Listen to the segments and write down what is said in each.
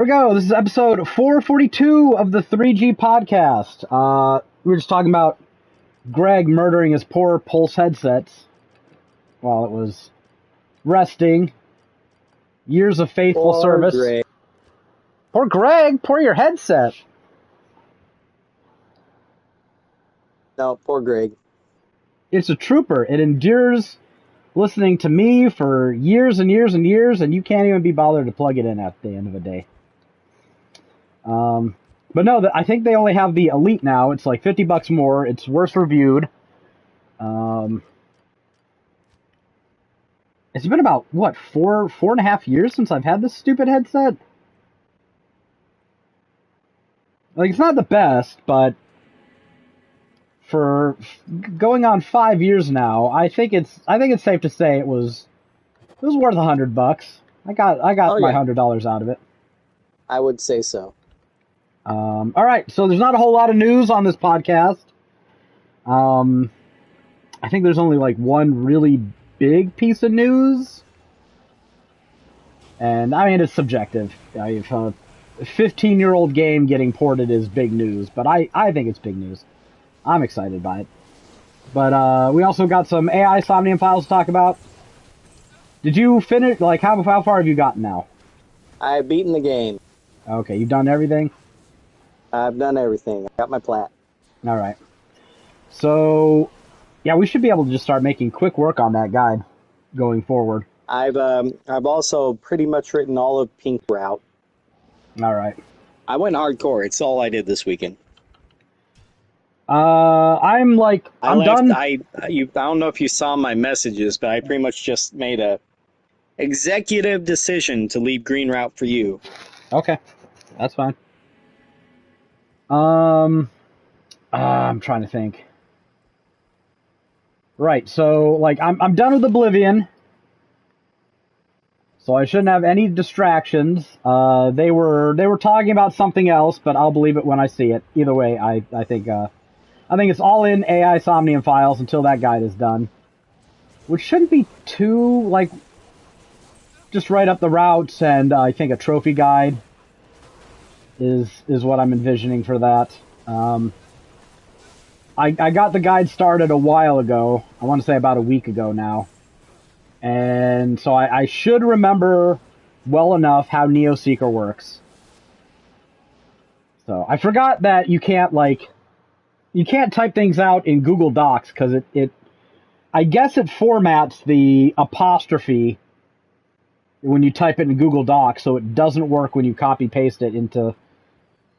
Here we go. This is episode 442 of the 3G podcast. We were just talking about Greg murdering his poor Pulse headsets while it was resting. Years of faithful service. Greg. Poor Greg, poor your headset. No, poor Greg. It's a trooper. It endures listening to me for years and years and years, and you can't even be bothered to plug it in at the end of the day. But no, I think they only have the Elite now. It's like $50 more. It's worse reviewed. It's been about, what, four and a half years since I've had this stupid headset? Like, it's not the best, but for going on 5 years now, I think it's safe to say it was worth $100. I got my $100 out of it. I would say so. All right, so there's not a whole lot of news on this podcast. I think there's only like one really big piece of news, and I mean it's subjective. If a 15-year-old game getting ported is big news, but I think it's big news. I'm excited by it. But we also got some AI Somnium files to talk about. Did you finish? Like, how far have you gotten now? I've beaten the game. Okay, you've done everything? I've done everything. I got my plat. All right. So, yeah, we should be able to just start making quick work on that guide going forward. I've also pretty much written all of Pink Route. All right. I went hardcore. It's all I did this weekend. I'm done. I don't know if you saw my messages, but I pretty much just made a executive decision to leave Green Route for you. Okay, that's fine. I'm trying to think. Right, so like I'm done with Oblivion, so I shouldn't have any distractions. They were talking about something else, but I'll believe it when I see it. Either way, I think it's all in AI Somnium files until that guide is done, which shouldn't be too like. Just write up the routes, and I think a trophy guide is what I'm envisioning for that. I got the guide started a while ago. I want to say about a week ago now. And so I should remember well enough how Neoseeker works. So I forgot that you can't type things out in Google Docs because I guess it formats the apostrophe when you type it in Google Docs, so it doesn't work when you copy paste it into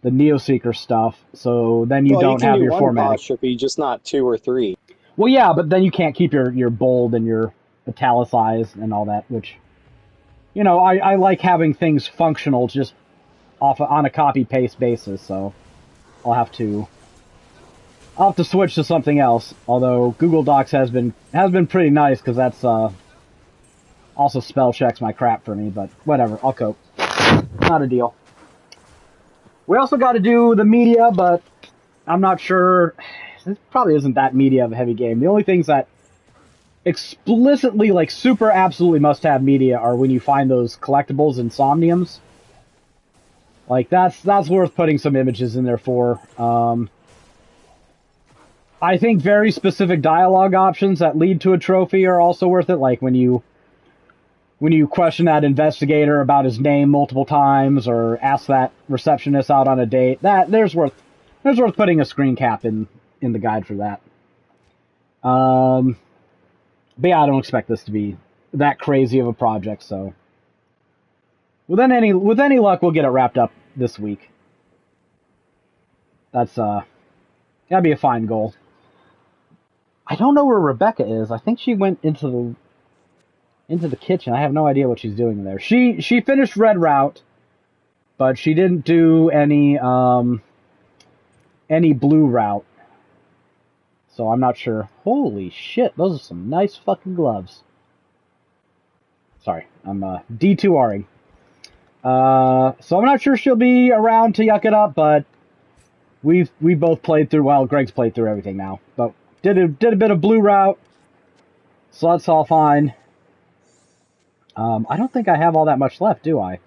the Neoseeker stuff. So then you don't have your formatting. Apostrophe, just not 2 or 3. Well, yeah, but then you can't keep your bold and your italicized and all that, which, you know, I like having things functional just on a copy paste basis. So I'll have to switch to something else. Although Google Docs has been pretty nice because that's also spell checks my crap for me, but whatever, I'll cope. Not a deal. We also got to do the media, but I'm not sure. This probably isn't that media of a heavy game. The only things that explicitly, like, super absolutely must-have media are when you find those collectibles and somniums. Like, that's worth putting some images in there for. I think very specific dialogue options that lead to a trophy are also worth it, like when you question that investigator about his name multiple times, or ask that receptionist out on a date, there's worth putting a screen cap in the guide for that. But yeah, I don't expect this to be that crazy of a project, so with any luck, we'll get it wrapped up this week. That'd be a fine goal. I don't know where Rebecca is. I think she went into the kitchen. I have no idea what she's doing there. She finished Red Route, but she didn't do any Blue Route. So I'm not sure. Holy shit, those are some nice fucking gloves. Sorry, I'm D2Ring. So I'm not sure she'll be around to yuck it up, but we both played through. Well, Greg's played through everything now, but did a bit of Blue Route, so that's all fine. I don't think I have all that much left, do I?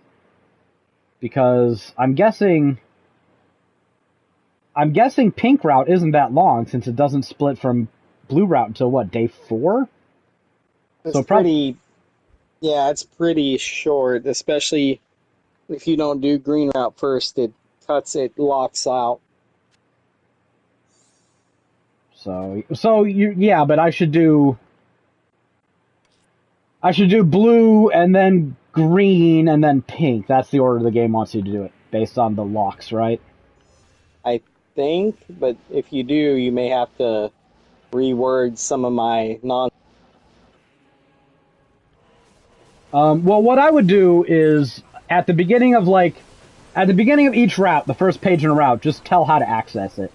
because I'm guessing pink route isn't that long since it doesn't split from blue route until what, day 4? It's pretty, yeah, it's pretty short, especially if you don't do green route first. It locks out. So yeah, but I should do blue and then green and then pink. That's the order the game wants you to do it, based on the locks, right? I think, but if you do, you may have to reword some of my non. Well, what I would do is at the beginning of each route, the first page in a route, just tell how to access it.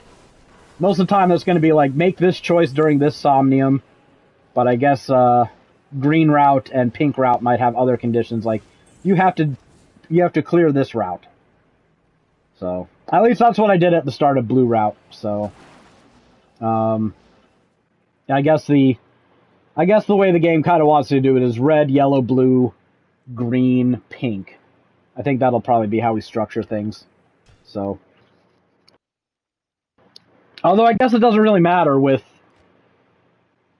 Most of the time, it's going to be like, make this choice during this somnium, but I guess green route and pink route might have other conditions, like you have to clear this route. So at least that's what I did at the start of blue route. So I guess the way the game kind of wants to do it is red, yellow, blue, green, pink. I think that'll probably be how we structure things. So, although I guess it doesn't really matter with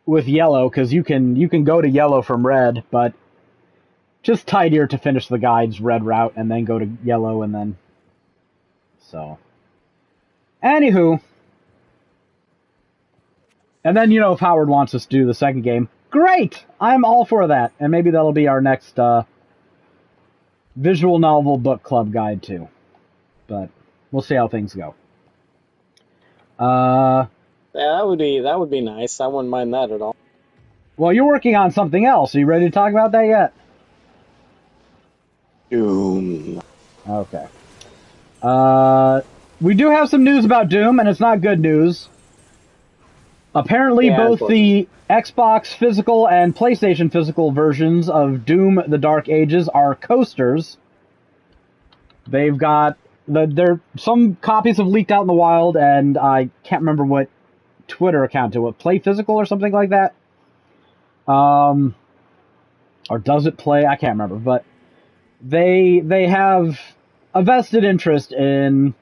yellow, because you can go to yellow from red, but just tidier to finish the guide's red route and then go to yellow and then. So, anywho, and then if Howard wants us to do the second game, great! I'm all for that, and maybe that'll be our next visual novel book club guide too. But we'll see how things go. Yeah, that would be nice. I wouldn't mind that at all. Well, you're working on something else. Are you ready to talk about that yet? Doom. Okay. We do have some news about Doom, and it's not good news. Apparently, both the Xbox physical and PlayStation physical versions of Doom: The Dark Ages are coasters. They've got some copies have leaked out in the wild, and I can't remember what Twitter account to it, Play Physical or something like that. Or does it play? I can't remember, but they have a vested interest in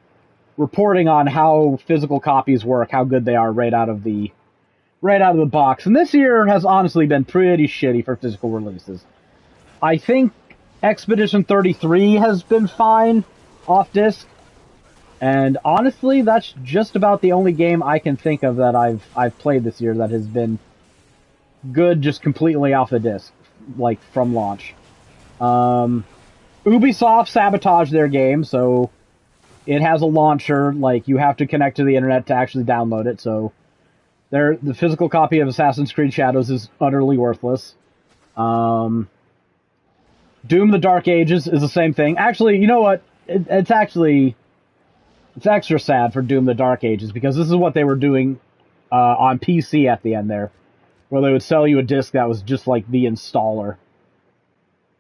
reporting on how physical copies work, how good they are right out of the box. And this year has honestly been pretty shitty for physical releases. I think Expedition 33 has been fine off disc, and honestly, that's just about the only game I can think of that I've played this year that has been good just completely off the disc, like from launch. Ubisoft sabotaged their game, so it has a launcher, like you have to connect to the internet to actually download it, so the physical copy of Assassin's Creed Shadows is utterly worthless. Doom: The Dark Ages is the same thing. Actually, you know what? It's extra sad for Doom: The Dark Ages, because this is what they were doing on PC at the end there, where they would sell you a disc that was just like the installer.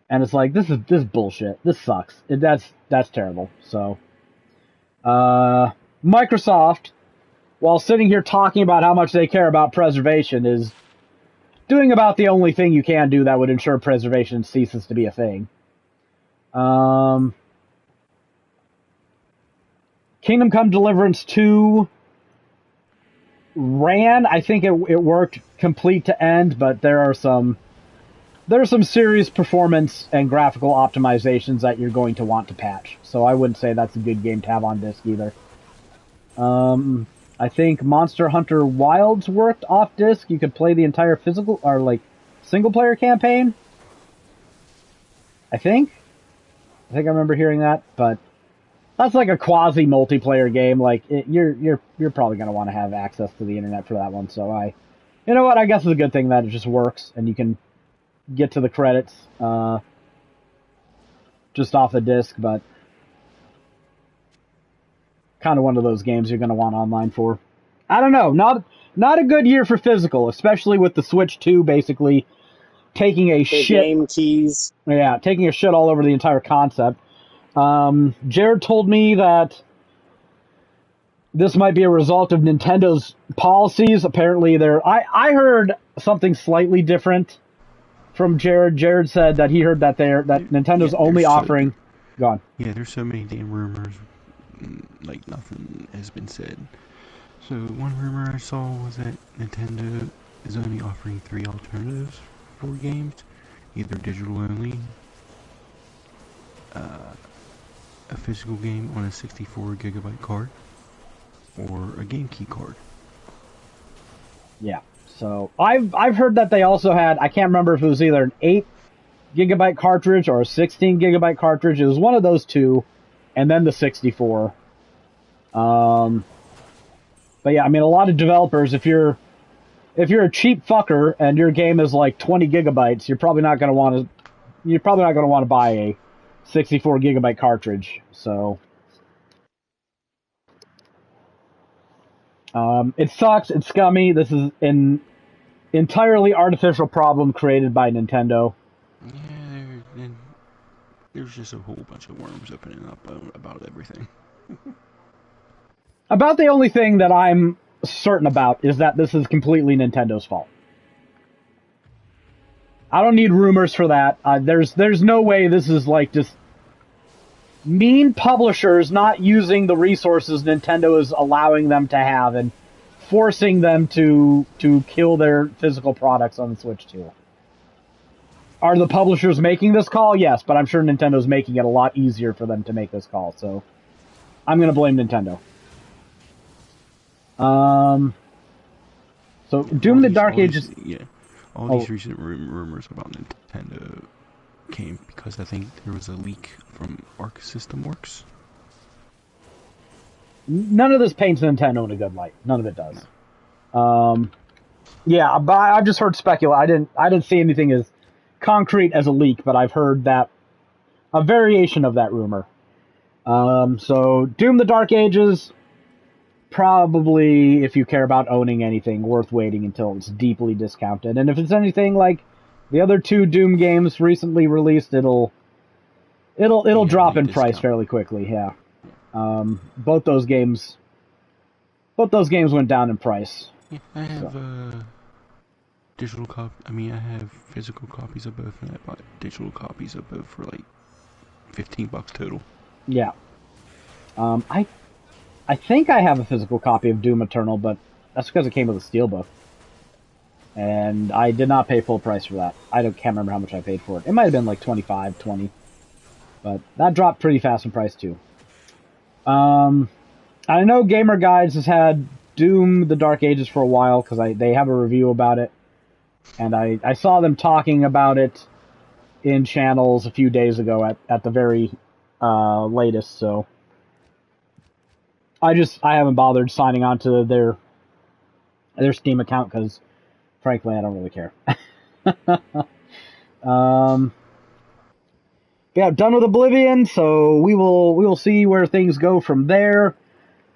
And it's like, this is bullshit. This sucks. That's terrible. So, Microsoft, while sitting here talking about how much they care about preservation, is doing about the only thing you can do that would ensure preservation ceases to be a thing. Kingdom Come Deliverance 2 ran. I think it worked complete to end, but there are some serious performance and graphical optimizations that you're going to want to patch. So I wouldn't say that's a good game to have on disc either. I think Monster Hunter Wilds worked off disc. You could play the entire physical or like single player campaign. I think I remember hearing that, but that's like a quasi multiplayer game. Like you're probably gonna want to have access to the internet for that one. So you know what? I guess it's a good thing that it just works and you can get to the credits just off the disc, but kind of one of those games you're going to want online for. I don't know, not a good year for physical, especially with the Switch 2 basically taking a shit. Game keys. Yeah, taking a shit all over the entire concept. Jared told me that this might be a result of Nintendo's policies. Apparently, I heard something slightly different from Jared. Jared said that he heard that Nintendo's only offering Go on. Yeah, there's so many damn rumors, like nothing has been said. So one rumor I saw was that Nintendo is only offering 3 alternatives for games, either digital only, a physical game on a 64 gigabyte card, or a game key card. Yeah. So I've heard that they also had, I can't remember if it was either an 8 gigabyte cartridge or a 16 gigabyte cartridge. It was one of those two, and then the 64. But yeah, I mean, a lot of developers, if you're a cheap fucker and your game is like 20 gigabytes, you're probably not going to want to buy a 64 gigabyte cartridge. So it sucks. It's scummy. This is an entirely artificial problem created by Nintendo. Yeah, there's just a whole bunch of worms opening up about everything. About the only thing that I'm certain about is that this is completely Nintendo's fault. I don't need rumors for that. There's no way this is like just mean publishers not using the resources Nintendo is allowing them to have and forcing them to kill their physical products on the Switch too. Are the publishers making this call? Yes, but I'm sure Nintendo's making it a lot easier for them to make this call, so I'm going to blame Nintendo. So Doom the Dark Ages... All these recent rumors about Nintendo came because I think there was a leak from Arc System Works. None of this paints Nintendo in a good light. None of it does. No. Yeah, but I've just heard speculate. I didn't see anything as concrete as a leak, but I've heard that a variation of that rumor. So Doom the Dark Ages, probably, if you care about owning anything, worth waiting until it's deeply discounted. And if it's anything like the other two Doom games recently released, it'll drop in price fairly quickly. Yeah. Both those games went down in price. Yeah, I have I have physical copies of both, and I bought digital copies of both for like $15 total. Yeah. I think I have a physical copy of Doom Eternal, but that's because it came with a steelbook. And I did not pay full price for that. Can't remember how much I paid for it. It might have been like $25, $20. But that dropped pretty fast in price too. I know Gamer Guides has had Doom the Dark Ages for a while, because they have a review about it. And I saw them talking about it in channels a few days ago at the very latest, so... I haven't bothered signing on to their Steam account because, frankly, I don't really care. Yeah, done with Oblivion, so we will see where things go from there.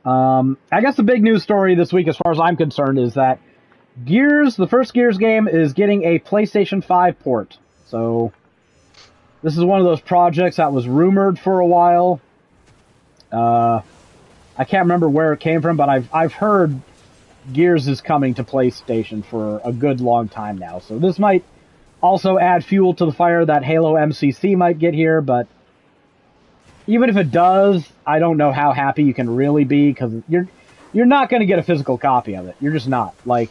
I guess the big news story this week, as far as I'm concerned, is that the first Gears game, is getting a PlayStation 5 port. So this is one of those projects that was rumored for a while. I can't remember where it came from, but I've heard Gears is coming to PlayStation for a good long time now. So this might also add fuel to the fire that Halo MCC might get here, but even if it does, I don't know how happy you can really be, because you're not going to get a physical copy of it. You're just not. Like,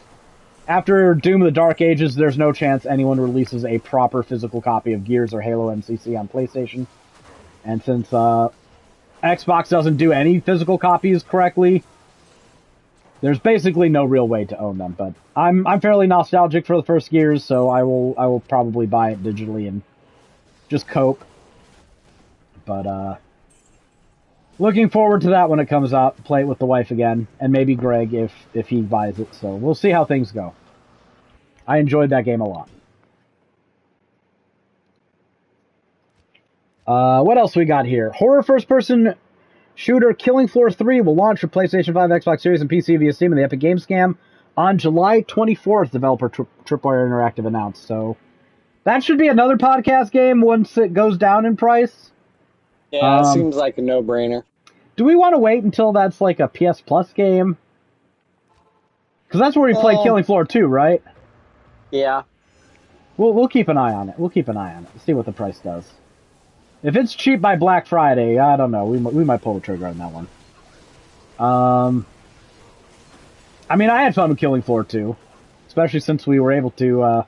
after Doom of the Dark Ages, there's no chance anyone releases a proper physical copy of Gears or Halo MCC on PlayStation. And since Xbox doesn't do any physical copies correctly, there's basically no real way to own them. But I'm fairly nostalgic for the first Gears, so I will probably buy it digitally and just cope. But looking forward to that when it comes out. Play it with the wife again, and maybe Greg if he buys it. So we'll see how things go. I enjoyed that game a lot. What else we got here? Horror first-person shooter Killing Floor 3 will launch for PlayStation 5, Xbox Series, and PC via Steam and the Epic Games Scam on July 24th, developer Tripwire Interactive announced. So that should be another podcast game once it goes down in price. Yeah, it seems like a no-brainer. Do we want to wait until that's like a PS Plus game? Because that's where we play Killing Floor 2, right? Yeah. We'll keep an eye on it. See what the price does. If it's cheap by Black Friday, I don't know. We might pull the trigger on that one. I mean, I had fun with Killing Floor 2, especially since we were able to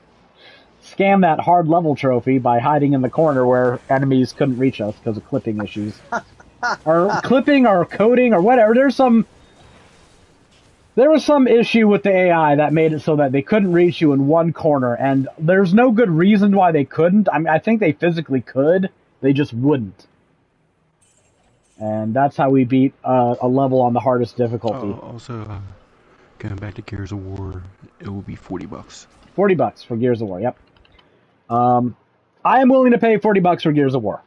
scam that hard level trophy by hiding in the corner where enemies couldn't reach us because of clipping issues. Or clipping or coding or whatever. There was some issue with the AI that made it so that they couldn't reach you in one corner, and there's no good reason why they couldn't. I mean, I think they physically could, they just wouldn't. And that's how we beat a level on the hardest difficulty. Also, going back to Gears of War, it will be $40. $40 for Gears of War, yep. I am willing to pay $40 for Gears of War.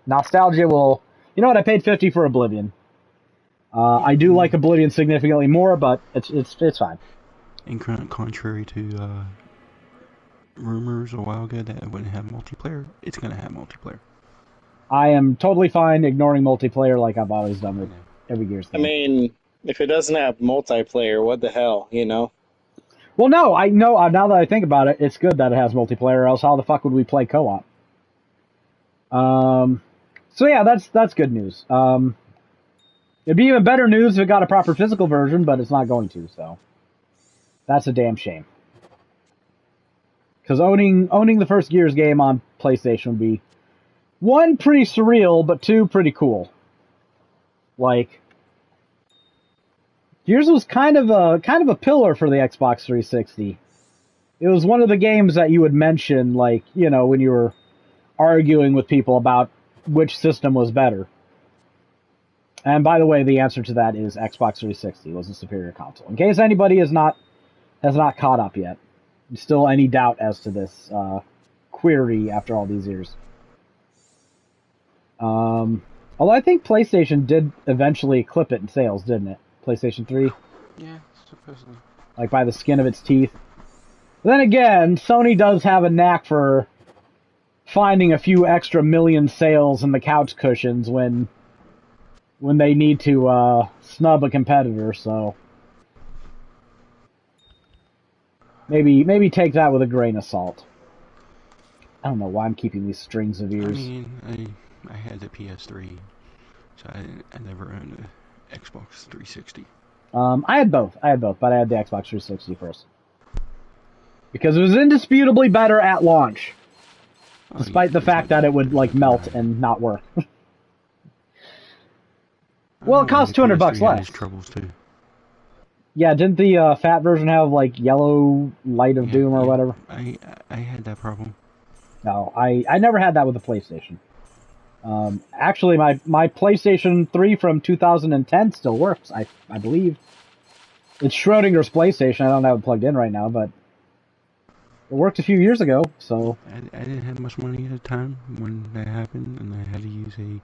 Nostalgia will... You know what, I paid $50 for Oblivion. I do like Oblivion significantly more, but it's fine. And contrary to rumors a while ago that it wouldn't have multiplayer, it's going to have multiplayer. I am totally fine ignoring multiplayer like I've always done with every Gears game. I mean, if it doesn't have multiplayer, what the hell, you know? Well, no, I know, now that I think about it, it's good that it has multiplayer, or else how the fuck would we play co-op? So yeah, that's good news. It'd be even better news if it got a proper physical version, but it's not going to, so that's a damn shame. Because owning the first Gears game on PlayStation would be, one, pretty surreal, but two, pretty cool. Like, Gears was kind of a pillar for the Xbox 360. It was one of the games that you would mention, like, you know, when you were arguing with people about which system was better. And by the way, the answer to that is Xbox 360 was a superior console. In case anybody has not caught up yet, still any doubt as to this query after all these years. Although I think PlayStation did eventually clip it in sales, didn't it? PlayStation 3? Yeah, supposedly. Like by the skin of its teeth. But then again, Sony does have a knack for finding a few extra million sales in the couch cushions when they need to snub a competitor, so maybe take that with a grain of salt. I don't know why I'm keeping these strings of ears. I mean, I had the PS3, so I never owned an Xbox 360. I had both, but I had the Xbox 360 first. Because it was indisputably better at launch. Despite the fact that it would, like, melt and not work. Well, it costs $200 less. Troubles too. Yeah, didn't the fat version have, like, yellow light of doom or whatever? I had that problem. No, I never had that with the PlayStation. Actually, my PlayStation 3 from 2010 still works, I believe. It's Schrodinger's PlayStation. I don't have it plugged in right now, but it worked a few years ago, so... I didn't have much money at the time when that happened, and I had to use a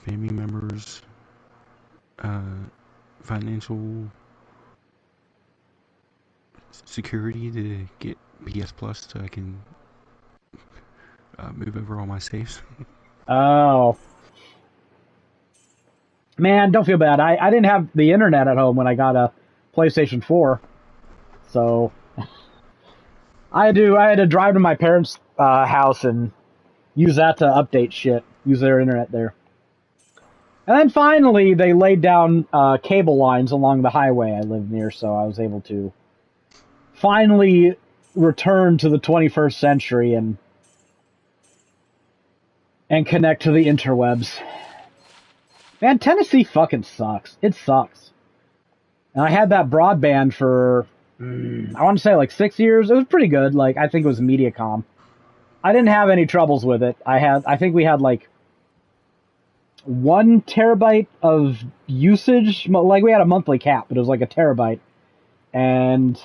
family member's financial security to get PS Plus so I can move over all my saves. Oh. Man, don't feel bad. I didn't have the internet at home when I got a PlayStation 4, so... I had to drive to my parents' house and use that to update shit. Use their internet there. And then finally, they laid down cable lines along the highway I lived near, so I was able to finally return to the 21st century and connect to the interwebs. Man, Tennessee fucking sucks. It sucks. And I had that broadband for... I want to say like 6 years. It was pretty good. Like, I think it was Mediacom. I didn't have any troubles with it. I think we had like 1 terabyte of usage. Like, we had a monthly cap, but it was like a terabyte. And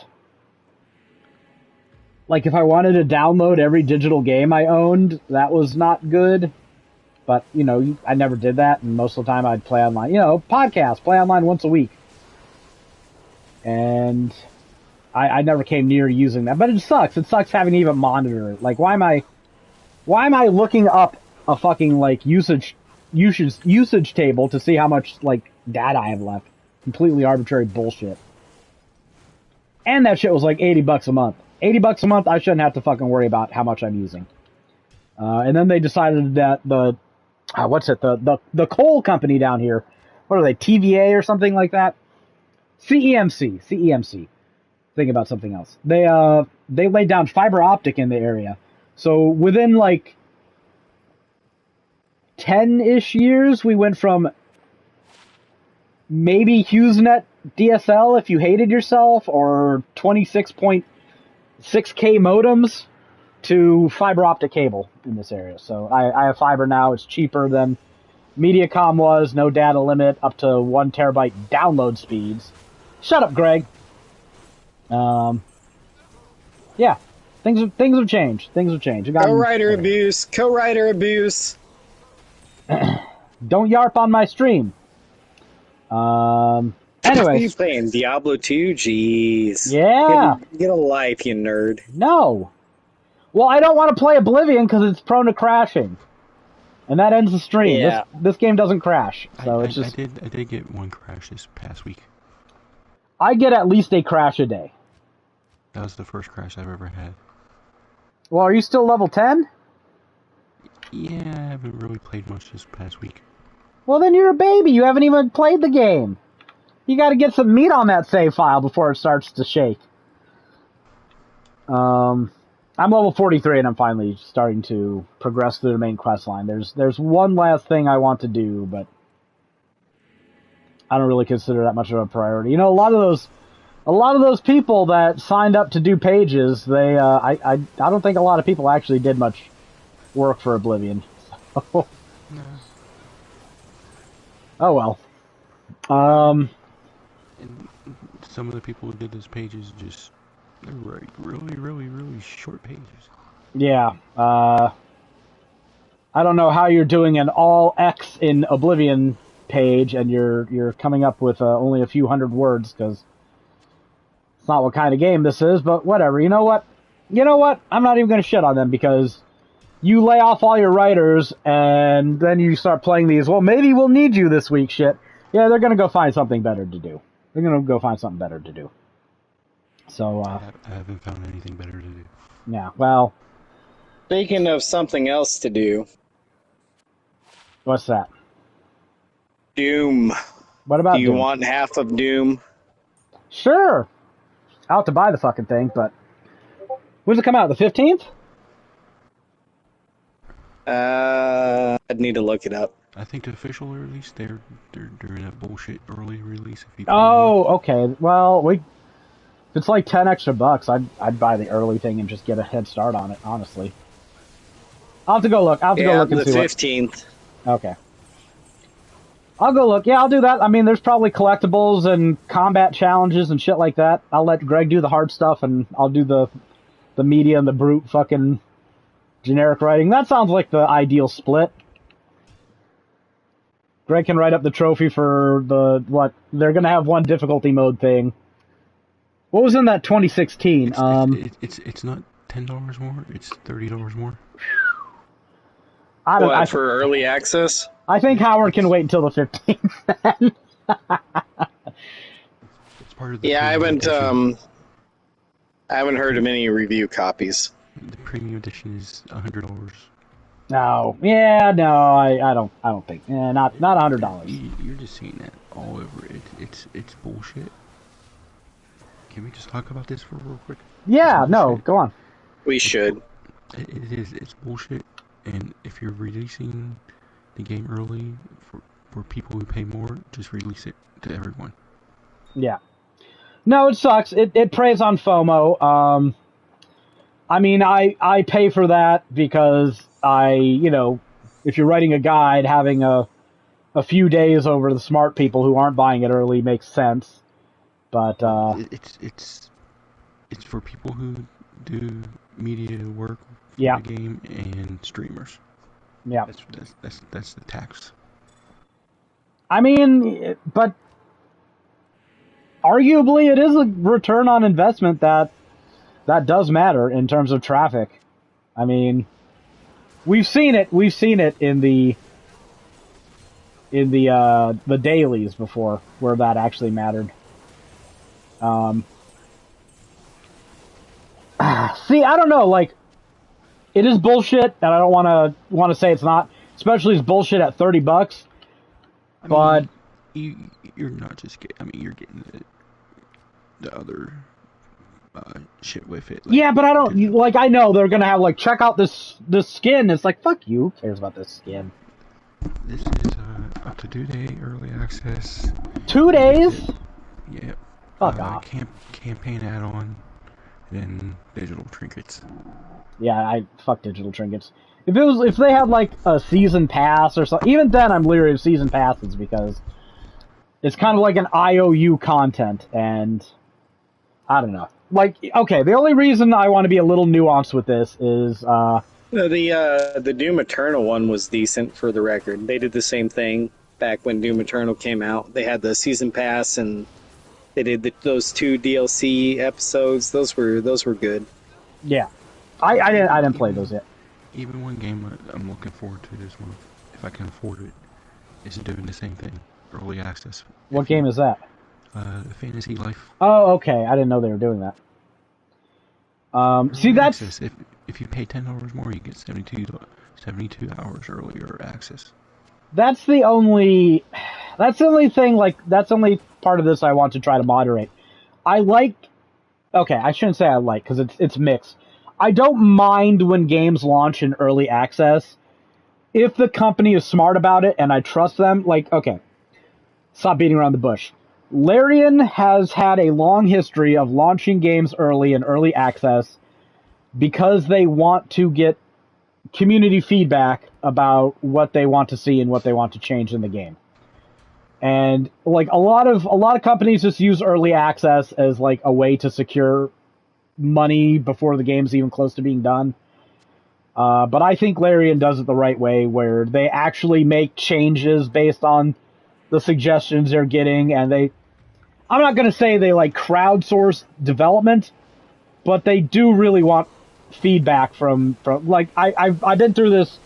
like, if I wanted to download every digital game I owned, that was not good. But, you know, I never did that. And most of the time I'd play online. You know, podcast, play online once a week. And I never came near using that, but it sucks. It sucks having to even monitor it. Like, why am I looking up a fucking like usage table to see how much like data I have left? Completely arbitrary bullshit. And that shit was like $80 a month. $80 a month, I shouldn't have to fucking worry about how much I'm using. And then they decided that the what's it, the coal company down here. What are they, TVA or something like that? CEMC. Thinking about something else. They laid down fiber optic in the area. So within like 10-ish years, we went from maybe HughesNet DSL if you hated yourself, or 26.6K modems, to fiber optic cable in this area. So I have fiber now. It's cheaper than Mediacom was. No data limit, up to 1 terabyte download speeds. Shut up, Greg. Yeah, things have changed. Things have changed. Co-writer abuse. Co-writer abuse. Don't yarp on my stream. Anyways. You playing Diablo 2? Jeez. Yeah. Get a life, you nerd. No. Well, I don't want to play Oblivion because it's prone to crashing. And that ends the stream. Yeah. This game doesn't crash. So it's just... I did get one crash this past week. I get at least a crash a day. That was the first crash I've ever had. Well, are you still level 10? Yeah, I haven't really played much this past week. Well, then you're a baby. You haven't even played the game. You got to get some meat on that save file before it starts to shake. I'm level 43, and I'm finally starting to progress through the main quest line. There's one last thing I want to do, but I don't really consider that much of a priority. You know, a lot of those people that signed up to do pages, I don't think a lot of people actually did much work for Oblivion. So. No. Oh well. And some of the people who did those pages they're like really short pages. Yeah. I don't know how you're doing an all X in Oblivion page and you're coming up with only a few hundred words, because it's not what kind of game this is, but whatever. You know what? I'm not even going to shit on them, because you lay off all your writers and then you start playing these, well, maybe we'll need you this week shit. Yeah, they're going to go find something better to do. So, I haven't found anything better to do. Yeah, well... Speaking of something else to do... What's that? Doom. What about Do you Doom? want half of Doom? Sure! I'll have to buy the fucking thing, but... When does it come out? The 15th? I'd need to look it up. I think the official release, they're doing that bullshit early release. If you Okay. Well, if it's like 10 extra bucks, I'd buy the early thing and just get a head start on it, honestly. I'll have to go look. And see the 15th. Okay. I'll go look. Yeah, I'll do that. I mean, there's probably collectibles and combat challenges and shit like that. I'll let Greg do the hard stuff, and I'll do the media and the brute fucking generic writing. That sounds like the ideal split. Greg can write up the trophy for they're gonna have one difficulty mode thing. What was in that 2016? It's not $10 more. It's $30 more. For early access? I think Howard can wait until the 15th. It's part of the I haven't heard of any review copies. The premium edition is $100. No, I don't think. Not $100. You're just seeing that all over it. It's bullshit. Can we just talk about this for real quick? Yeah, no, go on. We should. It is. It's bullshit. And if you're releasing the game early for people who pay more, just release it to everyone. Yeah. No, it sucks. It preys on FOMO. I mean, I pay for that because if you're writing a guide, having a few days over the smart people who aren't buying it early makes sense. But it's for people who do media work for the game and streamers. Yeah, that's the tax. I mean, but arguably it is a return on investment that does matter in terms of traffic. I mean, we've seen it in the dailies before, where that actually mattered. See, I don't know, like, it is bullshit, and I don't want to say it's not. especially as bullshit at $30. But you're not just getting. I mean, you're getting the other shit with it. Like, yeah, but I don't like. I know they're gonna have like, check out this skin. It's like, fuck you. Who cares about this skin? This is up to 2-day early access. 2 days? Yep. Fuck off. Campaign add-on, then digital trinkets. Yeah, I fuck digital trinkets. If they had like a season pass or something, even then I'm leery of season passes because it's kind of like an IOU content, and I don't know. Like, okay, the only reason I want to be a little nuanced with this is the Doom Eternal one was decent, for the record. They did the same thing back when Doom Eternal came out. They had the season pass, and they did those 2 DLC episodes. Those were good. yeah. I didn't play those yet. Even one game I'm looking forward to this month, if I can afford it, is doing the same thing. Early access. What game is that? Fantasy Life. Oh, okay. I didn't know they were doing that. See, that's... Access. If you pay $10 more, you get 72 hours earlier access. That's the only thing, like, that's the only part of this I want to try to moderate. Okay, I shouldn't say I like, because it's mixed. I don't mind when games launch in early access if the company is smart about it and I trust them. Like, okay, stop beating around the bush. Larian has had a long history of launching games early in early access because they want to get community feedback about what they want to see and what they want to change in the game. And like a lot of companies just use early access as like a way to secure money before the game's even close to being done. But I think Larian does it the right way, where they actually make changes based on the suggestions they're getting, and I'm not going to say they like crowdsource development, but they do really want feedback from like, I've been through this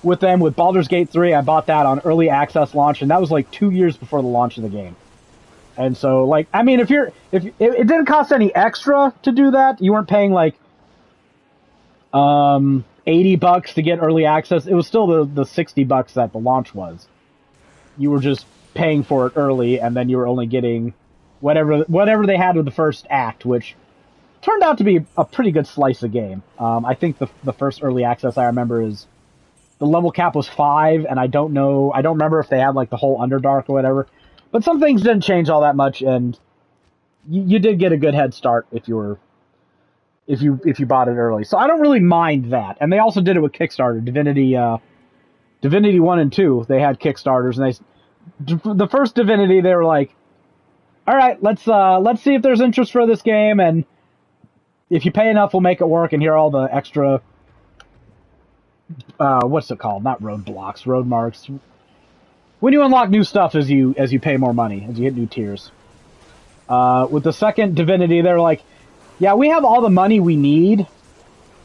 with them with Baldur's Gate 3. I bought that on early access launch, and that was like 2 years before the launch of the game. And so, like, I mean, if it didn't cost any extra to do that, you weren't paying like $80 to get early access. It was still the $60 that the launch was. You were just paying for it early, and then you were only getting whatever they had with the first act, which turned out to be a pretty good slice of game. I think the first early access I remember is the level cap was 5, and I don't remember if they had like the whole Underdark or whatever. But some things didn't change all that much, and you did get a good head start if you bought it early. So I don't really mind that. And they also did it with Kickstarter. Divinity 1 and 2, they had Kickstarters, and the first Divinity, they were like, all right, let's see if there's interest for this game, and if you pay enough, we'll make it work. And here are all the extra, what's it called? Not roadblocks, road marks. When you unlock new stuff as you pay more money, as you hit new tiers. With the second Divinity, they're like, yeah, we have all the money we need.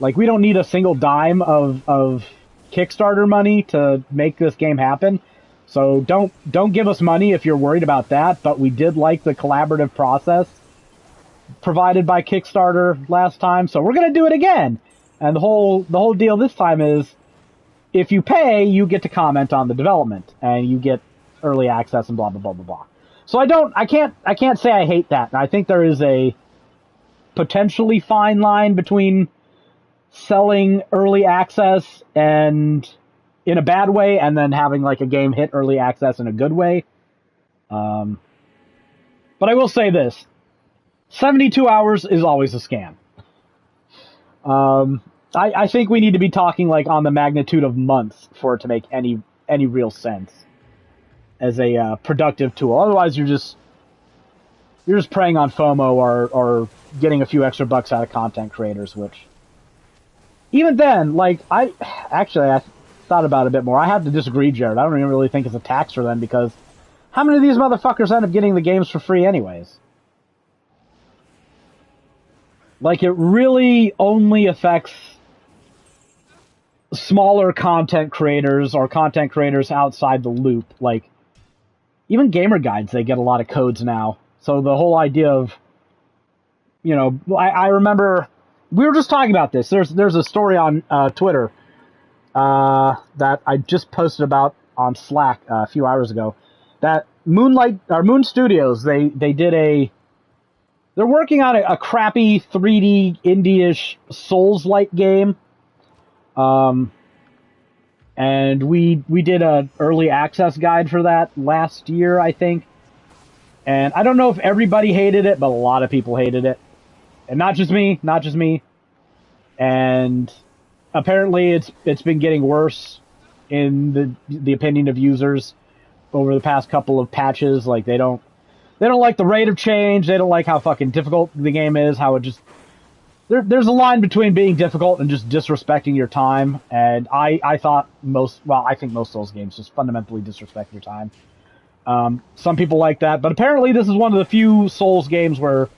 Like, we don't need a single dime of Kickstarter money to make this game happen. So don't give us money if you're worried about that. But we did like the collaborative process provided by Kickstarter last time, so we're gonna do it again. And the whole deal this time is, if you pay, you get to comment on the development, and you get early access and blah blah blah blah blah. So I can't say I hate that. I think there is a potentially fine line between selling early access and in a bad way, and then having like a game hit early access in a good way. But I will say this: 72 hours is always a scam. I think we need to be talking like on the magnitude of months for it to make any real sense as a productive tool. Otherwise, you're just preying on FOMO or getting a few extra bucks out of content creators. Which, even then, like I thought about it a bit more. I have to disagree, Jared. I don't even really think it's a tax for them, because how many of these motherfuckers end up getting the games for free anyways? Like, it really only affects smaller content creators or content creators outside the loop. Like, even gamer guides, they get a lot of codes now. So the whole idea of, you know, I remember we were just talking about this. There's a story on Twitter. that I just posted about on Slack a few hours ago. That Moon Studios, they're working on a crappy 3D indie-ish Souls-like game. And we did a early access guide for that last year, I think. And I don't know if everybody hated it, but a lot of people hated it. And not just me. And apparently it's been getting worse in the opinion of users over the past couple of patches. Like they don't like the rate of change, they don't like how fucking difficult the game is, how it just there's a line between being difficult and just disrespecting your time, and I think most Souls games just fundamentally disrespect your time. Some people like that, but apparently this is one of the few Souls games where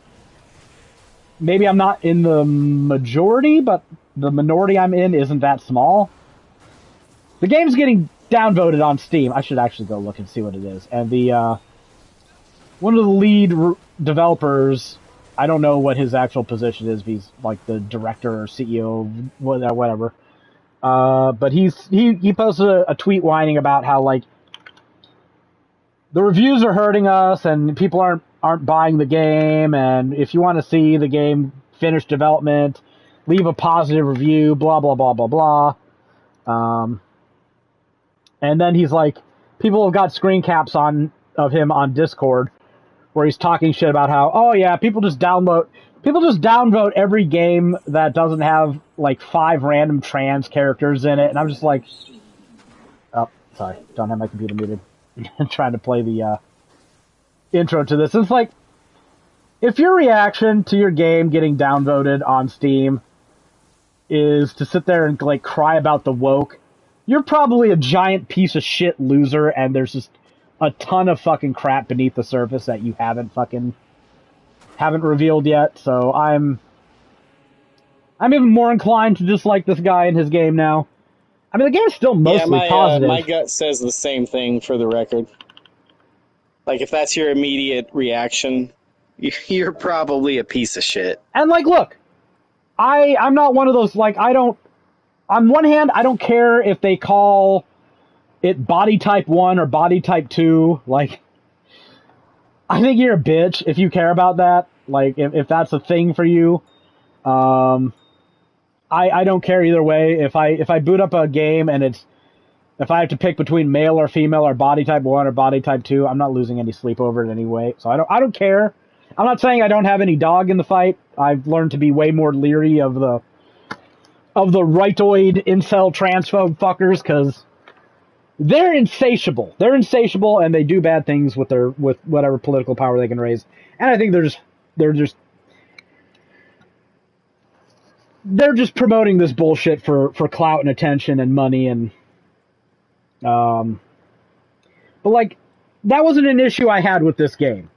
maybe I'm not in the majority, but the minority I'm in isn't that small. The game's getting downvoted on Steam. I should actually go look and see what it is. And the one of the lead developers, I don't know what his actual position is. If he's like the director or CEO, whatever. But he posted a tweet whining about how like the reviews are hurting us and people aren't buying the game. And if you want to see the game finish development, leave a positive review. Blah blah blah blah blah. And then he's like, people have got screen caps of him on Discord, where he's talking shit about how, oh yeah, people just downvote every game that doesn't have like 5 random trans characters in it. And I'm just like, oh, sorry, don't have my computer muted. I'm trying to play the intro to this. It's like, if your reaction to your game getting downvoted on Steam is to sit there and like cry about the woke, you're probably a giant piece of shit loser, and there's just a ton of fucking crap beneath the surface that you haven't revealed yet. So I'm even more inclined to dislike this guy and his game now. I mean, the game's still mostly positive. My gut says the same thing, for the record. Like, if that's your immediate reaction, you're probably a piece of shit. And like, look, I'm not one of those, like, on one hand, I don't care if they call it body type 1 or body type 2. Like, I think you're a bitch if you care about that. Like, if that's a thing for you. I don't care either way. If I boot up a game and if I have to pick between male or female or body type 1 or body type 2, I'm not losing any sleep over it anyway. So I don't care. I'm not saying I don't have any dog in the fight. I've learned to be way more leery of the rightoid incel transphobe fuckers, because they're insatiable. They're insatiable, and they do bad things with whatever political power they can raise. And I think they're just promoting this bullshit for clout and attention and money and but like, that wasn't an issue I had with this game.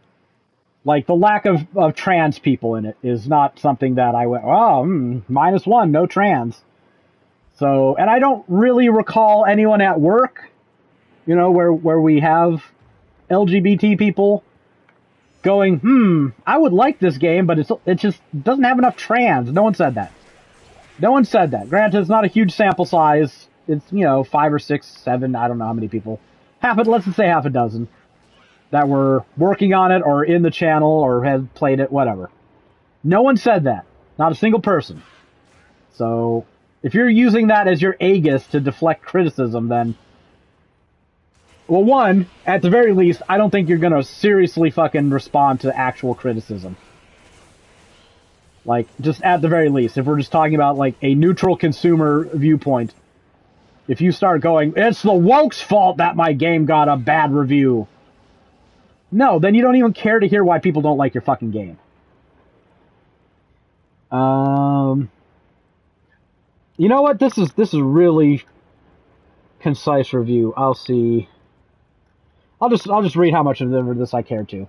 Like, the lack of trans people in it is not something that I went, -1, no trans. So, and I don't really recall anyone at work, where we have LGBT people going, I would like this game, but it just doesn't have enough trans. No one said that. Granted, it's not a huge sample size. It's, 5 or 6, 7, I don't know how many people. Let's just say half a dozen that were working on it or in the channel or had played it, whatever. No one said that. Not a single person. So, if you're using that as your aegis to deflect criticism, then, well, one, at the very least, I don't think you're gonna seriously fucking respond to actual criticism. Like, just at the very least, if we're just talking about, like, a neutral consumer viewpoint, if you start going, it's the woke's fault that my game got a bad review, no, then you don't even care to hear why people don't like your fucking game. You know what? This is really concise review. I'll see. I'll just read how much of this I care to.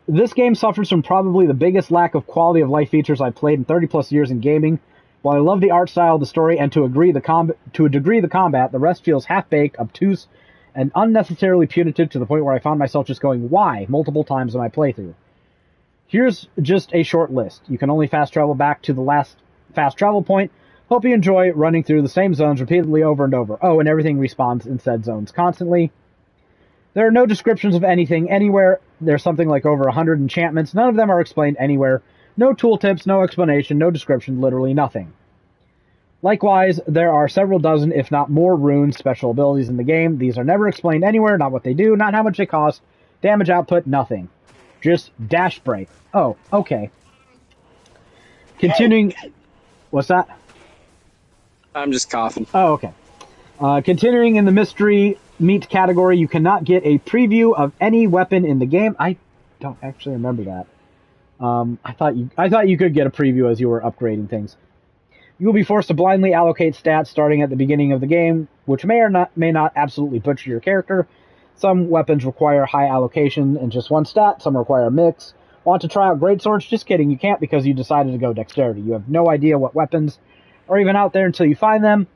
This game suffers from probably the biggest lack of quality of life features I've played in 30 plus years in gaming. While I love the art style, the story, and to a degree the combat, the rest feels half-baked, obtuse, and unnecessarily punitive to the point where I found myself just going, why, multiple times in my playthrough. Here's just a short list. You can only fast travel back to the last fast travel point, Hope you enjoy running through the same zones repeatedly over and over. Oh, and everything respawns in said zones constantly. There are no descriptions of anything anywhere. There's something like over 100 enchantments. None of them are explained anywhere. No tooltips, no explanation, no description, literally nothing. Likewise, there are several dozen, if not more, runes, special abilities in the game. These are never explained anywhere, not what they do, not how much they cost, damage output, nothing. Just dash break. Oh, okay. Continuing... What's that? I'm just coughing. Oh, okay. Continuing in the mystery meat category, you cannot get a preview of any weapon in the game. I don't actually remember that. I thought you could get a preview as you were upgrading things. You will be forced to blindly allocate stats starting at the beginning of the game, which may or may not absolutely butcher your character. Some weapons require high allocation in just one stat. Some require a mix. Want to try out greatswords? Just kidding, you can't because you decided to go dexterity. You have no idea what weapons are even out there until you find them.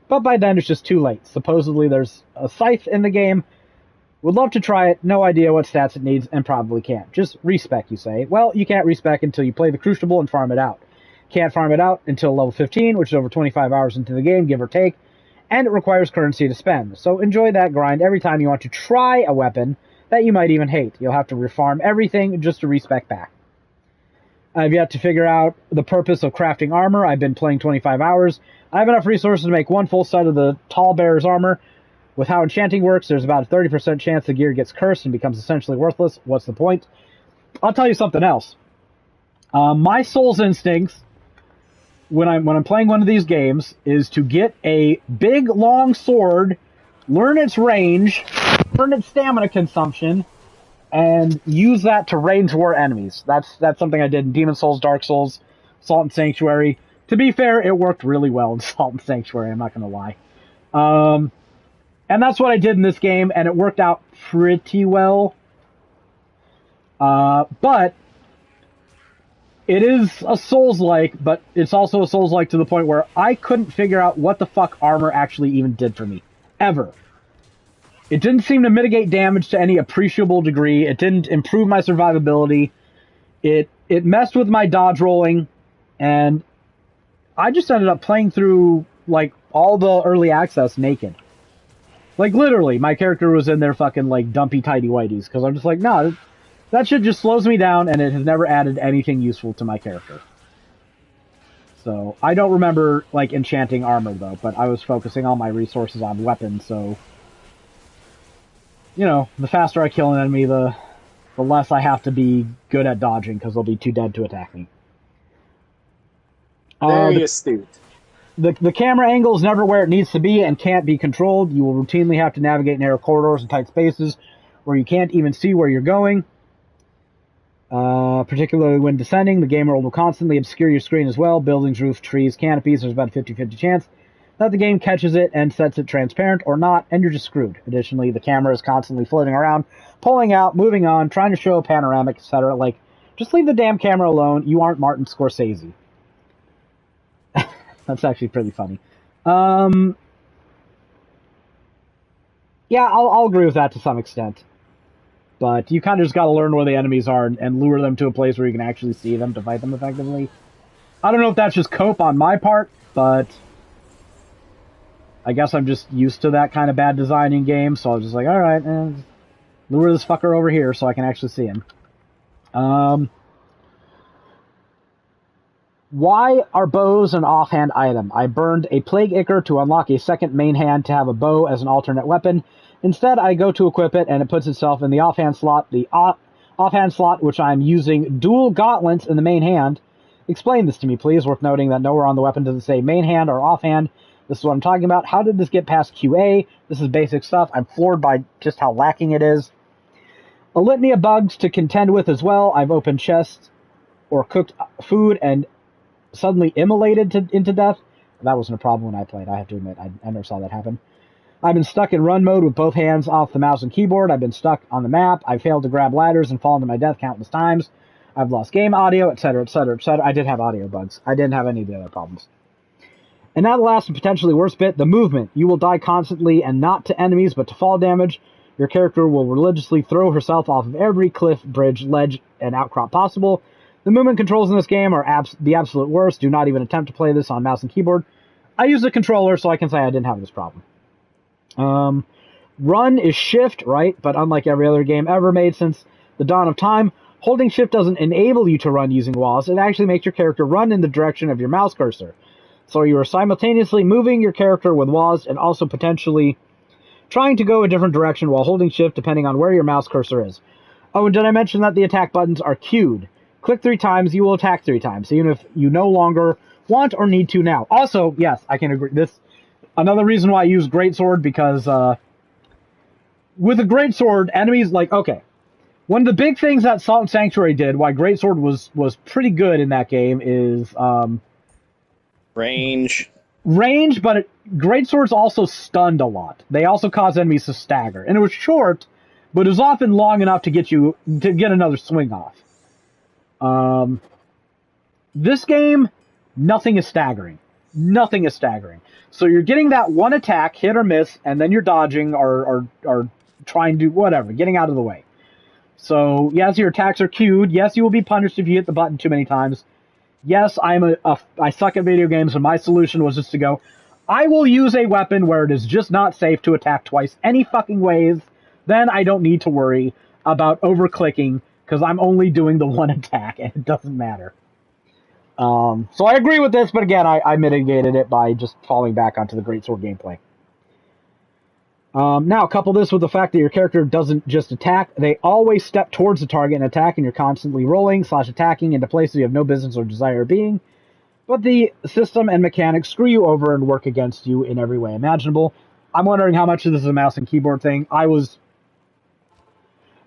But by then it's just too late. Supposedly there's a scythe in the game. Would love to try it. No idea what stats it needs and probably can't. Just respec, you say. Well, you can't respec until you play the Crucible and farm it out. Can't farm it out until level 15, which is over 25 hours into the game, give or take, and it requires currency to spend. So enjoy that grind every time you want to try a weapon that you might even hate. You'll have to refarm everything just to respec back. I've yet to figure out the purpose of crafting armor. I've been playing 25 hours. I have enough resources to make one full set of the Tall Bearer's armor. With how enchanting works, there's about a 30% chance the gear gets cursed and becomes essentially worthless. What's the point? I'll tell you something else. My soul's instincts when I'm playing one of these games is to get a big long sword, learn its range, learn its stamina consumption, and use that to range war enemies. That's something I did in Demon Souls, Dark Souls, Salt and Sanctuary. To be fair, it worked really well in Salt and Sanctuary, I'm not going to lie. And that's what I did in this game, and it worked out pretty well. But it is a Souls-like, but it's also a Souls-like to the point where I couldn't figure out what the fuck armor actually even did for me. Ever. It didn't seem to mitigate damage to any appreciable degree. It didn't improve my survivability. It messed with my dodge rolling, and I just ended up playing through, like, all the early access naked. Like, literally, my character was in there fucking, like, dumpy tighty-whities, because I'm just like, nah, that shit just slows me down, and it has never added anything useful to my character. So, I don't remember, like, enchanting armor, though, but I was focusing all my resources on weapons, so... You know, the faster I kill an enemy, the less I have to be good at dodging, because they'll be too dead to attack me. Very astute. The camera angle is never where it needs to be and can't be controlled. You will routinely have to navigate narrow corridors and tight spaces where you can't even see where you're going. Particularly when descending, the game world will constantly obscure your screen as well. Buildings, roofs, trees, canopies, there's about a 50-50 chance that the game catches it and sets it transparent or not, and you're just screwed. Additionally, the camera is constantly floating around, pulling out, moving on, trying to show a panoramic, etc. Like, just leave the damn camera alone. You aren't Martin Scorsese. That's actually pretty funny. Yeah, I'll agree with that to some extent. But you kind of just got to learn where the enemies are and lure them to a place where you can actually see them to fight them effectively. I don't know if that's just cope on my part, but I guess I'm just used to that kind of bad design in games, so I was just like, alright, lure this fucker over here so I can actually see him. Why are bows an offhand item? I burned a Plague Ichor to unlock a second main hand to have a bow as an alternate weapon. Instead, I go to equip it, and it puts itself in the offhand slot. The offhand slot, which I'm using dual gauntlets in the main hand. Explain this to me, please. Worth noting that nowhere on the weapon does it say main hand or offhand. This is what I'm talking about. How did this get past QA? This is basic stuff. I'm floored by just how lacking it is. A litany of bugs to contend with as well. I've opened chests or cooked food and suddenly immolated into death. That wasn't a problem when I played, I have to admit. I never saw that happen. I've been stuck in run mode with both hands off the mouse and keyboard. I've been stuck on the map. I've failed to grab ladders and fallen to my death countless times. I've lost game audio, etc., etc., etc. I did have audio bugs. I didn't have any of the other problems. And now the last and potentially worst bit, the movement. You will die constantly, and not to enemies, but to fall damage. Your character will religiously throw herself off of every cliff, bridge, ledge, and outcrop possible. The movement controls in this game are the absolute worst. Do not even attempt to play this on mouse and keyboard. I use a controller, so I can say I didn't have this problem. Run is shift, right? But unlike every other game ever made since the dawn of time, holding shift doesn't enable you to run using WASD. It actually makes your character run in the direction of your mouse cursor. So you are simultaneously moving your character with WASD and also potentially trying to go a different direction while holding shift depending on where your mouse cursor is. Oh, and did I mention that the attack buttons are queued? Click 3 times, you will attack 3 times, even if you no longer want or need to now. Also, yes, I can agree. This another reason why I use Greatsword, because with a Greatsword, enemies, like, okay, one of the big things that Salt and Sanctuary did, why Greatsword was pretty good in that game, is range, but Greatswords also stunned a lot. They also caused enemies to stagger, and it was short, but it was often long enough to get another swing off. This game, nothing is staggering. Nothing is staggering. So you're getting that one attack, hit or miss, and then you're dodging or trying to, whatever, getting out of the way. So, yes, your attacks are queued. Yes, you will be punished if you hit the button too many times. Yes, I suck at video games, and my solution was just to go, I will use a weapon where it is just not safe to attack twice any fucking ways. Then I don't need to worry about over-clicking, because I'm only doing the one attack, and it doesn't matter. So I agree with this, but again, I mitigated it by just falling back onto the Greatsword gameplay. Now, couple this with the fact that your character doesn't just attack. They always step towards the target and attack, and you're constantly rolling / attacking into places you have no business or desire being. But the system and mechanics screw you over and work against you in every way imaginable. I'm wondering how much of this is a mouse and keyboard thing. I was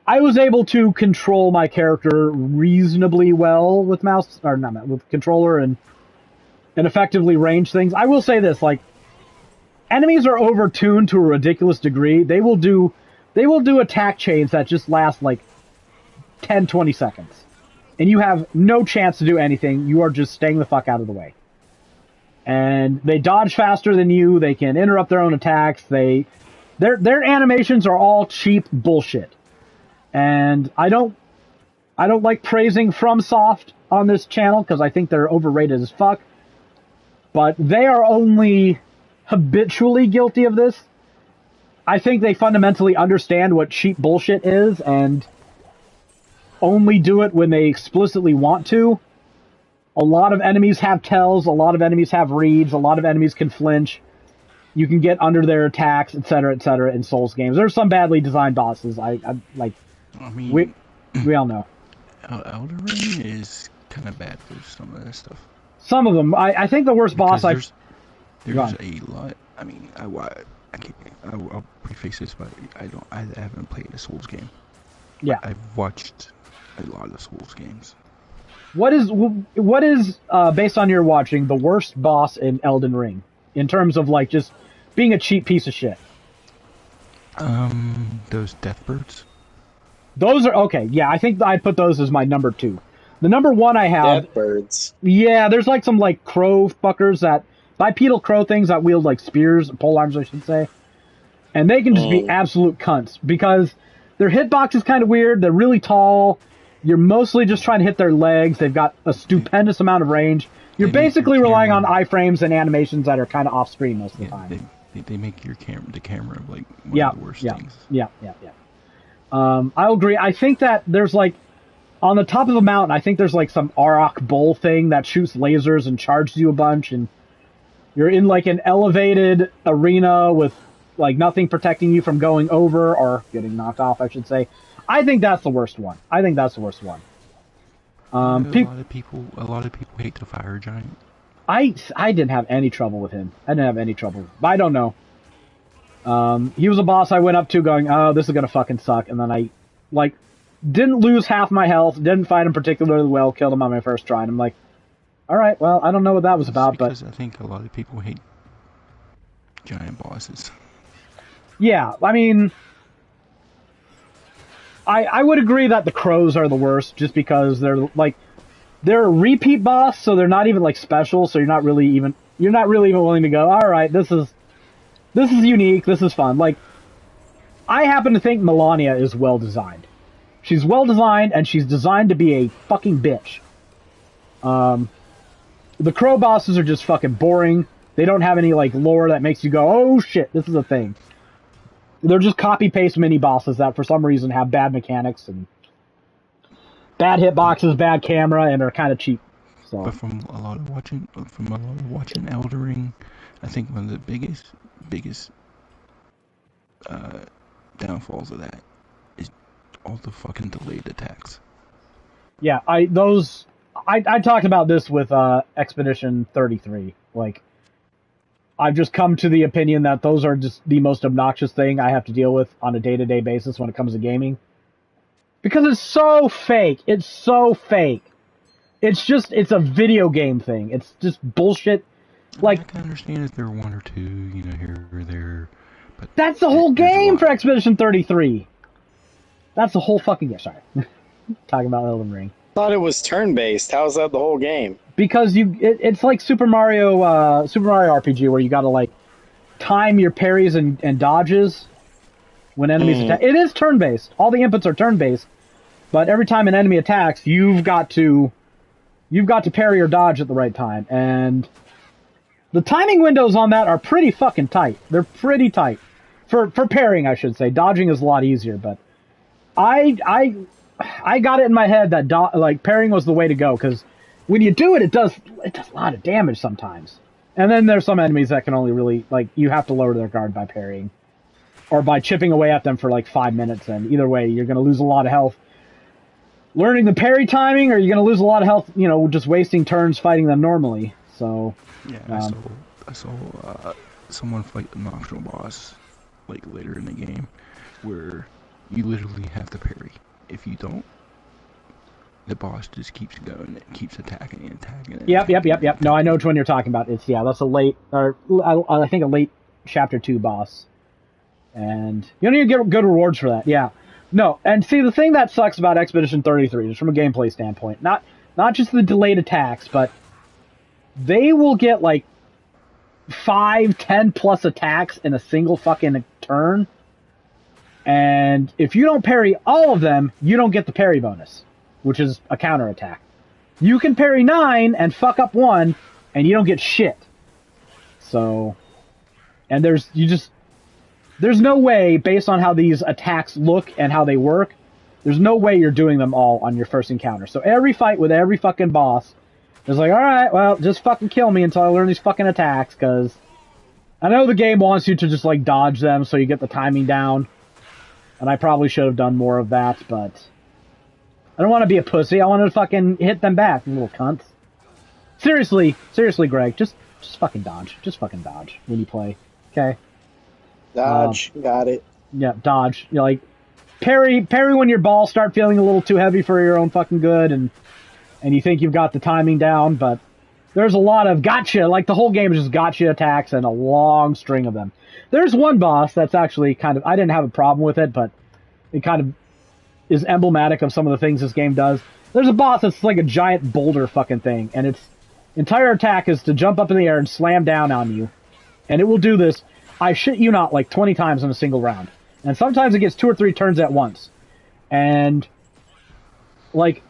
able to control my character reasonably well with with controller and effectively range things. I will say this, like, enemies are over-tuned to a ridiculous degree. They will do attack chains that just last like 10, 20 seconds. And you have no chance to do anything. You are just staying the fuck out of the way. And they dodge faster than you. They can interrupt their own attacks. Their animations are all cheap bullshit. And I don't like praising FromSoft on this channel because I think they're overrated as fuck. But they are only habitually guilty of this. I think they fundamentally understand what cheap bullshit is and only do it when they explicitly want to. A lot of enemies have tells, a lot of enemies have reads, a lot of enemies can flinch. You can get under their attacks, etc., in Souls games. There's some badly designed bosses. I mean, we all know. Elden Ring is kind of bad for some of that stuff. Some of them. I think the worst boss there's a lot. I mean, I'll preface this, but I haven't played a Souls game. Yeah, I've watched a lot of Souls games. What is based on your watching the worst boss in Elden Ring in terms of like just being a cheap piece of shit? Those death birds. Those are okay. Yeah, I think I'd put those as my number 2. The number 1 I have. Death birds. Yeah, there's like some like crow fuckers bipedal crow things that wield like spears, pole arms, I should say, and they can just be absolute cunts because their hitbox is kind of weird. They're really tall. You're mostly just trying to hit their legs. They've got a stupendous amount of range. You're basically relying on iframes and animations that are kind of off screen most of the time. They make the camera like one of the worst things. Yeah. I'll agree. I think that there's like on the top of a mountain. I think there's like some Auroch bull thing that shoots lasers and charges you a bunch, and you're in like an elevated arena with like nothing protecting you from going over or getting knocked off, I should say. I think that's the worst one. A lot of people hate the fire giant. I didn't have any trouble with him. But I don't know. He was a boss I went up to going, oh, this is gonna fucking suck, and then I like didn't lose half my health, didn't fight him particularly well, killed him on my first try, and I'm like, all right, well, I don't know what that was about, but I think a lot of people hate giant bosses. Yeah, I mean, I would agree that the crows are the worst, just because they're a repeat boss, so they're not even like special, so you're not really even willing to go, all right, this is unique, this is fun. Like, I happen to think Melania is well designed. She's well designed, and she's designed to be a fucking bitch. The crow bosses are just fucking boring. They don't have any like lore that makes you go, oh shit, this is a thing. They're just copy paste mini bosses that for some reason have bad mechanics and bad hitboxes, bad camera, and are kind of cheap. So. But from a lot of watching Elden Ring, I think one of the biggest downfalls of that is all the fucking delayed attacks. Yeah, I talked about this with Expedition 33. Like, I've just come to the opinion that those are just the most obnoxious thing I have to deal with on a day-to-day basis when it comes to gaming. Because it's so fake. It's so fake. It's a video game thing. It's just bullshit. Like, I can understand if there are one or two, here or there, but that's the whole game for Expedition 33. That's the whole fucking game. Sorry. Talking about Elden Ring. Thought it was turn-based. How is that the whole game? Because it's like Super Mario RPG where you gotta like time your parries and dodges when enemies attack. It is turn-based. All the inputs are turn-based, but every time an enemy attacks, you've got to parry or dodge at the right time, and the timing windows on that are pretty fucking tight. They're pretty tight for parrying, I should say. Dodging is a lot easier, but I got it in my head that parrying was the way to go, because when you do it, it does a lot of damage sometimes. And then there's some enemies that can only really, like, you have to lower their guard by parrying, or by chipping away at them for like 5 minutes, and either way, you're going to lose a lot of health learning the parry timing, or you're going to lose a lot of health, just wasting turns fighting them normally. So yeah, I saw someone fight an optional boss like later in the game where you literally have to parry. If you don't, the boss just keeps going. It keeps attacking and attacking. Yep. No, I know which one you're talking about. That's a late, or I think a late Chapter 2 boss. And you don't even get good rewards for that. Yeah. No, and see, the thing that sucks about Expedition 33, just from a gameplay standpoint, not just the delayed attacks, but they will get like 5, 10 plus attacks in a single fucking turn. And if you don't parry all of them, you don't get the parry bonus, which is a counterattack. You can parry 9 and fuck up 1, and you don't get shit. So, and there's no way, based on how these attacks look and how they work, there's no way you're doing them all on your first encounter. So every fight with every fucking boss is like, alright, well, just fucking kill me until I learn these fucking attacks, because I know the game wants you to just, like, dodge them so you get the timing down. And I probably should have done more of that, but I don't want to be a pussy. I want to fucking hit them back, you little cunts. Seriously, Greg, just fucking dodge. Just fucking dodge when you play, okay? Dodge, got it. Yeah, dodge. Like, parry when your balls start feeling a little too heavy for your own fucking good, and you think you've got the timing down, but there's a lot of gotcha, like the whole game is just gotcha attacks and a long string of them. There's one boss that's actually kind of, I didn't have a problem with it, but it kind of is emblematic of some of the things this game does. There's a boss that's like a giant boulder fucking thing, and its entire attack is to jump up in the air and slam down on you. And it will do this, I shit you not, like 20 times in a single round. And sometimes it gets 2 or 3 turns at once. And, like,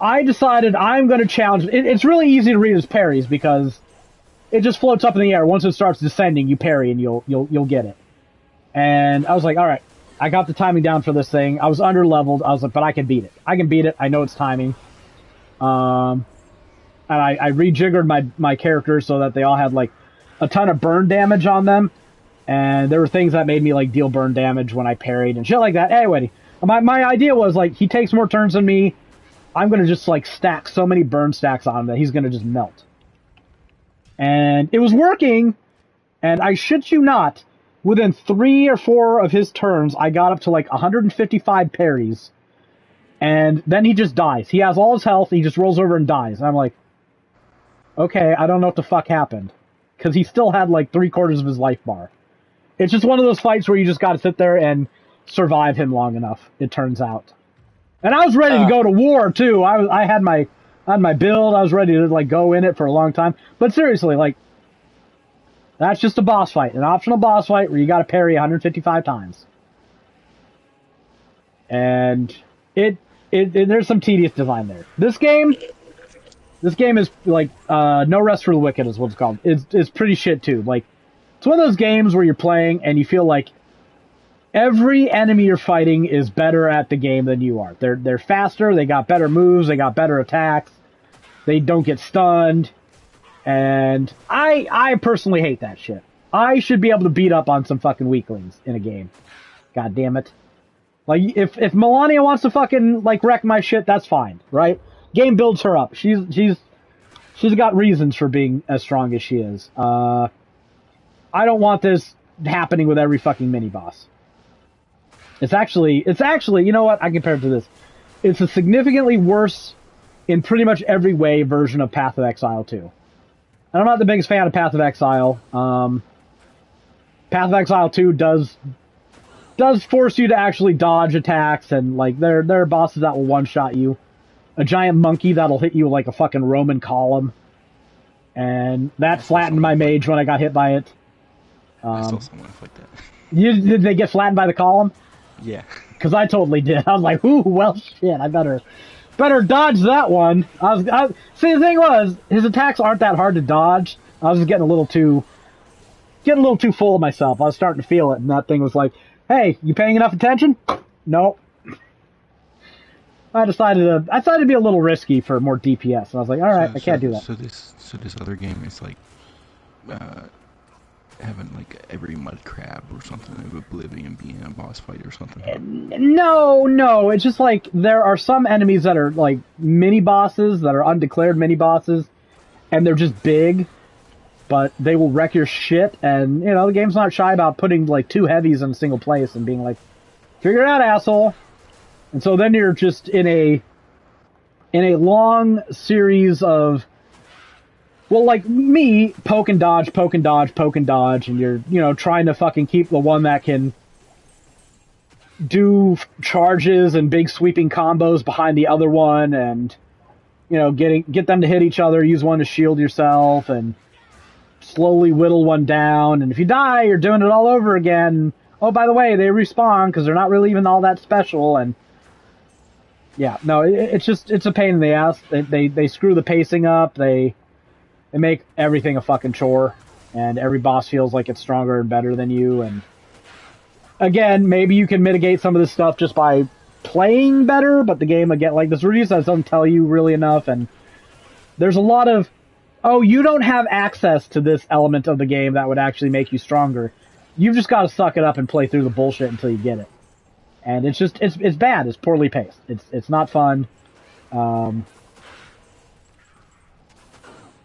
I decided I'm going to challenge... It's really easy to read as parries, because it just floats up in the air. Once it starts descending, you parry and you'll get it. And I was like, alright, I got the timing down for this thing. I was under-leveled. I was like, but I can beat it. I can beat it. I know it's timing. And I rejiggered my characters so that they all had, like, a ton of burn damage on them. And there were things that made me, like, deal burn damage when I parried and shit like that. Anyway, my idea was, like, he takes more turns than me. I'm going to just, like, stack so many burn stacks on him that he's going to just melt. And it was working, and I shit you not, within 3 or 4 of his turns, I got up to, like, 155 parries. And then he just dies. He has all his health, he just rolls over and dies. And I'm like, okay, I don't know what the fuck happened. Because he still had, like, 3/4 of his life bar. It's just one of those fights where you just gotta sit there and survive him long enough, it turns out. And I was ready to go to war, too. I had my build, I was ready to, like, go in it for a long time. But seriously, like, that's just a boss fight. An optional boss fight where you gotta parry 155 times. And there's some tedious design there. This game, This game is like No Rest for the Wicked is what it's called. It's pretty shit too. Like it's one of those games where you're playing and you feel like every enemy you're fighting is better at the game than you are. They're faster, they got better moves, they got better attacks, they don't get stunned, and I personally hate that shit. I should be able to beat up on some fucking weaklings in a game. God damn it. Like if Melania wants to fucking like wreck my shit, that's fine, right? Game builds her up. She's got reasons for being as strong as she is. I don't want this happening with every fucking mini boss. It's actually, you know what? I compare it to this. It's a significantly worse, in pretty much every way, version of Path of Exile 2. And I'm not the biggest fan of Path of Exile. Path of Exile 2 does force you to actually dodge attacks, and like there are bosses that will one-shot you. A giant monkey that'll hit you like a fucking Roman column. And that flattened my mage when I got hit by it. I saw someone like that. Did they get flattened by the column? Yeah. Because I totally did. I was like, ooh, well, shit, I better dodge that one. See, the thing was, his attacks aren't that hard to dodge. I was just getting a little too full of myself. I was starting to feel it, and that thing was like, hey, you paying enough attention? Nope. I decided to be a little risky for more DPS, and I was like, all right, I can't do that. So this other game is like, having like every mud crab or something of Oblivion being a boss fight or something. No, it's just like there are some enemies that are like mini bosses that are undeclared mini bosses, and they're just big, but they will wreck your shit. And you know the game's not shy about putting like 2 heavies in a single place and being like, figure it out, asshole. And so then you're just in a long series of, well, like me, poke and dodge, and you're, trying to fucking keep the one that can do charges and big sweeping combos behind the other one, and, get them to hit each other, use one to shield yourself, and slowly whittle one down, and if you die, you're doing it all over again. Oh, by the way, they respawn, because they're not really even all that special, and yeah, no, it's a pain in the ass. They screw the pacing up, they make everything a fucking chore, and every boss feels like it's stronger and better than you, and again, maybe you can mitigate some of this stuff just by playing better, but the game, again, like this review says, doesn't tell you really enough, and there's a lot of, oh, you don't have access to this element of the game that would actually make you stronger. You've just got to suck it up and play through the bullshit until you get it. And it's just, it's bad, it's poorly paced, it's not fun.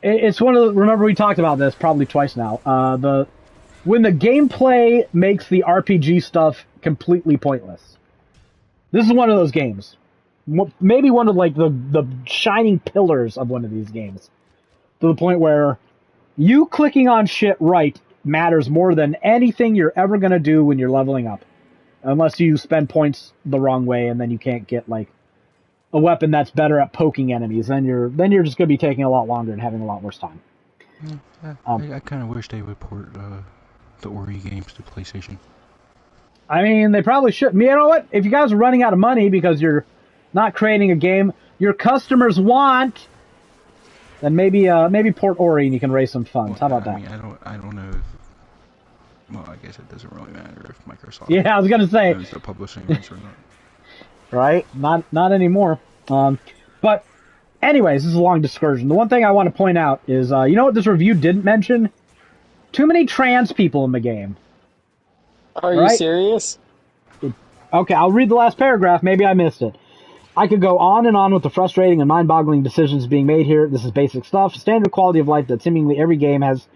It's one of the, remember we talked about this probably twice now, when the gameplay makes the RPG stuff completely pointless. This is one of those games. Maybe one of like the shining pillars of one of these games. To the point where you clicking on shit right matters more than anything you're ever going to do when you're leveling up. Unless you spend points the wrong way and then you can't get like a weapon that's better at poking enemies, then you're just going to be taking a lot longer and having a lot worse time. I kind of wish they would port the Ori games to PlayStation. I mean, they probably should. You know what? If you guys are running out of money because you're not creating a game your customers want, then maybe port Ori and you can raise some funds. How about that? I mean, I don't know if, well, I guess it doesn't really matter if Microsoft I was going to say owns the publishing rights or not. Right? Not anymore. But anyways, this is a long discussion. The one thing I want to point out is, you know what this review didn't mention? Too many trans people in the game. Are you serious? Okay, I'll read the last paragraph. Maybe I missed it. I could go on and on with the frustrating and mind-boggling decisions being made here. This is basic stuff. Standard quality of life that seemingly every game has,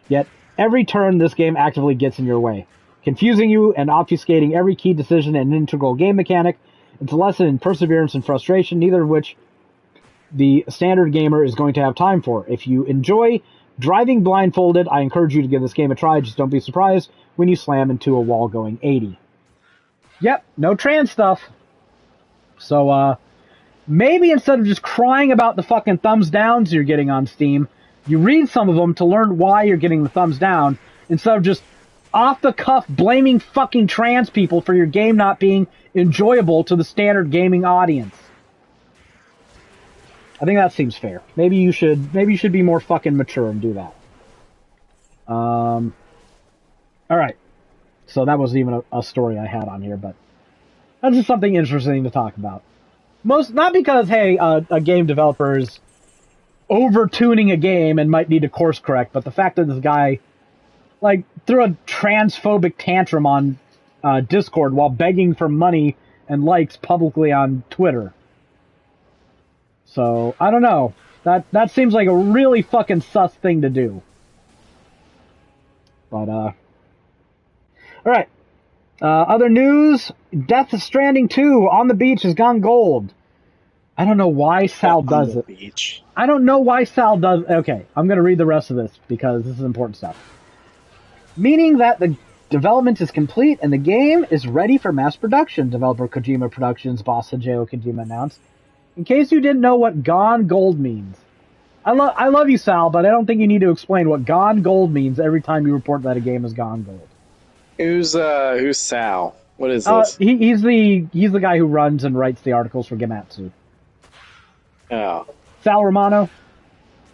yet every turn this game actively gets in your way. Confusing you and obfuscating every key decision and integral game mechanic. It's a lesson in perseverance and frustration, neither of which the standard gamer is going to have time for. If you enjoy driving blindfolded, I encourage you to give this game a try. Just don't be surprised when you slam into a wall going 80. Yep, no trans stuff. So, maybe instead of just crying about the fucking thumbs downs you're getting on Steam, you read some of them to learn why you're getting the thumbs down, instead of just off the cuff blaming fucking trans people for your game not being enjoyable to the standard gaming audience. I think that seems fair. Maybe you should be more fucking mature and do that. All right. So that wasn't even a story I had on here, but that's just something interesting to talk about. Not because, hey, a game developer is over-tuning a game and might need to course correct, but the fact that this guy, like, threw a transphobic tantrum on Discord while begging for money and likes publicly on Twitter. So, I don't know. That seems like a really fucking sus thing to do. But, alright. Other news, Death Stranding 2 on the beach has gone gold. I don't know why Sal does it. Beach. I don't know why Sal does... Okay, I'm going to read the rest of this because this is important stuff. Meaning that the development is complete and the game is ready for mass production, developer Kojima Productions boss Hideo Kojima announced. In case you didn't know what gone gold means. I love you, Sal, but I don't think you need to explain what gone gold means every time you report that a game has gone gold. Who's Sal? What is this? He's the guy who runs and writes the articles for Gematsu. Oh. Sal Romano?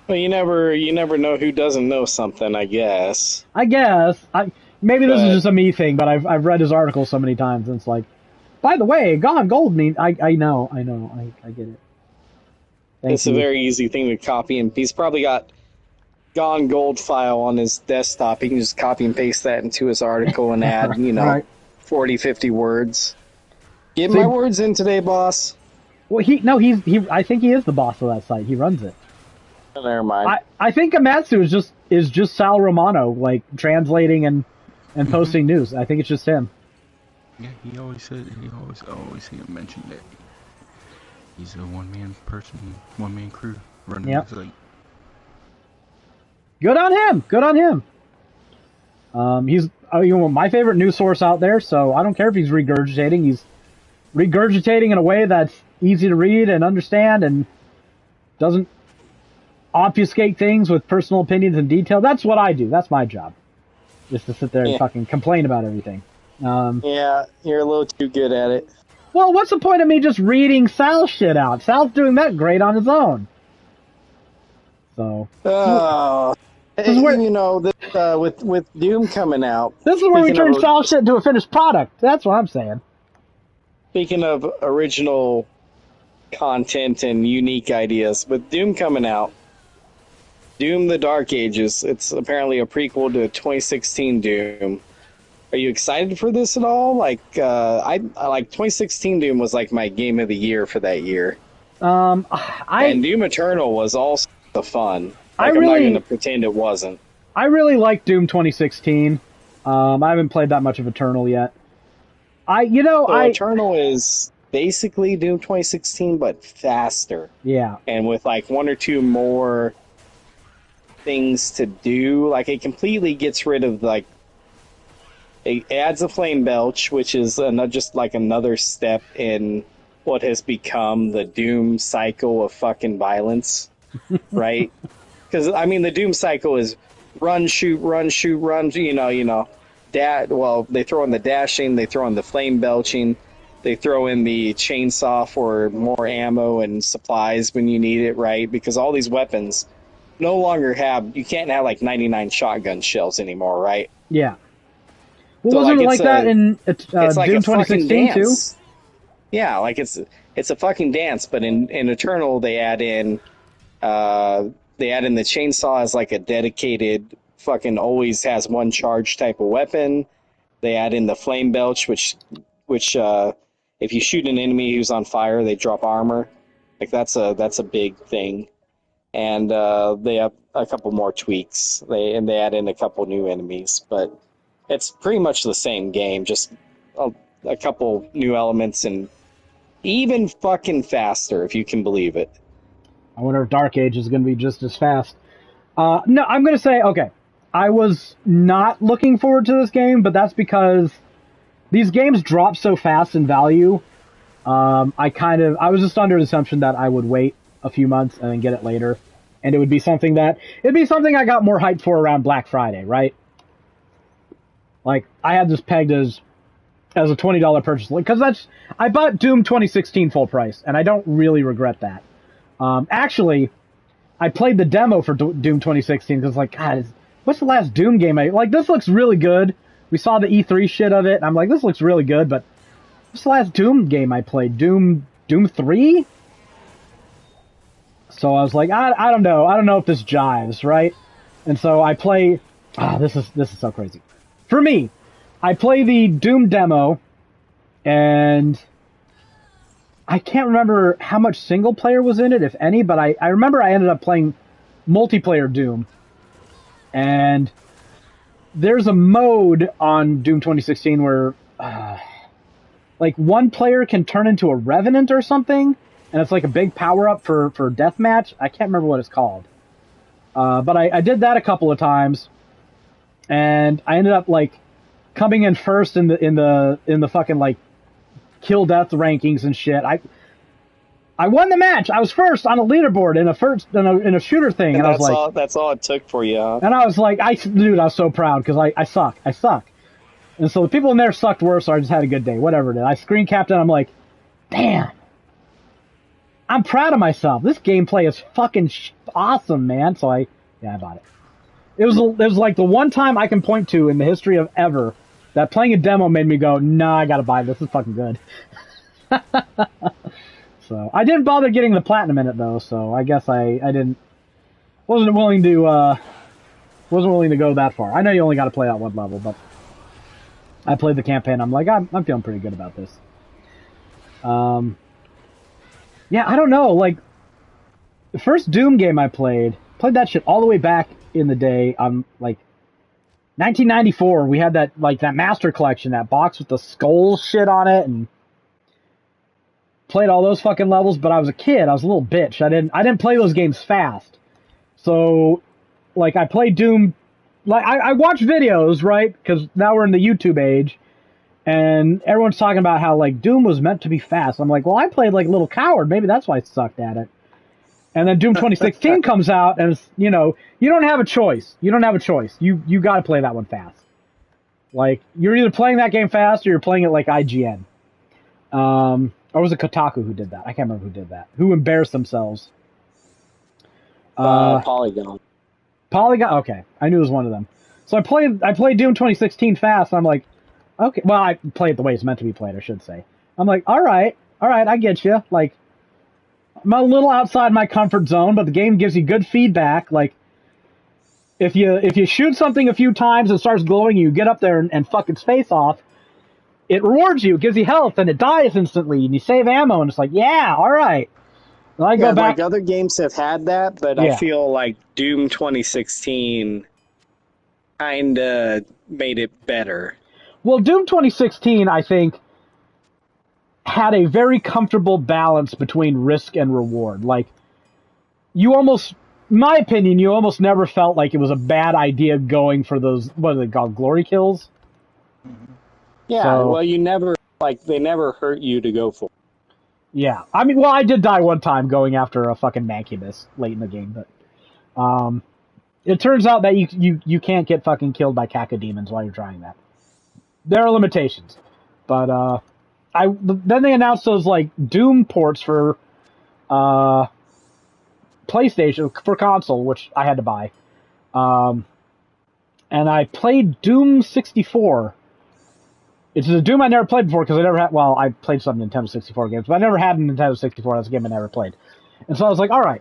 Well, you never know who doesn't know something, I guess. Maybe this is just a me thing, but I've read his article so many times, and it's like, by the way, gone gold means... I know, I get it. It's a very easy thing to copy, and he's probably got gone gold file on his desktop. He can just copy and paste that into his article and add, right. 40, 50 words. Get my words in today, boss. Well, I think he is the boss of that site. He runs it. Oh, never mind. I think Amatsu is just Sal Romano, like, translating and posting news. I think it's just him. Yeah, he always mentioned that he's a one-man crew running the site. Good on him. He's my favorite news source out there, so I don't care if he's regurgitating. He's regurgitating in a way that's easy to read and understand and doesn't obfuscate things with personal opinions and detail. That's what I do. That's my job. Just to sit there and fucking complain about everything. Yeah, you're a little too good at it. Well, what's the point of me just reading Sal's shit out? Sal's doing that great on his own. So. This is where, with Doom coming out. This is where we turn Sal's shit into a finished product. That's what I'm saying. Speaking of original content and unique ideas, with Doom coming out, Doom the Dark Ages, it's apparently a prequel to 2016 Doom. Are you excited for this at all? Like, I like 2016 Doom was like my game of the year for that year. And Doom Eternal was also fun. I'm not going to pretend it wasn't. I really like Doom 2016. I haven't played that much of Eternal yet. Eternal is basically Doom 2016, but faster. Yeah. And with like one or two more things to do. Like, it completely gets rid of, like, it adds a flame belch, which is just like another step in what has become the Doom cycle of fucking violence, right? Because, I mean, the Doom cycle is run, shoot, run, shoot, run, they throw in the dashing, they throw in the flame belching, they throw in the chainsaw for more ammo and supplies when you need it, right? Because all these weapons no longer you can't have like 99 shotgun shells anymore, right? Yeah. Well, wasn't it like that in it's like Doom a 2016 too? Yeah, like it's a fucking dance, but in Eternal they add in the chainsaw as like a dedicated fucking always has one charge type of weapon. They add in the flame belch, which if you shoot an enemy who's on fire, they drop armor. Like that's a big thing. And they have a couple more tweaks. They add in a couple new enemies, but it's pretty much the same game, just a couple new elements and even fucking faster, if you can believe it. I wonder if Dark Age is going to be just as fast. No, I'm going to say, okay, I was not looking forward to this game, but that's because these games drop so fast in value. I was just under the assumption that I would wait a few months and then get it later. And it'd be something I got more hyped for around Black Friday, right? Like, I had this pegged as a $20 purchase. Because I bought Doom 2016 full price, and I don't really regret that. Actually, I played the demo for Doom 2016 because like, God, what's the last Doom game I like? This looks really good. We saw the E3 shit of it, and I'm like, this looks really good. But what's the last Doom game I played? Doom 3. So I was like, I don't know. I don't know if this jives, right? And so I play. This is so crazy. For me, I play the Doom demo, and I can't remember how much single player was in it, if any, but I remember I ended up playing multiplayer Doom. And there's a mode on Doom 2016 where, like, one player can turn into a Revenant or something, and it's like a big power-up for deathmatch. I can't remember what it's called. But I did that a couple of times, and I ended up, like, coming in first in the fucking, like, kill death rankings and shit. I won the match. I was first on a leaderboard in a shooter thing, and I was like, that's all it took for you. Huh? And I was like, dude, I was so proud because I suck. And so the people in there sucked worse, so I just had a good day. Whatever it is. I screen capped it. I'm like, damn, I'm proud of myself. This gameplay is fucking awesome, man. So I bought it. It was like the one time I can point to in the history of ever that playing a demo made me go, nah, I gotta buy this. This is fucking good. So I didn't bother getting the platinum in it though. So I guess I wasn't willing to go that far. I know you only got to play out one level, but I played the campaign. I'm like, I'm feeling pretty good about this. Yeah, I don't know. Like the first Doom game I played that shit all the way back in the day. Like 1994. We had that Master Collection, that box with the skull shit on it, and played all those fucking levels. But I was a kid. I was a little bitch. I didn't play those games fast. So, like, I played Doom. Like, I watch videos, right? Because now we're in the YouTube age, and everyone's talking about how, like, Doom was meant to be fast. I'm like, well, I played like a little coward. Maybe that's why I sucked at it. And then Doom 2016 comes out, and it's, you don't have a choice. You got to play that one fast. Like, you're either playing that game fast or you're playing it like IGN. Or was it Kotaku who did that? I can't remember who did that. Who embarrassed themselves. Polygon. Polygon? Okay. I knew it was one of them. So I played Doom 2016 fast, and I'm like, okay. Well, I played the way it's meant to be played, I should say. I'm like, all right, I get you. Like, I'm a little outside my comfort zone, but the game gives you good feedback. Like, if you shoot something a few times and it starts glowing, you get up there and fuck its face off, it rewards you, it gives you health, and it dies instantly, and you save ammo, and it's like, yeah, all right. And I go back. Like other games have had that, but I feel like Doom 2016 kind of made it better. Well, Doom 2016, I think, had a very comfortable balance between risk and reward. Like, you almost, in my opinion, you almost never felt like it was a bad idea going for those, what are they called, glory kills? Yeah, so, well, they never hurt you to go for it. Yeah, I mean, well, I did die one time going after a fucking Mancubus late in the game, but it turns out that you can't get fucking killed by cacodemons while you're trying that. There are limitations, but then they announced those like Doom ports for PlayStation for console, which I had to buy, and I played Doom 64. It's a Doom I never played before because I never had. Well, I played some Nintendo 64 games, but I never had a Nintendo 64. That's a game I never played, and so I was like, all right,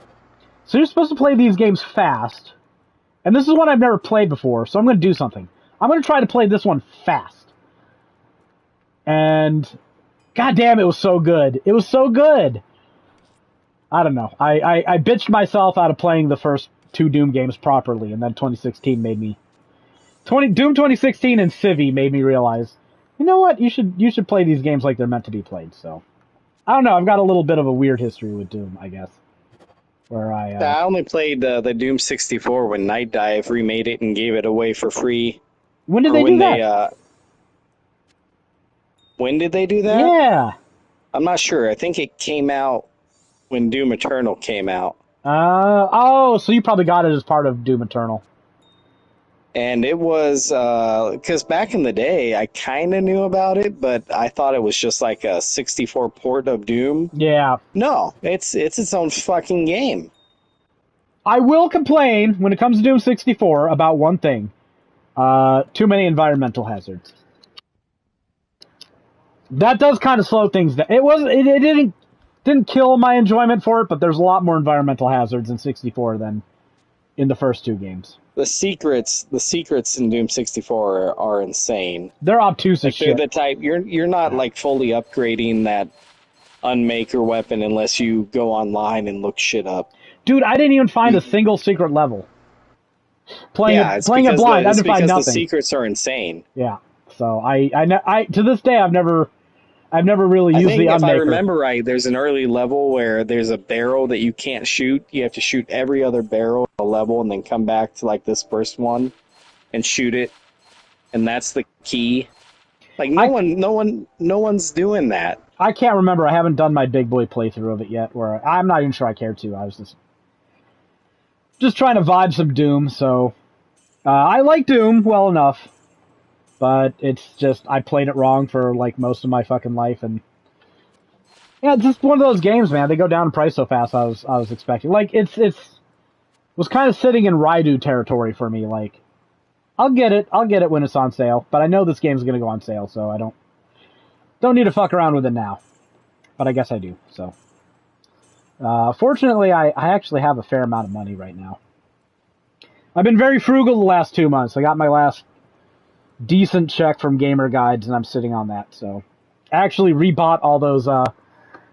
so you're supposed to play these games fast, and this is one I've never played before, so I'm going to do something. I'm going to try to play this one fast. And goddamn, it was so good. It was so good. I don't know. I bitched myself out of playing the first two Doom games properly, and then 2016 made me Doom 2016 and Civi made me realize, you know what? You should play these games like they're meant to be played. So I don't know. I've got a little bit of a weird history with Doom, I guess. Where I only played the Doom 64 when Night Dive remade it and gave it away for free. When did they do that? When did they do that? Yeah. I'm not sure. I think it came out when Doom Eternal came out. So you probably got it as part of Doom Eternal. And it was because back in the day, I kind of knew about it, but I thought it was just like a 64 port of Doom. Yeah. No, it's its own fucking game. I will complain when it comes to Doom 64 about one thing. Too many environmental hazards. That does kind of slow things down. It didn't kill my enjoyment for it, but there's a lot more environmental hazards in 64 than in the first two games. The secrets in Doom 64 are insane. They're obtuse as They're shit. the type you're not like fully upgrading that unmaker weapon unless you go online and look shit up. Dude, I didn't even find a single secret level. Playing it blind, I didn't find nothing. The secrets are insane. Yeah. So I to this day I've never really used the unmaker. If I remember right, there's an early level where there's a barrel that you can't shoot. You have to shoot every other barrel in a level and then come back to like this first one and shoot it. And that's the key. Like no one's doing that. I can't remember. I haven't done my big boy playthrough of it yet, where I'm not even sure I care to. I was just trying to vibe some Doom, so I like Doom well enough. But it's just, I played it wrong for, like, most of my fucking life, and... Yeah, it's just one of those games, man. They go down in price so fast I was expecting. Like, it was kind of sitting in Raidu territory for me, like... I'll get it when it's on sale, but I know this game's gonna go on sale, so I don't need to fuck around with it now. But I guess I do, so... fortunately, I actually have a fair amount of money right now. I've been very frugal the last 2 months. I got my last... decent check from Gamer Guides, and I'm sitting on that, so... I actually rebought all those,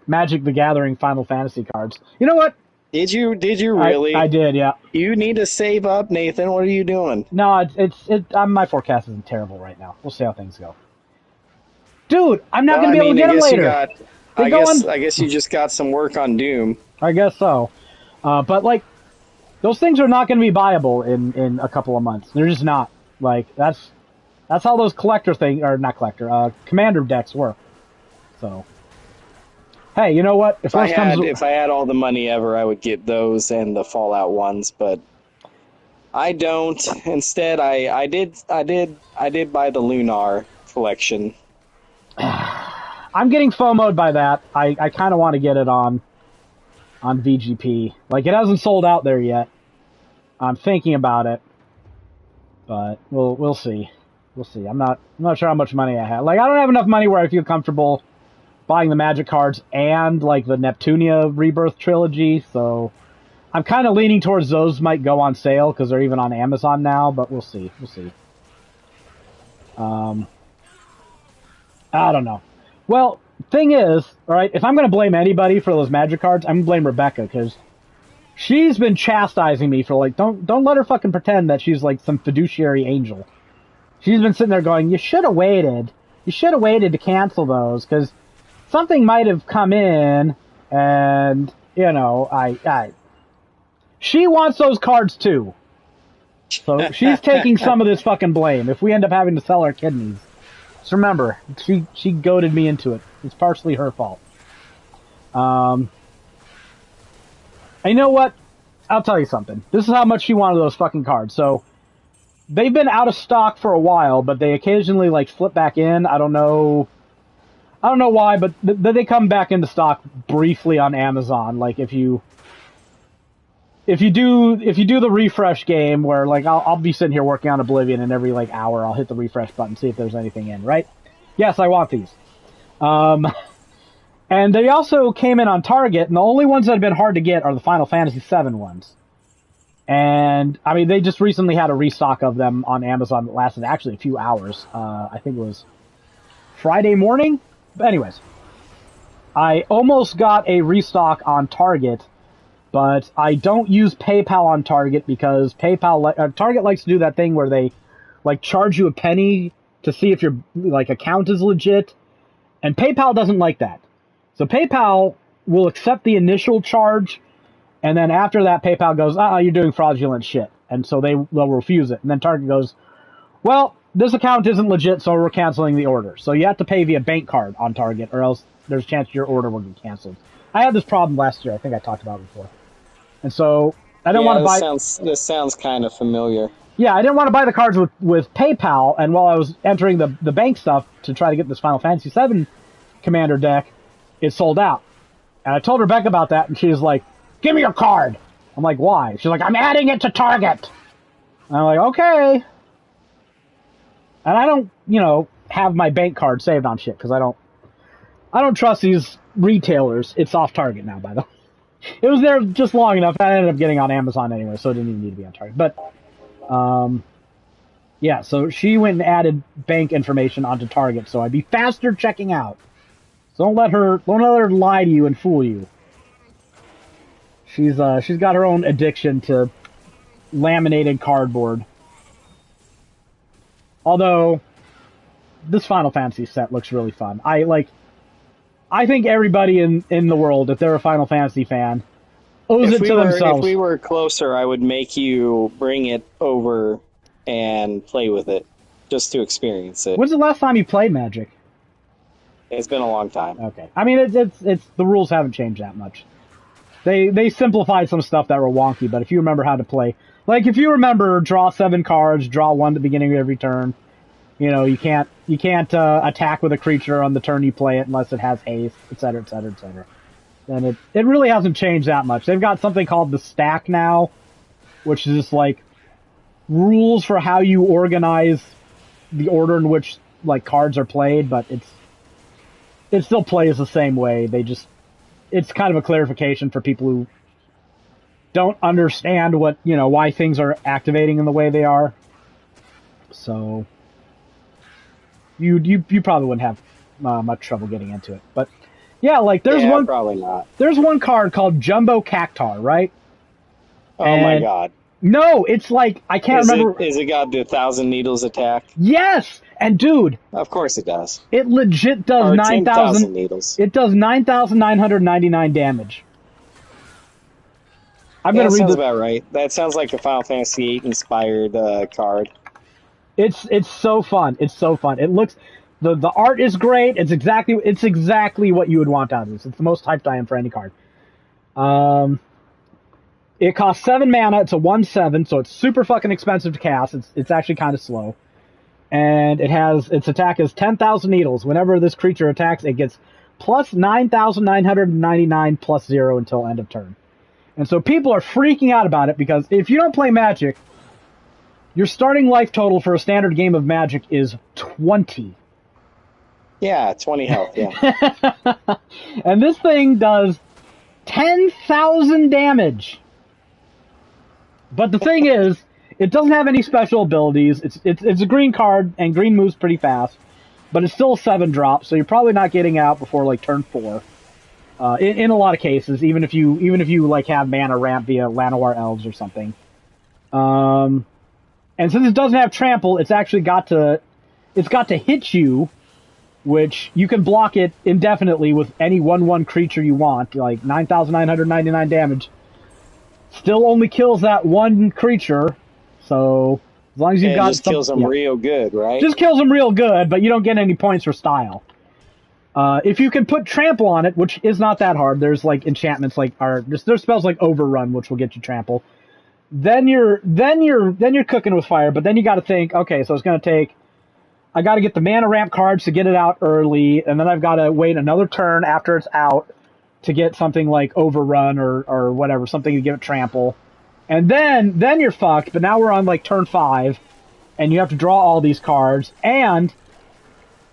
Magic the Gathering Final Fantasy cards. You know what? Did you really? I did, yeah. You need to save up, Nathan. What are you doing? No, my forecast isn't terrible right now. We'll see how things go. Dude, I'm not going to be able to get them later. I guess you just got some work on Doom. I guess so. But, like, those things are not going to be buyable in a couple of months. They're just not. Like, that's how those commander decks work. So, hey, you know what? If I had all the money ever, I would get those and the Fallout ones, but I don't. Instead, I did buy the Lunar collection. I'm getting FOMO'd by that. I kind of want to get it on VGP. Like, it hasn't sold out there yet. I'm thinking about it, but we'll see. We'll see. I'm not sure how much money I have. Like, I don't have enough money where I feel comfortable buying the Magic cards and, like, the Neptunia Rebirth trilogy, so I'm kind of leaning towards those might go on sale, because they're even on Amazon now, but we'll see. We'll see. I don't know. Well, thing is, alright, if I'm going to blame anybody for those Magic cards, I'm going to blame Rebecca, because she's been chastising me for, like, don't let her fucking pretend that she's, like, some fiduciary angel. She's been sitting there going, you should have waited. You should have waited to cancel those, because something might have come in, and, you know, she wants those cards too. So she's taking some of this fucking blame if we end up having to sell our kidneys. Just remember, she goaded me into it. It's partially her fault. And you know what? I'll tell you something. This is how much she wanted those fucking cards. So, they've been out of stock for a while, but they occasionally, like, slip back in. I don't know why, but they come back into stock briefly on Amazon. Like, if you do the refresh game where, like, I'll be sitting here working on Oblivion, and every, like, hour I'll hit the refresh button, see if there's anything in, right? Yes, I want these. And they also came in on Target, and the only ones that have been hard to get are the Final Fantasy VII ones. And, I mean, they just recently had a restock of them on Amazon that lasted actually a few hours. I think it was Friday morning? But anyways, I almost got a restock on Target, but I don't use PayPal on Target because Target likes to do that thing where they, like, charge you a penny to see if your, like, account is legit, and PayPal doesn't like that. So PayPal will accept the initial charge, and then after that, PayPal goes, you're doing fraudulent shit. And so they'll refuse it. And then Target goes, well, this account isn't legit, so we're canceling the order. So you have to pay via bank card on Target, or else there's a chance your order will get canceled. I had this problem last year. I think I talked about it before. And so I don't want to buy... This sounds kind of familiar. Yeah, I didn't want to buy the cards with PayPal, and while I was entering the bank stuff to try to get this Final Fantasy VII Commander deck, it sold out. And I told Rebecca about that, and she was like, "Give me your card." I'm like, "Why?" She's like, "I'm adding it to Target." And I'm like, "Okay." And I don't, have my bank card saved on shit because I don't trust these retailers. It's off Target now, by the way. It was there just long enough. I ended up getting on Amazon anyway, so it didn't even need to be on Target. But, yeah, so she went and added bank information onto Target, so I'd be faster checking out. So don't let her lie to you and fool you. She's got her own addiction to laminated cardboard. Although this Final Fantasy set looks really fun. I think everybody in the world, if they're a Final Fantasy fan, owes it to themselves. If we were closer, I would make you bring it over and play with it, just to experience it. When's the last time you played Magic? It's been a long time. Okay. I mean, it's the rules haven't changed that much. They simplified some stuff that were wonky, but if you remember how to play, like if you remember, draw 7 cards, draw 1 at the beginning of every turn. You can't attack with a creature on the turn you play it unless it has haste, etc., etc., etc. And it really hasn't changed that much. They've got something called the stack now, which is just like rules for how you organize the order in which like cards are played, but it still plays the same way. It's kind of a clarification for people who don't understand why things are activating in the way they are. So you probably wouldn't have much trouble getting into it. But yeah, like probably not. There's one card called Jumbo Cactar, right? Oh my god. No, it's like I can't remember. Is it got the 1,000 needles attack? Yes, and dude, of course it does. It legit does 9,000 needles. It does 9,999 damage. I'm gonna read. That sounds about right. That sounds like a Final Fantasy VIII inspired card. It's so fun. It's so fun. It looks the art is great. It's exactly what you would want out of this. It's the most hyped I am for any card. It costs 7 mana. It's a 1/7, so it's super fucking expensive to cast. It's actually kind of slow. And its attack is 10,000 needles. Whenever this creature attacks, it gets plus 9,999 plus 0 until end of turn. And so people are freaking out about it because if you don't play Magic, your starting life total for a standard game of Magic is 20. Yeah, 20 health, yeah. And this thing does 10,000 damage. But the thing is, it doesn't have any special abilities. It's a green card, and green moves pretty fast. But it's still a 7-drop, so you're probably not getting out before like turn 4. In a lot of cases, even if you like have mana ramp via Llanowar Elves or something. And since it doesn't have trample, it's got to hit you, which you can block it indefinitely with any 1/1 creature you want, like 9,999 damage. Still only kills that one creature, so as long as you've got just kills them real good, right? Just kills them real good, but you don't get any points for style. If you can put trample on it, which is not that hard, there's like enchantments there's spells like Overrun, which will get you trample. Then you're cooking with fire, but then you got to think, okay, so it's going to take. I got to get the mana ramp cards to get it out early, and then I've got to wait another turn after it's out to get something like Overrun or whatever, something to give it trample, and then you're fucked. But now we're on like turn 5, and you have to draw all these cards, and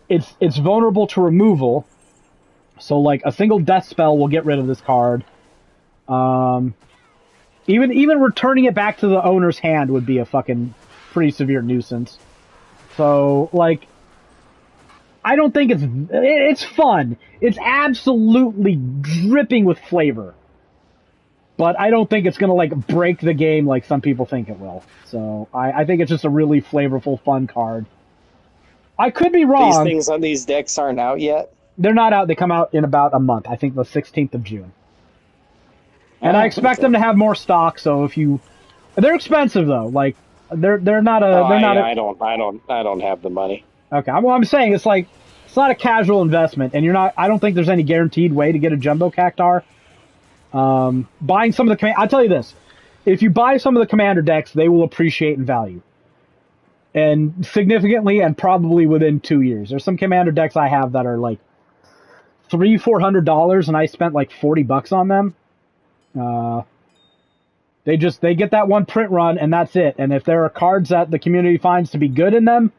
it's vulnerable to removal. So like a single death spell will get rid of this card. Even returning it back to the owner's hand would be a fucking pretty severe nuisance. So, like, I don't think it's fun. It's absolutely dripping with flavor. But I don't think it's gonna, like, break the game like some people think it will. So, I think it's just a really flavorful, fun card. I could be wrong. These things on these decks aren't out yet? They're not out. They come out in about a month. I think the 16th of June. And I expect them to have more stock, so they're expensive though. Like they're not a I don't have the money. Okay. Well, I'm saying it's not a casual investment, and I don't think there's any guaranteed way to get a Jumbo Cactar. Buying some of the I'll tell you this. If you buy some of the commander decks, they will appreciate in value. and significantly, and probably within 2 years. There's some Commander decks I have that are like $300-$400, and I spent like $40 on them. They get that one print run, and that's it. And if there are cards that the community finds to be good in them,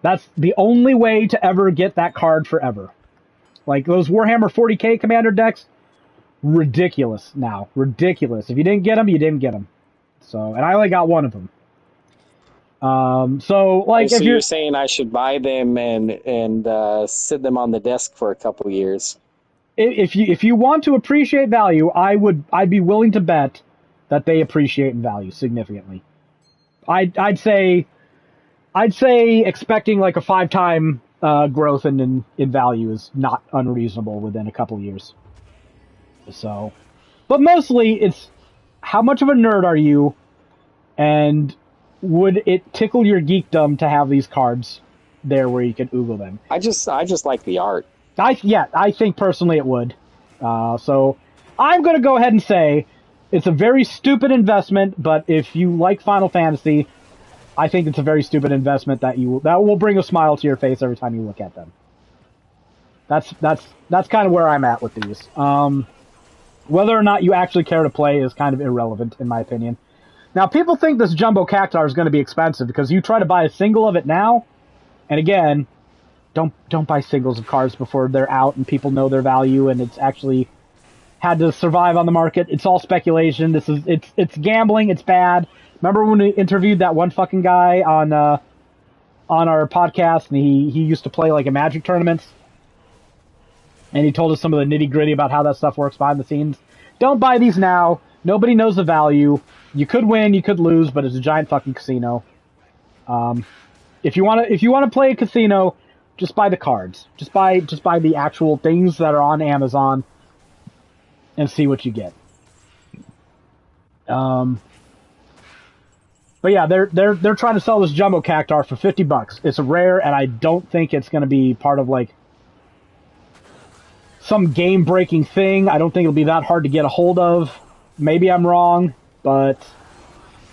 that's the only way to ever get that card forever. Like those Warhammer 40k Commander decks, ridiculous now. Ridiculous. If you didn't get them, you didn't get them. So, and I only got one of them. So like, so if you're saying I should buy them and sit them on the desk for a couple years. If you want to appreciate value, I'd be willing to bet that they appreciate in value significantly. I'd say expecting like a 5-time growth in value is not unreasonable within a couple years. So, but mostly it's how much of a nerd are you, and would it tickle your geekdom to have these cards there where you can oogle them? I just like the art. I think personally it would. So I'm going to go ahead and say it's a very stupid investment, but if you like Final Fantasy, I think it's a very stupid investment that will bring a smile to your face every time you look at them. That's kind of where I'm at with these. Whether or not you actually care to play is kind of irrelevant, in my opinion. Now, people think this Jumbo Cactuar is going to be expensive because you try to buy a single of it now, and again, don't buy singles of cards before they're out and people know their value and it's actually had to survive on the market. It's all speculation. It's gambling. It's bad. Remember when we interviewed that one fucking guy on our podcast, and he used to play like in Magic tournaments, and he told us some of the nitty gritty about how that stuff works behind the scenes. Don't buy these now. Nobody knows the value. You could win, you could lose, but it's a giant fucking casino. If you want to play a casino, just buy the cards. Just buy the actual things that are on Amazon and see what you get. But yeah, they're trying to sell this Jumbo Cactuar for $50. It's rare, and I don't think it's going to be part of like some game-breaking thing. I don't think it'll be that hard to get a hold of. Maybe I'm wrong, but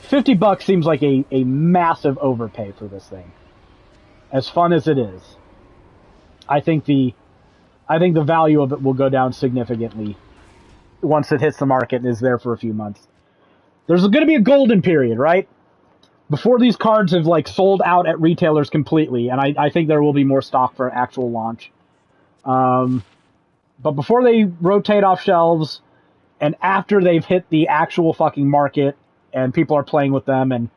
$50 seems like a massive overpay for this thing. As fun as it is, I think the value of it will go down significantly once it hits the market and is there for a few months. There's going to be a golden period, right? Before these cards have like sold out at retailers completely, and I think there will be more stock for actual launch. But before they rotate off shelves, and after they've hit the actual fucking market, and people are playing with them and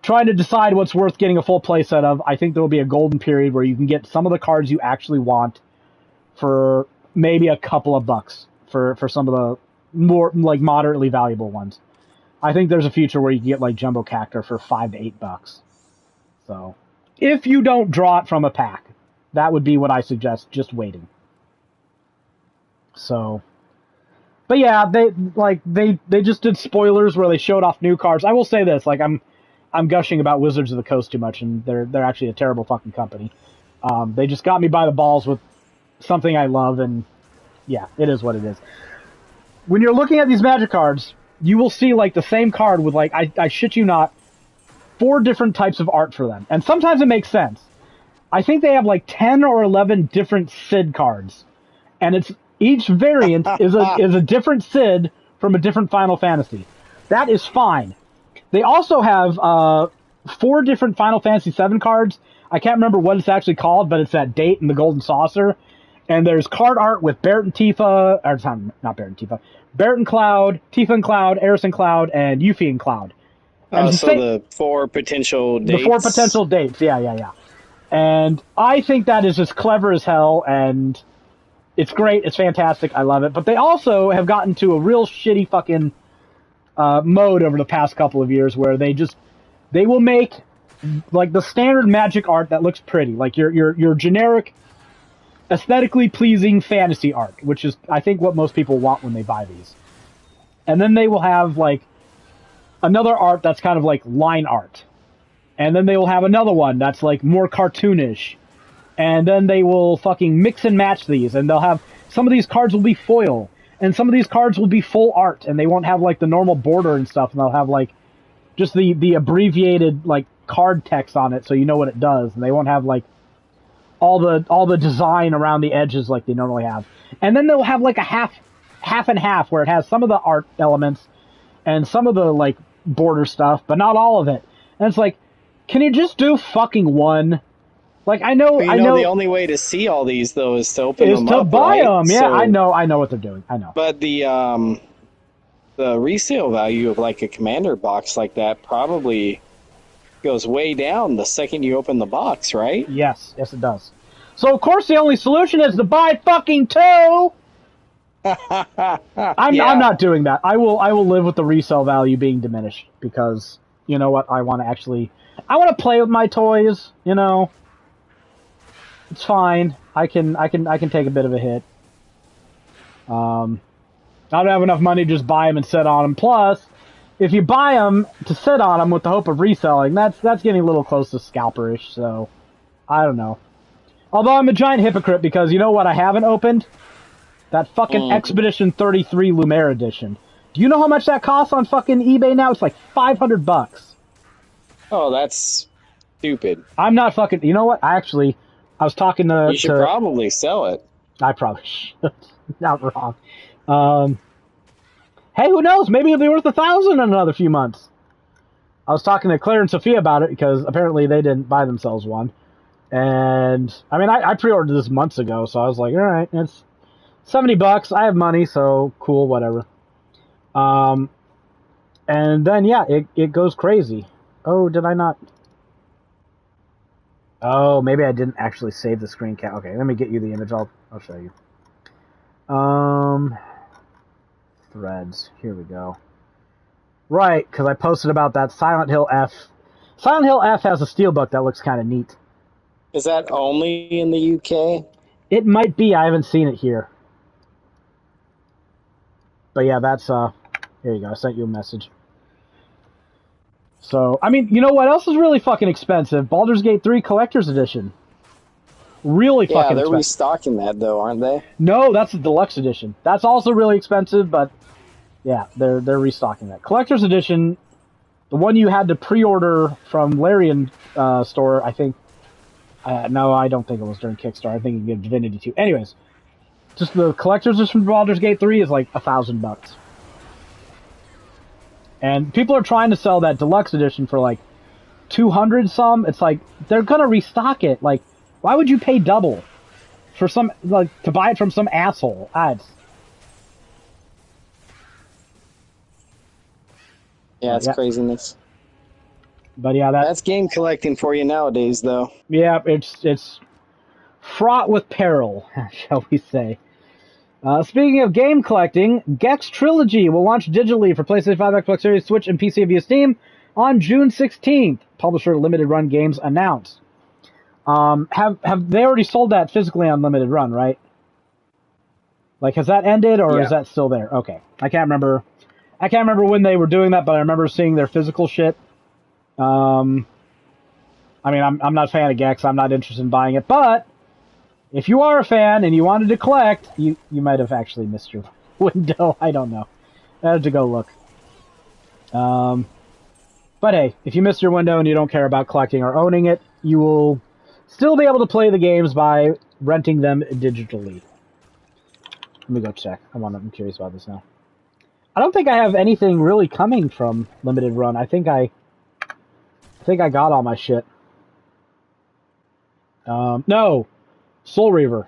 trying to decide what's worth getting a full play set of, I think there will be a golden period where you can get some of the cards you actually want for maybe a couple of bucks for some of the more like moderately valuable ones. I think there's a future where you can get like Jumbo Cactuar for $5 to $8. So if you don't draw it from a pack, that would be what I suggest, just waiting. So, but yeah, they just did spoilers where they showed off new cards. I will say this, like I'm gushing about Wizards of the Coast too much, and they're actually a terrible fucking company. They just got me by the balls with something I love, and yeah, it is what it is. When you're looking at these Magic cards, you will see like the same card with like, I shit you not, 4 different types of art for them. And sometimes it makes sense. I think they have like 10 or 11 different Sid cards. And it's each variant is a different Sid from a different Final Fantasy. That is fine. They also have 4 different Final Fantasy VII cards. I can't remember what it's actually called, but it's that date and the golden saucer. And there's card art with Barrett and Tifa, or not Barrett and Tifa, Barrett and Cloud, Tifa and Cloud, Eris and Cloud, and Yuffie and Cloud. And so the 4 potential dates. The 4 potential dates, yeah. And I think that is just clever as hell, and it's great, it's fantastic, I love it. But they also have gotten to a real shitty fucking mode over the past couple of years where they will make like the standard Magic art that looks pretty, like your generic aesthetically pleasing fantasy art, which is, I think, what most people want when they buy these. And then they will have, like, another art that's kind of like line art. And then they will have another one that's, like, more cartoonish. And then they will fucking mix and match these, and they'll have, some of these cards will be foil, and some of these cards will be full art, and they won't have, like, the normal border and stuff, and they'll have, like, just the abbreviated, like, card text on it so you know what it does, and they won't have like all the design around the edges like they normally have. And then they'll have like a half and half where it has some of the art elements and some of the like border stuff, but not all of it. And it's like, can you just do fucking one? Like I know the only way to see all these though is to open them up, buy right? them. Yeah, So, I know what they're doing. I know. But the resale value of like a commander box like that probably goes way down the second you open the box, right? Yes, it does. So of course the only solution is to buy fucking two. I'm not doing that. I will live with the resale value being diminished because you know what? I want to play with my toys. You know, it's fine. I can take a bit of a hit. I don't have enough money to just buy them and sit on them. Plus, if you buy them to sit on them with the hope of reselling, that's getting a little close to scalperish. So I don't know. Although I'm a giant hypocrite because you know what I haven't opened? That fucking Expedition 33 Lumiere edition. Do you know how much that costs on fucking eBay now? It's like $500. Oh, that's stupid. I'm not fucking... You know what? I was talking to... You should probably sell it. I probably should. Not wrong. Hey, who knows? Maybe it'll be worth $1,000 in another few months. I was talking to Claire and Sophia about it because apparently they didn't buy themselves one. And, I mean, I pre-ordered this months ago, so I was like, alright, it's $70. I have money, so cool, whatever. And then, yeah, it goes crazy. Oh, did I not? Oh, maybe I didn't actually save the screen cap. Okay, let me get you the image. I'll show you. Threads. Here we go. Right, because I posted about that Silent Hill F. Silent Hill F has a steelbook that looks kind of neat. Is that only in the UK? It might be. I haven't seen it here. But yeah, that's, here you go. I sent you a message. So, I mean, you know what else is really fucking expensive? Baldur's Gate 3 Collector's Edition. Really fucking expensive. Yeah, they're restocking that, though, aren't they? No, that's the Deluxe Edition. That's also really expensive, but yeah, they're restocking that. Collector's Edition, the one you had to pre-order from Larian store, I think. No, I don't think it was during Kickstarter. I think you get Divinity 2. Anyways, just the Collector's Edition from Baldur's Gate 3 is like $1,000. And people are trying to sell that Deluxe Edition for like 200 some. It's like, they're gonna restock it. Like, why would you pay double for some, like, to buy it from some asshole? Yeah, it's craziness. But yeah, that's game collecting for you nowadays, though. Yeah, it's fraught with peril, shall we say. Speaking of game collecting, Gex Trilogy will launch digitally for PlayStation 5, Xbox Series, Switch, and PC via Steam on June 16th. Publisher Limited Run Games announced. Have they already sold that physically on Limited Run, right? Like, has that ended, or is that still there? Okay. I can't remember when they were doing that, but I remember seeing their physical shit. I mean, I'm not a fan of Gex. I'm not interested in buying it, but if you are a fan and you wanted to collect, you might have actually missed your window. I don't know. I had to go look. But hey, if you missed your window and you don't care about collecting or owning it, you will still be able to play the games by renting them digitally. Let me go check. I'm curious about this now. I don't think I have anything really coming from Limited Run. I think I got all my shit. No! Soul Reaver.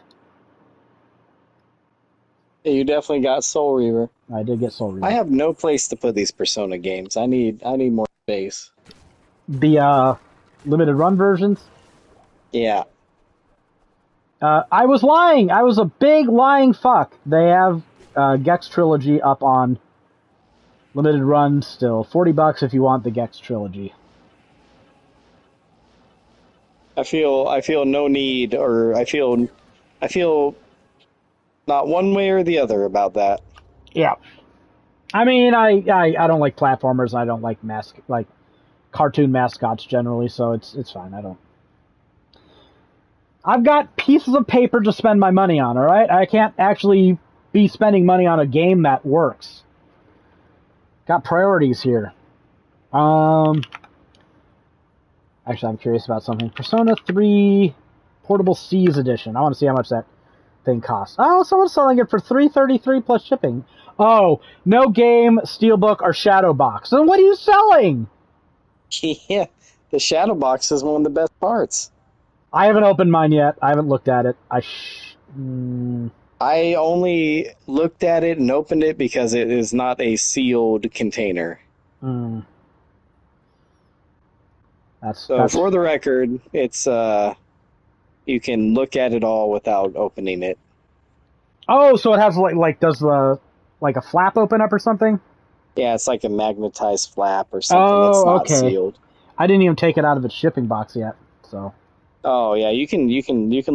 Yeah, you definitely got Soul Reaver. I did get Soul Reaver. I have no place to put these Persona games. I need more space. The Limited Run versions? Yeah. I was lying. I was a big lying fuck. They have Gex Trilogy up on Limited Run still. $40 if you want the Gex Trilogy. I feel no need, or I feel not one way or the other about that. Yeah. I mean, I don't like platformers. I don't like cartoon mascots generally, so it's fine. I've got pieces of paper to spend my money on, all right? I can't actually be spending money on a game that works. Got priorities here. Actually, I'm curious about something. Persona 3 Portable Seas Edition. I want to see how much that thing costs. Oh, someone's selling it for $333 plus shipping. Oh, no game, steelbook, or shadow box. Then what are you selling? Yeah, the shadow box is one of the best parts. I haven't opened mine yet. I haven't looked at it. I only looked at it and opened it because it is not a sealed container. That's for the record, it's you can look at it all without opening it. Oh, so it has does the a flap open up or something? Yeah, it's like a magnetized flap or something that's not sealed. I didn't even take it out of its shipping box yet, so. Oh yeah, you can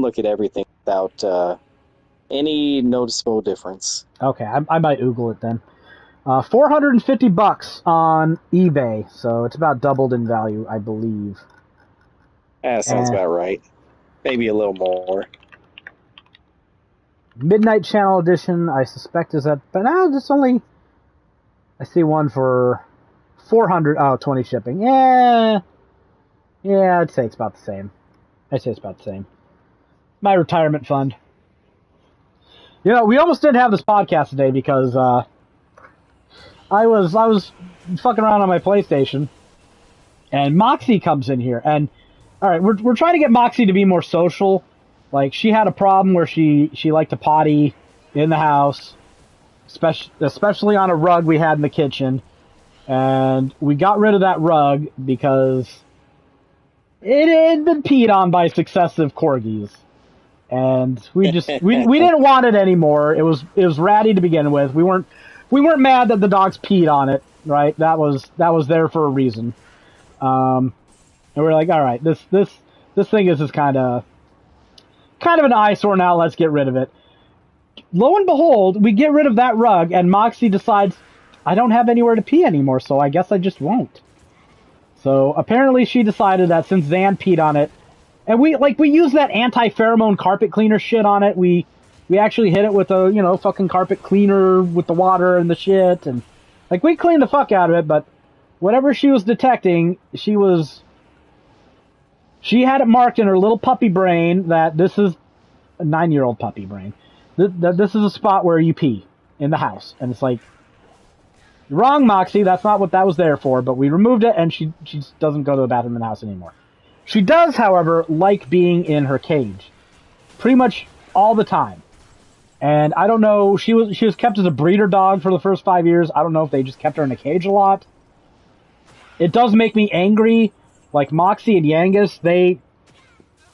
look at everything without any noticeable difference. Okay, I might Google it then. $450 on eBay, so it's about doubled in value, I believe. That sounds about right. Maybe a little more. Midnight Channel Edition, I suspect is that, but now it's only. I see one for 400. Oh, 20 shipping. Yeah, I'd say it's about the same. My retirement fund. You know, we almost didn't have this podcast today because I was fucking around on my PlayStation, and Moxie comes in here, and all right, we're trying to get Moxie to be more social. Like, she had a problem where she liked to potty in the house, especially on a rug we had in the kitchen, and we got rid of that rug because it had been peed on by successive corgis. And we just we didn't want it anymore. It was ratty to begin with. We weren't mad that the dogs peed on it, right? That was there for a reason. And we're like, all right, this thing is just kind of an eyesore now. Let's get rid of it. Lo and behold, we get rid of that rug, and Moxie decides, I don't have anywhere to pee anymore, so I guess I just won't. So apparently she decided that since Zan peed on it, and we use that anti-pheromone carpet cleaner shit on it. We actually hit it with a, fucking carpet cleaner with the water and the shit, and we cleaned the fuck out of it, but whatever she was detecting, she had it marked in her little puppy brain that this is a 9-year-old puppy brain. This is a spot where you pee in the house. And it's like, wrong, Moxie, that's not what that was there for, but we removed it, and she doesn't go to the bathroom in the house anymore. She does, however, like being in her cage. Pretty much all the time. And I don't know, she was kept as a breeder dog for the first 5 years. I don't know if they just kept her in a cage a lot. It does make me angry. Like Moxie and Yangus,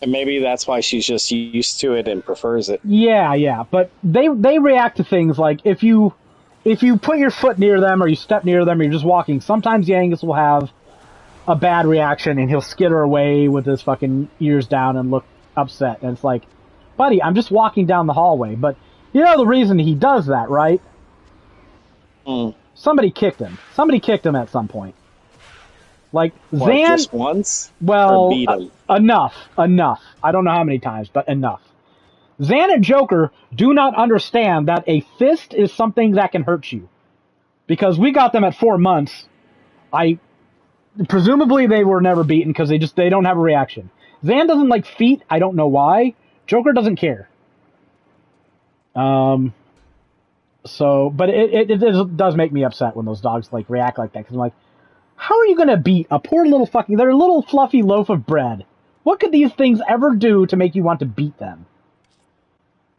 and maybe that's why she's just used to it and prefers it. Yeah, but they react to things like if you put your foot near them or you step near them or you're just walking, sometimes Yangus will have a bad reaction and he'll skitter away with his fucking ears down and look upset. And it's like, buddy, I'm just walking down the hallway. But you know the reason he does that, right? Somebody kicked him. Somebody kicked him at some point. Like, what, Zan... just once? Well, or beat him? Enough. I don't know how many times, but enough. Zan and Joker do not understand that a fist is something that can hurt you. Because we got them at 4 months. Presumably they were never beaten because they don't have a reaction. Zan doesn't like feet. I don't know why. Joker doesn't care. But it does make me upset when those dogs react like that, because I'm like, how are you gonna beat a poor little they're a little fluffy loaf of bread? What could these things ever do to make you want to beat them?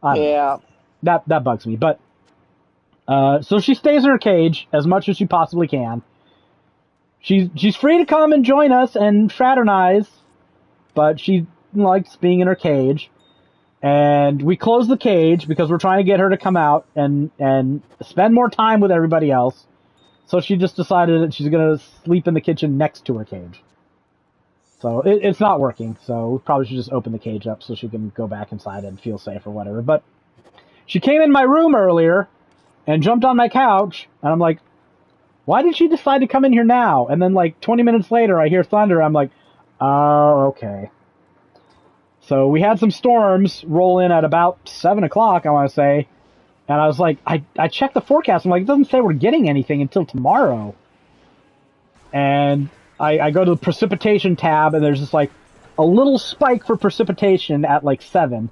Yeah. That bugs me, but so she stays in her cage as much as she possibly can. She's free to come and join us and fraternize, but she likes being in her cage. And we close the cage because we're trying to get her to come out and spend more time with everybody else. So she just decided that she's going to sleep in the kitchen next to her cage. So it's not working, so we probably should just open the cage up so she can go back inside and feel safe or whatever. But she came in my room earlier and jumped on my couch, and I'm like, why did she decide to come in here now? And then 20 minutes later, I hear thunder. I'm like, oh, okay. So we had some storms roll in at about 7 o'clock, I want to say. And I was like, I checked the forecast. I'm like, it doesn't say we're getting anything until tomorrow. And I go to the precipitation tab, and there's just like a little spike for precipitation at like 7.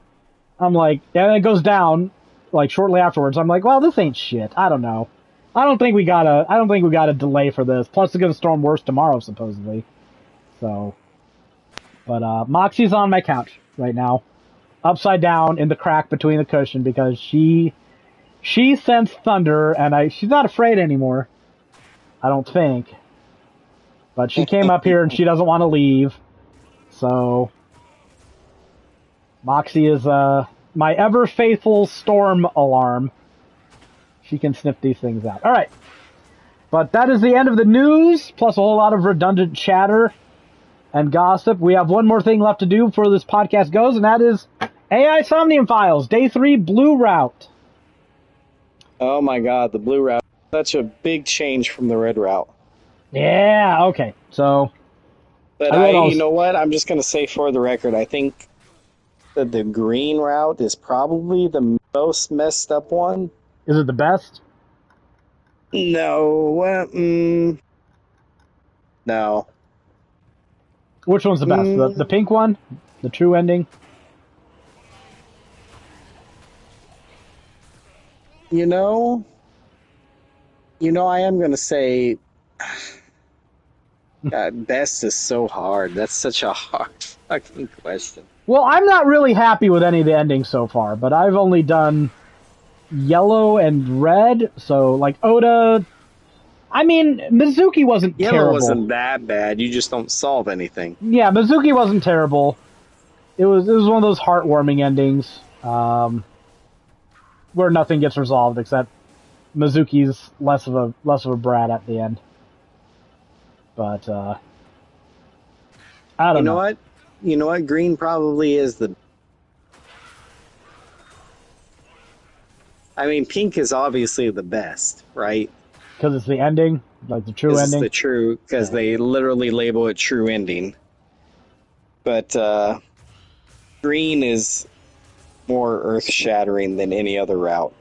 I'm like, and it goes down like shortly afterwards. I'm like, well, this ain't shit. I don't know. I don't think we got a delay for this. Plus, it's gonna storm worse tomorrow, supposedly. So, but Moxie's on my couch right now, upside down in the crack between the cushion because she sensed thunder, and she's not afraid anymore. I don't think. But she came up here and she doesn't want to leave. So Moxie is my ever faithful storm alarm. She can sniff these things out. All right. But that is the end of the news, plus a whole lot of redundant chatter and gossip. We have one more thing left to do before this podcast goes, and that is AI Somnium Files, Day 3 Blue Route. Oh my god, the blue route. Such a big change from the red route. Yeah, okay. So, But you know what? I'm just going to say for the record, I think that the green route is probably the most messed up one. Is it the best? No. Well, no. Which one's the best? The pink one? The true ending? You know, I am going to say... God, best is so hard. That's such a hard fucking question. Well, I'm not really happy with any of the endings so far, but I've only done yellow and red, so like Oda... I mean, Mizuki wasn't terrible. Yellow wasn't that bad. You just don't solve anything. Yeah, Mizuki wasn't terrible. It was one of those heartwarming endings where nothing gets resolved except Mizuki's less of a brat at the end. But I don't know. You know what? Green probably is the... I mean, pink is obviously the best, right? Because it's the ending, like the true ending. It's the true, because they literally label it true ending. But green is more earth-shattering than any other route.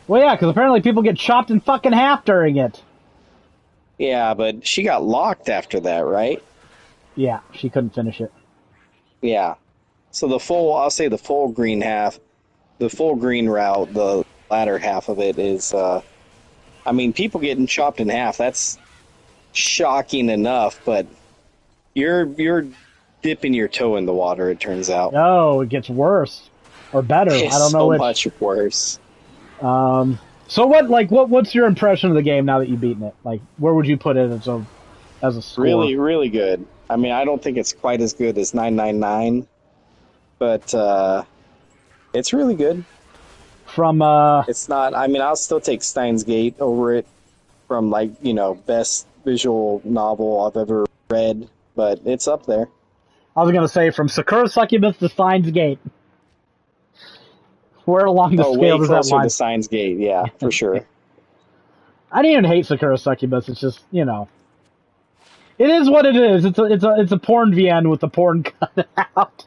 Well, yeah, because apparently people get chopped in fucking half during it. Yeah, but she got locked after that, right? Yeah, she couldn't finish it. Yeah. So I'll say the full green half, the full green route, the latter half of it is, I mean, people getting chopped in half, that's shocking enough, but you're dipping your toe in the water, it turns out. No, it gets worse. Or better. It's I don't know so much worse. So what's your impression of the game now that you've beaten it? Like, where would you put it as a score? Really, really good. I mean, I don't think it's quite as good as 999, but it's really good. It's not. I mean, I'll still take Steins Gate over it from best visual novel I've ever read, but it's up there. I was gonna say from Sakura Succubus to Steins Gate. Where along the scale does that line? To Steins Gate, yeah, for sure. I didn't even hate Sakura Succubus. It's just, it is what it is. It's a porn VN with the porn cut out.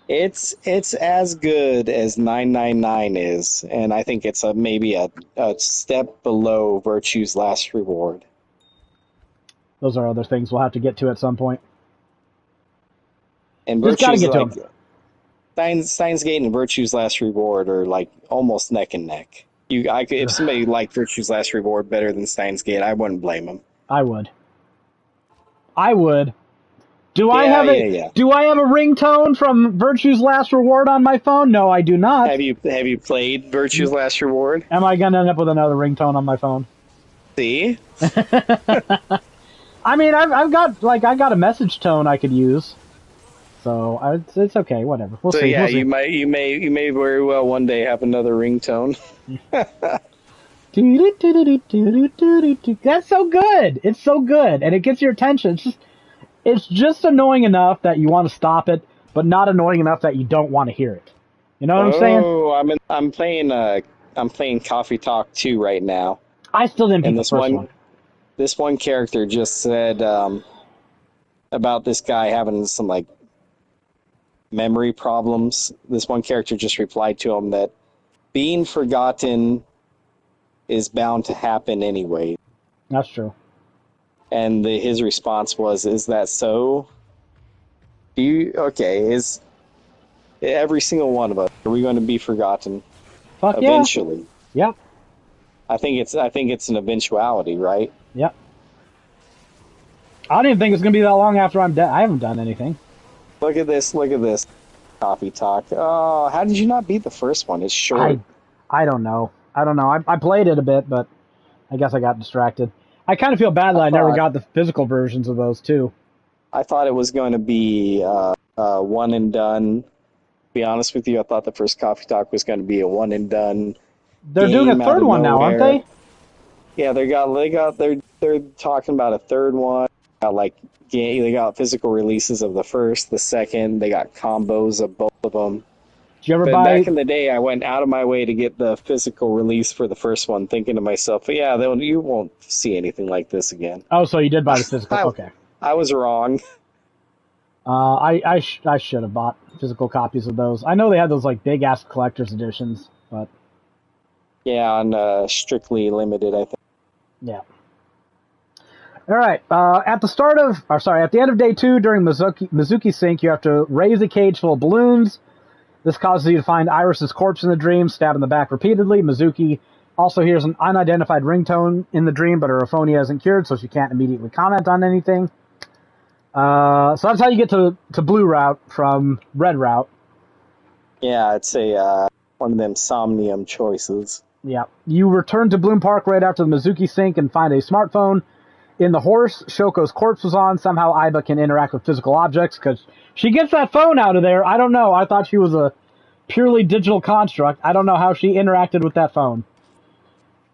It's as good as 999 is, and I think it's maybe a step below Virtue's Last Reward. Those are other things we'll have to get to at some point. And just gotta get to them. Steins Gate and Virtue's Last Reward are almost neck and neck. If somebody liked Virtue's Last Reward better than Steins Gate, I wouldn't blame them. I would. Do I have a ringtone from Virtue's Last Reward on my phone? No, I do not. Have you played Virtue's Last Reward? Am I gonna end up with another ringtone on my phone? See? I mean, I've got a message tone I could use. So it's okay, whatever. We'll see. Yeah, we'll see. you may very well one day have another ringtone. That's so good. It's so good, and it gets your attention. It's just annoying enough that you want to stop it, but not annoying enough that you don't want to hear it. You know what I'm saying? Oh, I'm playing Coffee Talk 2 right now. I still didn't beat the first one. This one character just said about this guy having some memory problems. This one character just replied to him that being forgotten is bound to happen anyway. That's true. And his response was, "Is that so? Is every single one of us, are we going to be forgotten Fuck eventually?" Yeah. Yep. I think it's an eventuality, right? Yep. I don't even think it's gonna be that long after I'm dead. I haven't done anything. Look at this coffee talk. Oh, how did you not beat the first one? It's short. I don't know. I played it a bit, but I guess I got distracted. I kind of feel bad that I never got the physical versions of those too. I thought it was going to be one and done. To be honest with you, I thought the first coffee talk was going to be a one and done. They're doing a third one now, aren't they? Yeah, they're talking about a third one. They got physical releases of the first, the second. They got combos of both of them. Did you ever But buy? Back in the day, I went out of my way to get the physical release for the first one, thinking to myself, "Yeah, you won't see anything like this again." Oh, so you did buy the physical? Okay. I was wrong. I should have bought physical copies of those. I know they had those like big ass collector's editions, but Yeah, on strictly limited, I think. yeah. All right. At the end of day 2, during Mizuki Sync, you have to raise a cage full of balloons. This causes you to find Iris's corpse in the dream, stab in the back repeatedly. Mizuki also hears an unidentified ringtone in the dream, but her aphonia isn't cured, so she can't immediately comment on anything. So that's how you get to Blue Route from Red Route. Yeah, it's one of them somnium choices. Yeah. You return to Bloom Park right after the Mizuki Sync and find a smartphone. In the horse Shoko's corpse was on. Somehow Aiba can interact with physical objects because she gets that phone out of there. I don't know. I thought she was a purely digital construct. I don't know how she interacted with that phone.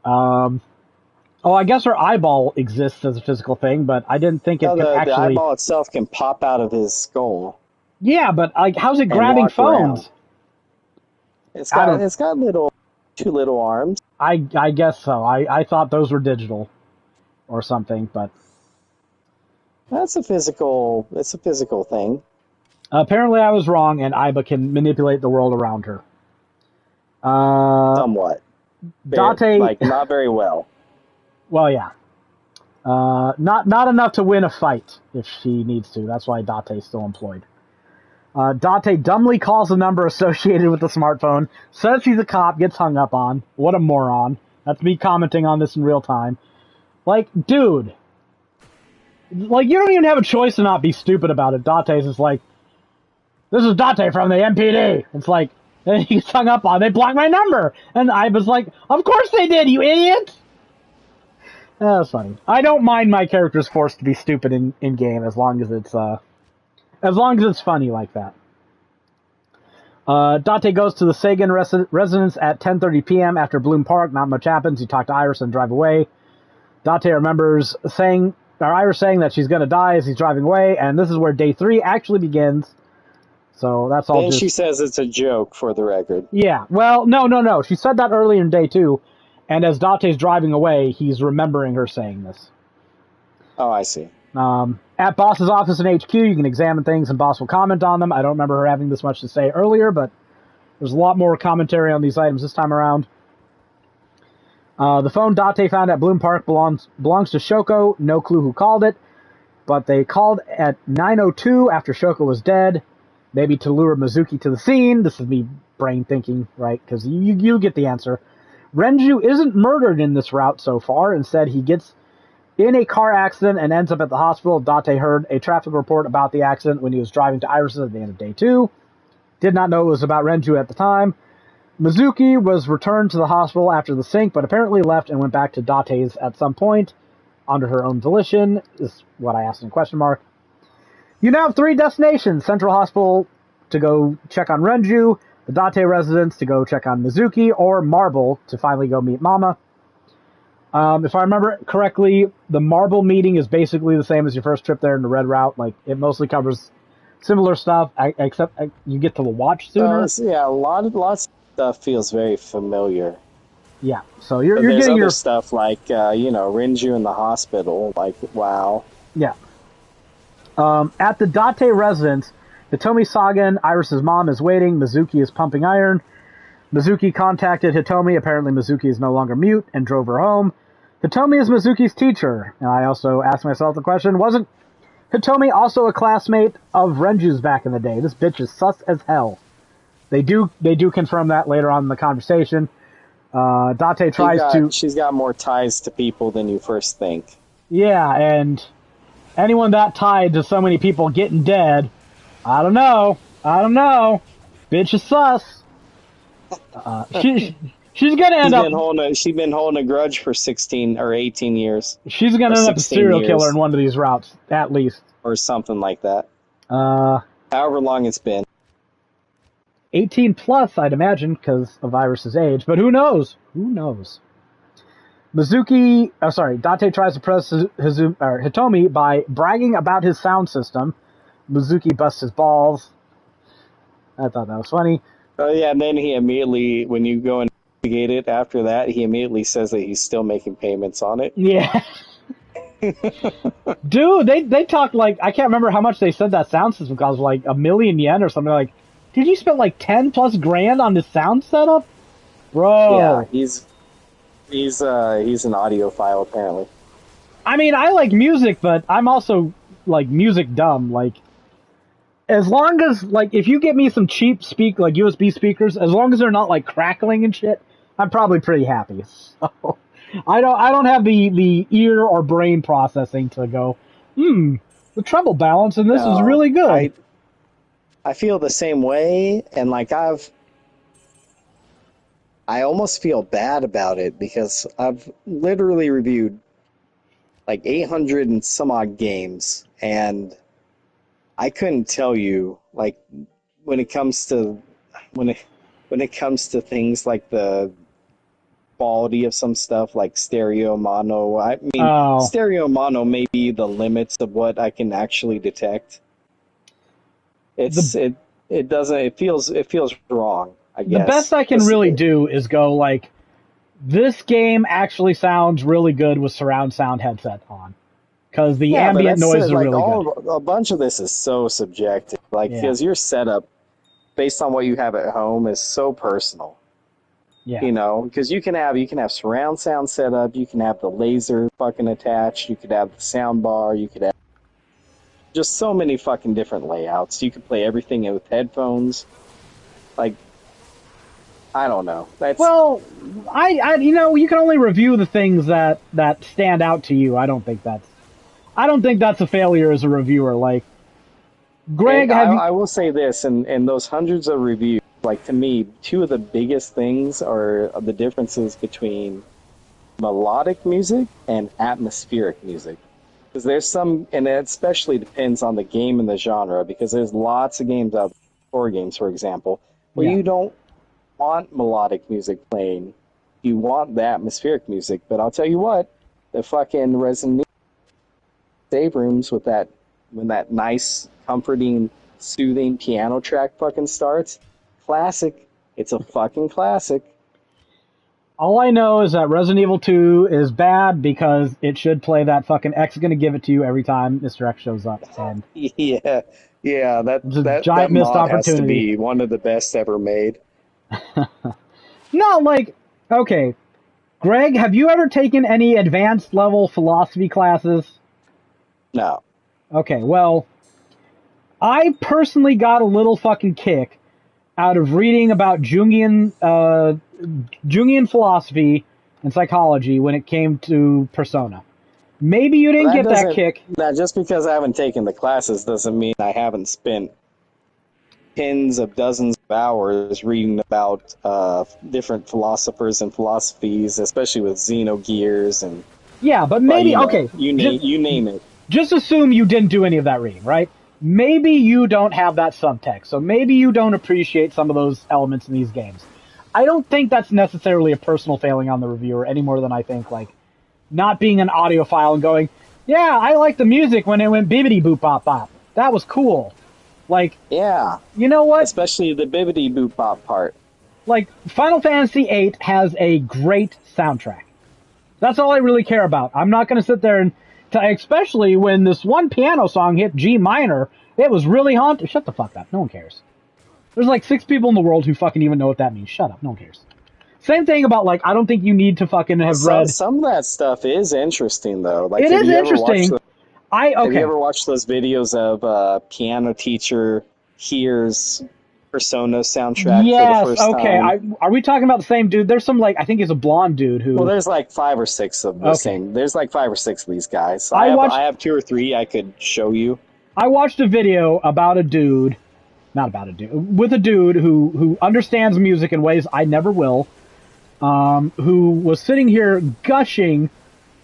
I guess her eyeball exists as a physical thing, but I didn't think it could actually... The eyeball itself can pop out of his skull. Yeah, but like, how's it grabbing phones? It's got two little arms. I guess so. I thought those were digital or something, but it's a physical thing. Apparently I was wrong, and Aiba can manipulate the world around her. Somewhat. Date, not very well. Well, yeah. Not enough to win a fight if she needs to. That's why Date's still employed. Date dumbly calls the number associated with the smartphone, says he's a cop, gets hung up on. What a moron. That's me commenting on this in real time. Like, dude. Like, you don't even have a choice to not be stupid about it. Date's is like, "This is Date from the MPD." It's like, and he gets hung up on, "They blocked my number." And I was like, "Of course they did, you idiot!" That's funny. I don't mind my characters forced to be stupid in game as long as it's funny like that. Date goes to the Sagan residence at 10:30 p.m. after Bloom Park. Not much happens. You talk to Iris and drive away. Date remembers Iris saying that she's going to die as he's driving away, and this is where day 3 actually begins. So that's all. Then she says it's a joke, for the record. Yeah. Well, no. She said that earlier in day 2, and as Date's driving away, he's remembering her saying this. Oh, I see. At Boss's office in HQ, you can examine things, and Boss will comment on them. I don't remember her having this much to say earlier, but there's a lot more commentary on these items this time around. The phone Date found at Bloom Park belongs to Shoko. No clue who called it, but they called at 9:02 after Shoko was dead, maybe to lure Mizuki to the scene. This is me brain thinking, right? Because you get the answer. Renju isn't murdered in this route so far. Instead, he gets in a car accident and ends up at the hospital. Date heard a traffic report about the accident when he was driving to Iris at the end of day 2. Did not know it was about Renju at the time. Mizuki was returned to the hospital after the sync, but apparently left and went back to Date's at some point, under her own volition, is what I asked in question mark. You now have 3 destinations: Central Hospital to go check on Renju, the Date residence to go check on Mizuki, or Marble to finally go meet Mama. If I remember correctly, the Marble meeting is basically the same as your first trip there in the Red Route. Like, it mostly covers similar stuff, except you get to watch sooner. Yeah, lots of stuff feels very familiar. Yeah, so you're there's getting other your stuff like Renju in the hospital. Like, wow. Yeah. At the Date residence, Hitomi Sagan, Iris's mom, is waiting. Mizuki is pumping iron. Mizuki contacted Hitomi. Apparently Mizuki is no longer mute and drove her home. Hitomi is Mizuki's teacher, and I also asked myself the question, wasn't Hitomi also a classmate of Renju's back in the day? This bitch is sus as hell. They do confirm that later on in the conversation. Date tries to... She's got more ties to people than you first think. Yeah, and anyone that tied to so many people getting dead, I don't know. Bitch is sus. She's gonna end up... She's been holding a grudge for 16 or 18 years. She's gonna end up a serial killer in one of these routes, at least. Or something like that. However long it's been. 18 plus, I'd imagine, because of Iris's age, but who knows? Date tries to press Hitomi by bragging about his sound system. Mizuki busts his balls. I thought that was funny. Oh yeah, and then he immediately, when you go and investigate it after that, he immediately says that he's still making payments on it. Yeah. Dude, they talked like, I can't remember how much they said that sound system cost, like 1,000,000 yen or something. Like, did you spend like 10 plus grand on this sound setup? Bro. Yeah, he's an audiophile apparently. I mean, I like music, but I'm also like music dumb. Like, as long as, like, if you get me some cheap like USB speakers, as long as they're not like crackling and shit, I'm probably pretty happy. So I don't have the ear or brain processing to go, the treble balance in this is really good. I feel the same way, and like I almost feel bad about it because I've literally reviewed like 800 and some odd games, and I couldn't tell you, like, when it comes to things like the quality of some stuff, like stereo mono. I mean, stereo mono may be the limits of what I can actually detect. It feels wrong, I guess. The best I can really do is go like, this game actually sounds really good with surround sound headset on. Because the ambient noise is really good. A bunch of this is so subjective. Like, because your setup, based on what you have at home, is so personal. Yeah. You know, because you can have surround sound set up, you can have the laser fucking attached, you could have the sound bar, you could have just so many fucking different layouts. You could play everything with headphones. Like, I don't know. Well, I you can only review the things that stand out to you. I don't think that's a failure as a reviewer. Like, Greg, I will say this, in those hundreds of reviews, like, to me, two of the biggest things are the differences between melodic music and atmospheric music. Because there's some, and it especially depends on the game and the genre, because there's lots of games out, horror games, for example, where you don't want melodic music playing. You want the atmospheric music. But I'll tell you what, the fucking Resident Evil save rooms with that, when that nice, comforting, soothing piano track fucking starts, classic. It's a fucking classic. All I know is that Resident Evil 2 is bad because it should play that fucking X is going to give it to you every time Mr. X shows up. And yeah, that giant missed opportunity. Has to be one of the best ever made. No, like, okay, Greg, have you ever taken any advanced level philosophy classes? No. Okay, well, I personally got a little fucking kick out of reading about Jungian philosophy and psychology when it came to Persona. Maybe you didn't get that kick. Now, just because I haven't taken the classes doesn't mean I haven't spent tens of dozens of hours reading about different philosophers and philosophies, especially with Xenogears and... Yeah, but maybe, okay. You name it. Just assume you didn't do any of that reading, right? Maybe you don't have that subtext, so maybe you don't appreciate some of those elements in these games. I don't think that's necessarily a personal failing on the reviewer any more than I think, like, not being an audiophile and going, yeah, I like the music when it went bibbity boop bop bop. That was cool. Like, yeah. You know what? Especially the bibbity boop bop part. Like, Final Fantasy VIII has a great soundtrack. That's all I really care about. I'm not going to sit there and... especially when this one piano song hit G minor, it was really haunting. Shut the fuck up. No one cares. There's like 6 people in the world who fucking even know what that means. Shut up. No one cares. Same thing about, like, I don't think you need to fucking have read. Some of that stuff is interesting, though. Like, It is interesting. Have you ever watched those videos of piano teacher hears Persona soundtrack yes, for the first time? Are we talking about the same dude? There's some, like, I think he's a blonde dude who... Well, there's like 5 or 6 of the same. There's like 5 or 6 of these guys. So I have 2 or 3 I could show you. I watched a video about a dude, not about a dude, with a dude who understands music in ways I never will, who was sitting here gushing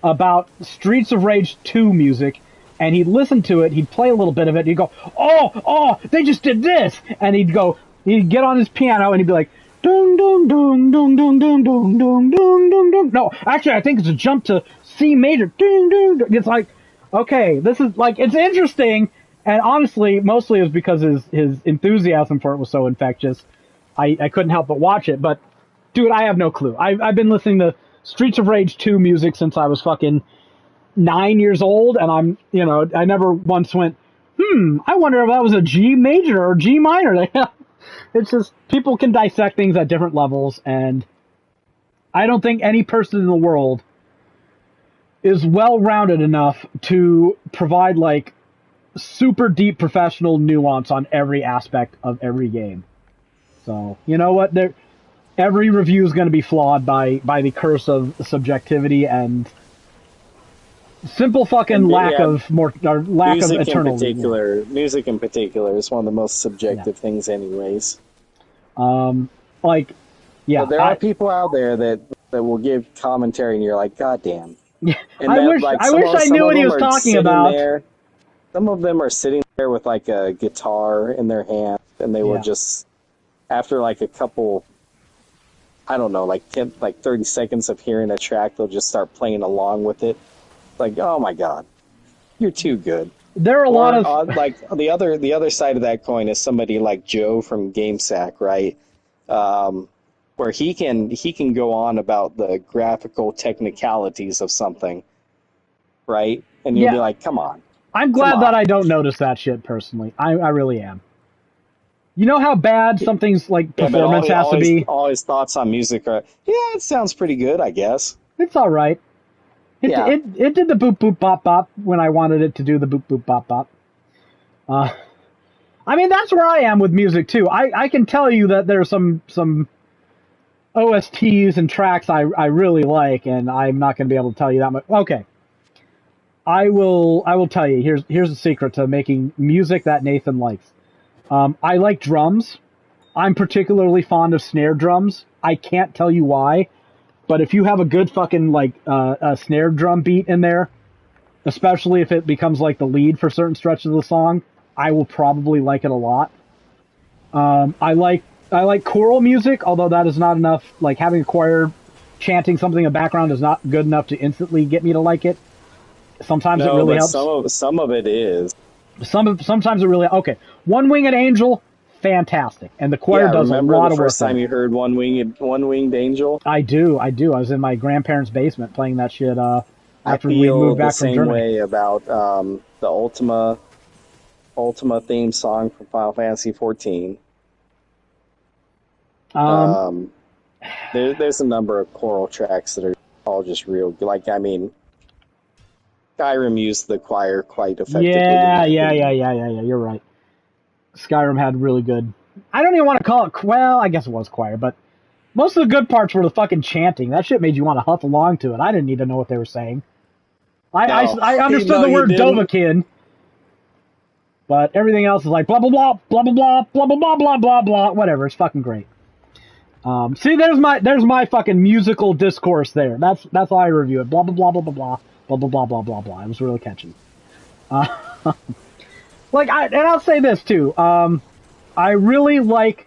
about Streets of Rage 2 music, and he'd listen to it, he'd play a little bit of it, and he'd go, oh, they just did this! And he'd get on his piano, and he'd be like, dun dun dun dun dun dun dun dun dun dun dun. No, actually, I think it's a jump to C major. Dun, dun, dun. It's like, okay, this is, like, it's interesting, and honestly, mostly it was because his enthusiasm for it was so infectious. I couldn't help but watch it, but, dude, I have no clue. I've been listening to Streets of Rage 2 music since I was fucking 9 years old, and I never once went, I wonder if that was a G major or G minor. It's just, people can dissect things at different levels, and I don't think any person in the world is well-rounded enough to provide, like, super deep professional nuance on every aspect of every game. So, you know what? Every review is going to be flawed by the curse of subjectivity and simple fucking lack of eternal. Music in particular is one of the most subjective things, anyways. But there are people out there that will give commentary, and you're like, God damn. Yeah, I wish I knew what he was talking about. Some of them are sitting there with like a guitar in their hand, and they will just, after like a couple, I don't know, like 30 seconds of hearing a track, they'll just start playing along with it. Like, oh my God, you're too good. There are a lot of like the other side of that coin is somebody like Joe from GameSack, right? Where he can go on about the graphical technicalities of something, right? And you'll be like, come on. I'm glad that I don't notice that shit personally. I really am. You know how bad something's like performance has to be? All his thoughts on music are, it sounds pretty good, I guess. It's all right. It did the boop boop bop bop when I wanted it to do the boop boop bop bop. I mean, that's where I am with music too. I can tell you that there's some OSTs and tracks I really like, and I'm not going to be able to tell you that much. Okay. I will tell you. Here's a secret to making music that Nathan likes. I like drums. I'm particularly fond of snare drums. I can't tell you why, but if you have a good fucking a snare drum beat in there, especially if it becomes like the lead for certain stretches of the song, I will probably like it a lot. I like choral music, although that is not enough. Like having a choir chanting something in the background is not good enough to instantly get me to like it. Sometimes it really helps. Some of it is. Sometimes it really... Okay. One Winged Angel, fantastic. And the choir does a lot of work. Remember the first time you heard One Winged Angel? I do. I was in my grandparents' basement playing that shit after we moved back from Germany. I feel the same way about the Ultima theme song from Final Fantasy XIV. There's a number of choral tracks that are all just real. Like, I mean... Skyrim used the choir quite effectively. Yeah. You're right. Skyrim had really good... I don't even want to call it... Well, I guess it was choir, but most of the good parts were the fucking chanting. That shit made you want to huff along to it. I didn't need to know what they were saying. I understood the word Dovahkiin, but everything else is like blah, blah, blah, blah, blah, blah, blah, blah, blah, blah, blah, blah, whatever. It's fucking great. See, there's my fucking musical discourse there. That's how I review it. Blah, blah, blah, blah, blah, blah. Blah, blah, blah, blah, blah, blah. It was really catchy. And I'll say this, too. I really like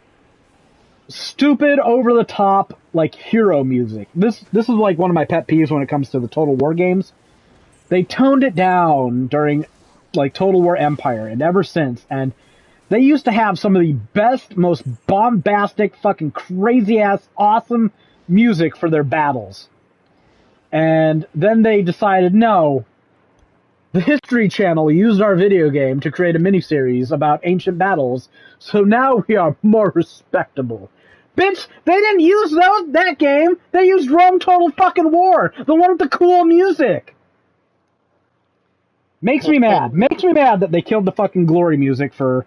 stupid, over-the-top, like, hero music. This is, like, one of my pet peeves when it comes to the Total War games. They toned it down during, like, Total War Empire, and ever since, and they used to have some of the best, most bombastic, fucking crazy-ass, awesome music for their battles. And then they decided, no, the History Channel used our video game to create a miniseries about ancient battles, so now we are more respectable. Bitch, they didn't use that game. They used Rome Total fucking War, the one with the cool music. Makes me mad. Makes me mad that they killed the fucking glory music for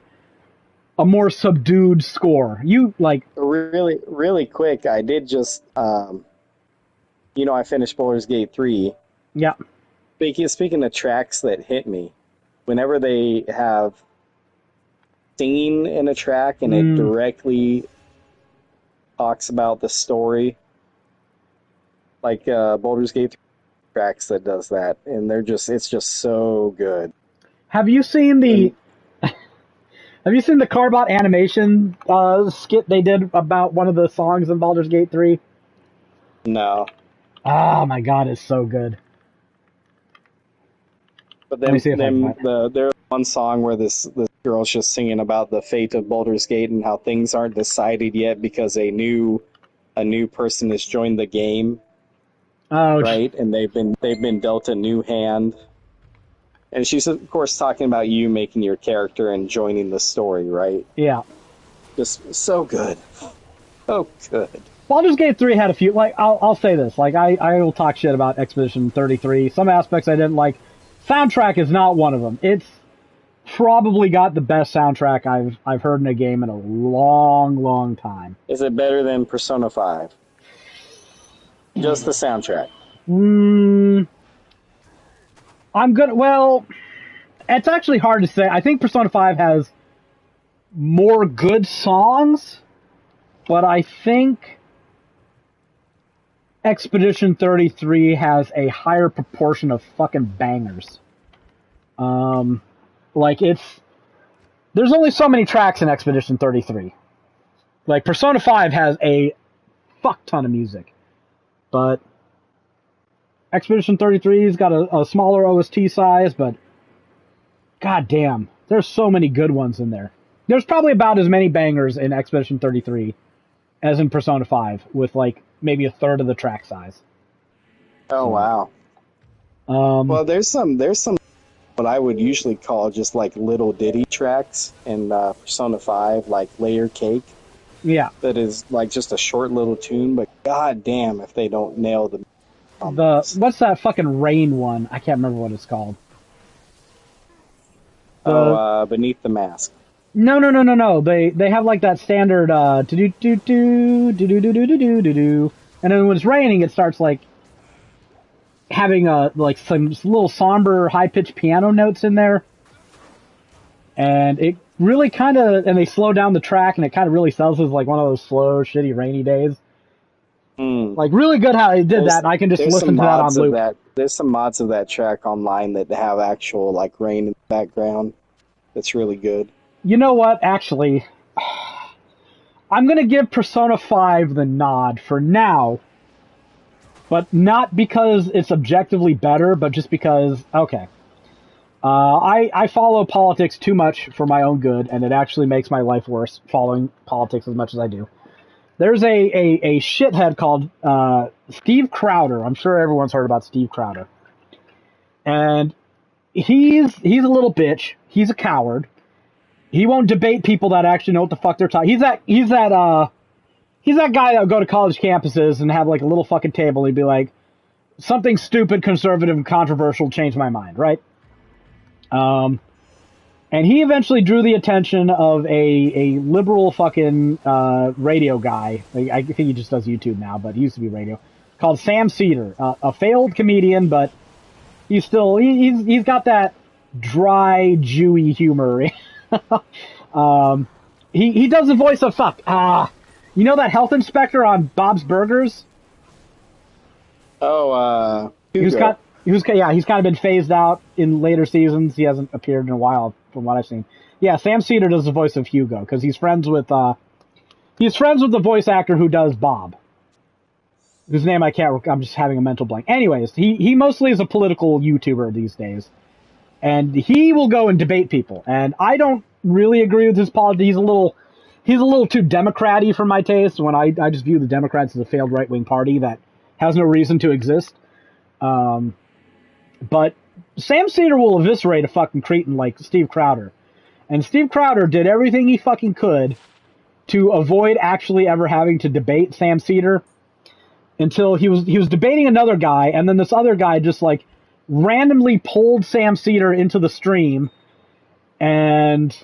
a more subdued score. You, like... Really, really quick, I did just, I finished Baldur's Gate 3. Yeah. Speaking of tracks that hit me, whenever they have singing in a track and it directly talks about the story, like Baldur's Gate 3 tracks that does that, and it's just so good. Have you seen the Carbot animation skit they did about one of the songs in Baldur's Gate 3? No. Oh my god, it's so good. But then there's one song where this girl's just singing about the fate of Baldur's Gate and how things aren't decided yet because a new person has joined the game. Oh, right, and they've been dealt a new hand. And she's of course talking about you making your character and joining the story, right? Yeah. Just so good. So good. Baldur's Gate 3 had a few, like, I'll say this, like, I will talk shit about Expedition 33. Some aspects I didn't like. Soundtrack is not one of them. It's probably got the best soundtrack I've heard in a game in a long, long time. Is it better than Persona 5? Just the soundtrack. Well, it's actually hard to say. I think Persona 5 has more good songs, but I think Expedition 33 has a higher proportion of fucking bangers. There's only so many tracks in Expedition 33. Like, Persona 5 has a fuck ton of music. But Expedition 33's got a smaller OST size, but god damn, there's so many good ones in there. There's probably about as many bangers in Expedition 33 as in Persona 5, with like maybe a third of the track size. Oh wow. Well, there's some what I would usually call just like little ditty tracks in Persona 5, like Layer Cake. Yeah. That is like just a short little tune, but god damn if they don't nail the what's that fucking rain one? I can't remember what it's called. Beneath the Mask. No. They have like that standard do do do do do do do do do do, and then when it's raining, it starts like having like some little somber, high pitched piano notes in there, and it really kind of, and they slow down the track, and it kind of really sells as like one of those slow, shitty, rainy days. Like really good how they did that. And I can just listen to that on loop. There's some mods of that track online that have actual like rain in the background. That's really good. You know what? Actually, I'm gonna give Persona 5 the nod for now, but not because it's objectively better, but just because okay. I follow politics too much for my own good, and it actually makes my life worse following politics as much as I do. There's a shithead called Steve Crowder. I'm sure everyone's heard about Steve Crowder. And he's a little bitch. He's a coward. He won't debate people that actually know what the fuck they're talking. He's that guy that would go to college campuses and have like a little fucking table. He'd be like, something stupid, conservative, and controversial changed my mind, right? And he eventually drew the attention of a liberal fucking radio guy. I think he just does YouTube now, but he used to be radio. Called Sam Cedar, a failed comedian, but he's still he's got that dry, Jewy humor. He does the voice of fuck. You know that health inspector on Bob's Burgers? Oh, he's kind of been phased out in later seasons. He hasn't appeared in a while, from what I've seen. Yeah, Sam Cedar does the voice of Hugo because he's friends with the voice actor who does Bob, whose name I can't. I'm just having a mental blank. Anyways, he mostly is a political YouTuber these days, and he will go and debate people. And I don't really agree with his politics. He's a little too Democrat-y for my taste. When I just view the Democrats as a failed right-wing party that has no reason to exist. But Sam Cedar will eviscerate a fucking cretin like Steve Crowder. And Steve Crowder did everything he fucking could to avoid actually ever having to debate Sam Cedar until he was debating another guy, and then this other guy just like randomly pulled Sam Cedar into the stream, and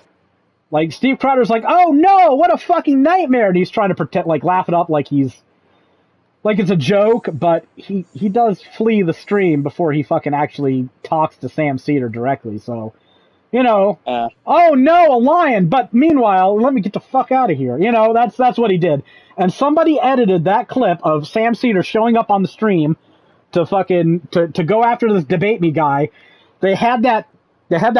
like Steve Crowder's like, "Oh no, what a fucking nightmare!" And he's trying to pretend, like, laugh it up like it's a joke, but he does flee the stream before he fucking actually talks to Sam Cedar directly. So, oh no, a lion! But meanwhile, let me get the fuck out of here. That's what he did. And somebody edited that clip of Sam Cedar showing up on the stream to go after this debate me guy. They had that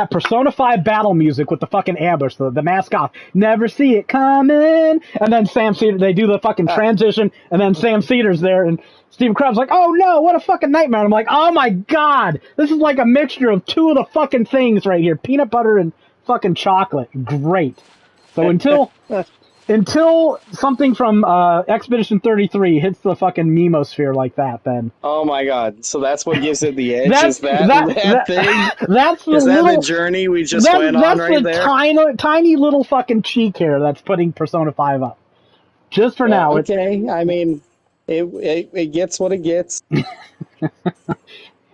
Persona 5 battle music with the fucking ambush, the mascot. Never see it coming. And then Sam Cedar, they do the fucking transition, and then Sam Cedar's there, and Steve Krabs like, "Oh no, what a fucking nightmare." I'm like, "Oh my god, this is like a mixture of two of the fucking things right here, peanut butter and fucking chocolate. Great." So until something from Expedition 33 hits the fucking memosphere like that, then... Oh my god, so that's what gives it the edge? That's, is that thing? That's the is little, that the journey we just went on right there? That's the tiny little fucking cheek here that's putting Persona 5 up. Just for now. Okay, I mean, it gets what it gets.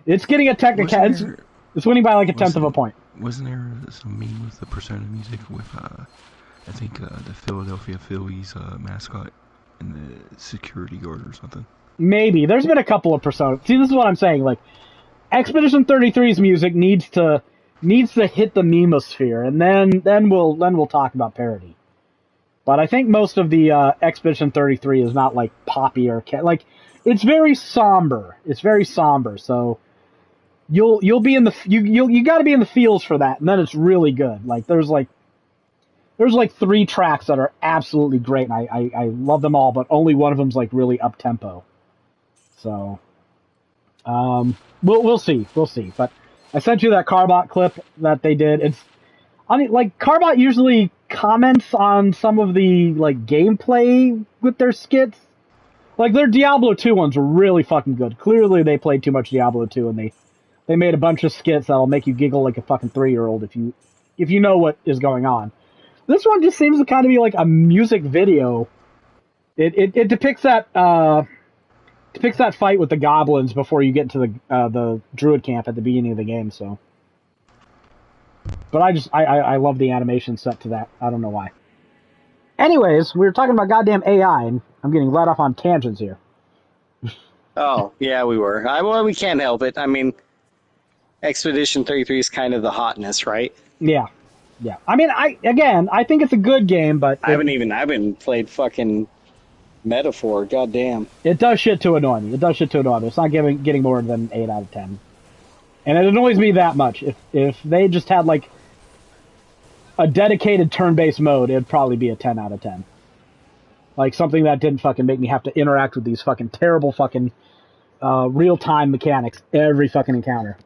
It's getting a technical... It's winning by like a tenth of a point. Wasn't there some meme with the Persona music with... I think the Philadelphia Phillies mascot and the security guard or something. Maybe. There's been a couple of Persona. See, this is what I'm saying. Like, Expedition 33's music needs to hit the memosphere, and then we'll talk about parody. But I think most of the Expedition 33 is not like poppy or like it's very somber. It's very somber. So you'll be in the you got to be in the feels for that, and then it's really good. Like there's like 3 tracks that are absolutely great, and I love them all, but only one of them's like really up tempo. So, we'll see. But I sent you that Carbot clip that they did. Like Carbot usually comments on some of the like gameplay with their skits. Like their Diablo 2 ones were really fucking good. Clearly they played too much Diablo 2, and they made a bunch of skits that'll make you giggle like a fucking 3-year-old if you know what is going on. This one just seems to kind of be like a music video. It depicts that fight with the goblins before you get to the druid camp at the beginning of the game. So, but I love the animation set to that. I don't know why. Anyways, we were talking about goddamn AI, and I'm getting led off on tangents here. Oh yeah, we were. Well, we can't help it. I mean, Expedition 33 is kind of the hotness, right? Yeah. Yeah, I mean, I think it's a good game, but I haven't played fucking Metaphor. Goddamn, it does shit to annoy me. It's not getting more than 8 out of 10, and it annoys me that much. If they just had like a dedicated turn-based mode, it'd probably be a 10 out of 10. Like something that didn't fucking make me have to interact with these fucking terrible fucking real-time mechanics every fucking encounter.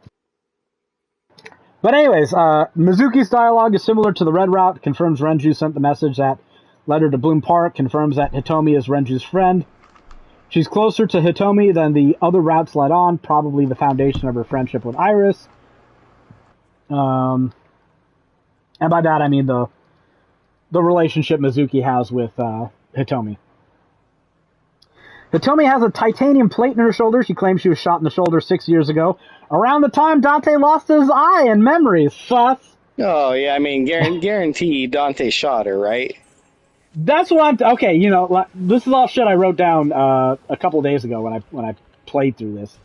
But anyways, Mizuki's dialogue is similar to the Red Route, confirms Renju sent the message that led her to Bloom Park, confirms that Hitomi is Renju's friend. She's closer to Hitomi than the other routes led on, probably the foundation of her friendship with Iris. And by that I mean the relationship Mizuki has with Hitomi. Hitomi has a titanium plate in her shoulder. She claims she was shot in the shoulder 6 years ago, around the time Dante lost his eye and memories. Sus. Oh yeah, I mean, guaranteed Dante shot her, right? That's what okay. This is all shit I wrote down a couple of days ago when I played through this.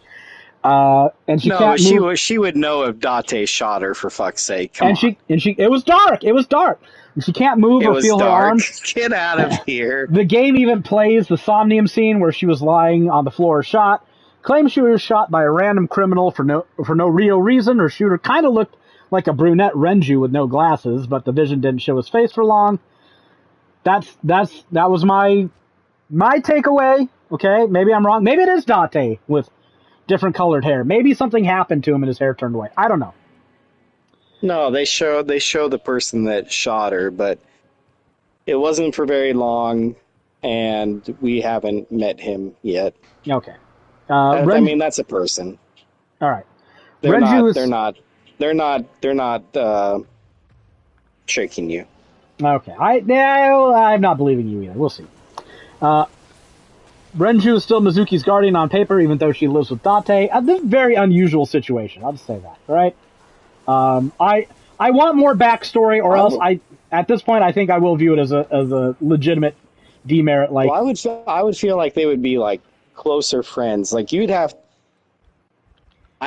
And she can't move. She would know if Dante shot her, for fuck's sake. Come on. It was dark. And she can't move or feel her arms. Get out of here. The game even plays the Somnium scene where she was lying on the floor shot. Claims she was shot by a random criminal for no real reason. Her shooter kind of looked like a brunette Renju with no glasses, but the vision didn't show his face for long. That was my takeaway. Okay, maybe I'm wrong. Maybe it is Dante with different colored hair. Maybe something happened to him and his hair turned white. I don't know. No, they show the person that shot her, but it wasn't for very long, and we haven't met him yet. Okay. I mean, that's a person. All right. They're not tricking you. Okay. I'm not believing you either. We'll see. Renju is still Mizuki's guardian on paper, even though she lives with Date. This is a very unusual situation. I'll just say that, right? I want more backstory, or else at this point I think I will view it as a legitimate demerit. Like, well, I would feel like they would be like closer friends. Like I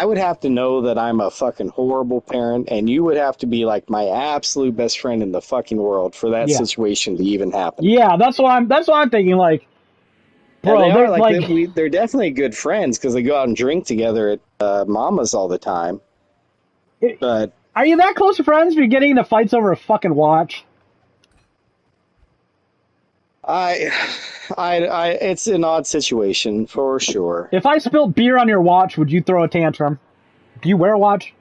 would have to know that I'm a fucking horrible parent, and you would have to be like my absolute best friend in the fucking world for that situation to even happen. Yeah, that's what I'm thinking. Like, bro, yeah, they're like they're definitely good friends because they go out and drink together at Mama's all the time. But are you that close to friends? If you're getting into fights over a fucking watch. It's an odd situation for sure. If I spilled beer on your watch, would you throw a tantrum? Do you wear a watch?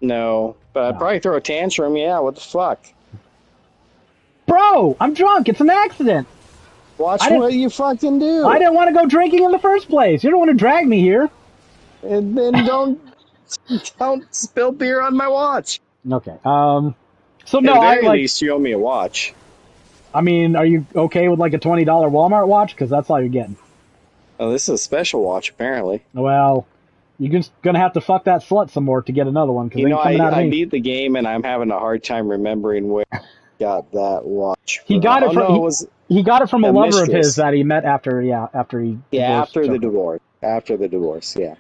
No, but I'd probably throw a tantrum. Yeah, what the fuck? Bro, I'm drunk. It's an accident. Watch what you fucking do. I didn't want to go drinking in the first place. You don't want to drag me here. And then don't spill beer on my watch. Okay. So no, at the very least you owe me a watch. I mean, are you okay with like a $20 Walmart watch? Because that's all you're getting. Oh, this is a special watch, apparently. Well, you're just gonna have to fuck that slut some more to get another one. You know, I beat the game, and I'm having a hard time remembering where I got that watch. He got it from he got it from a lover of his that he met after he after the divorce. Yeah.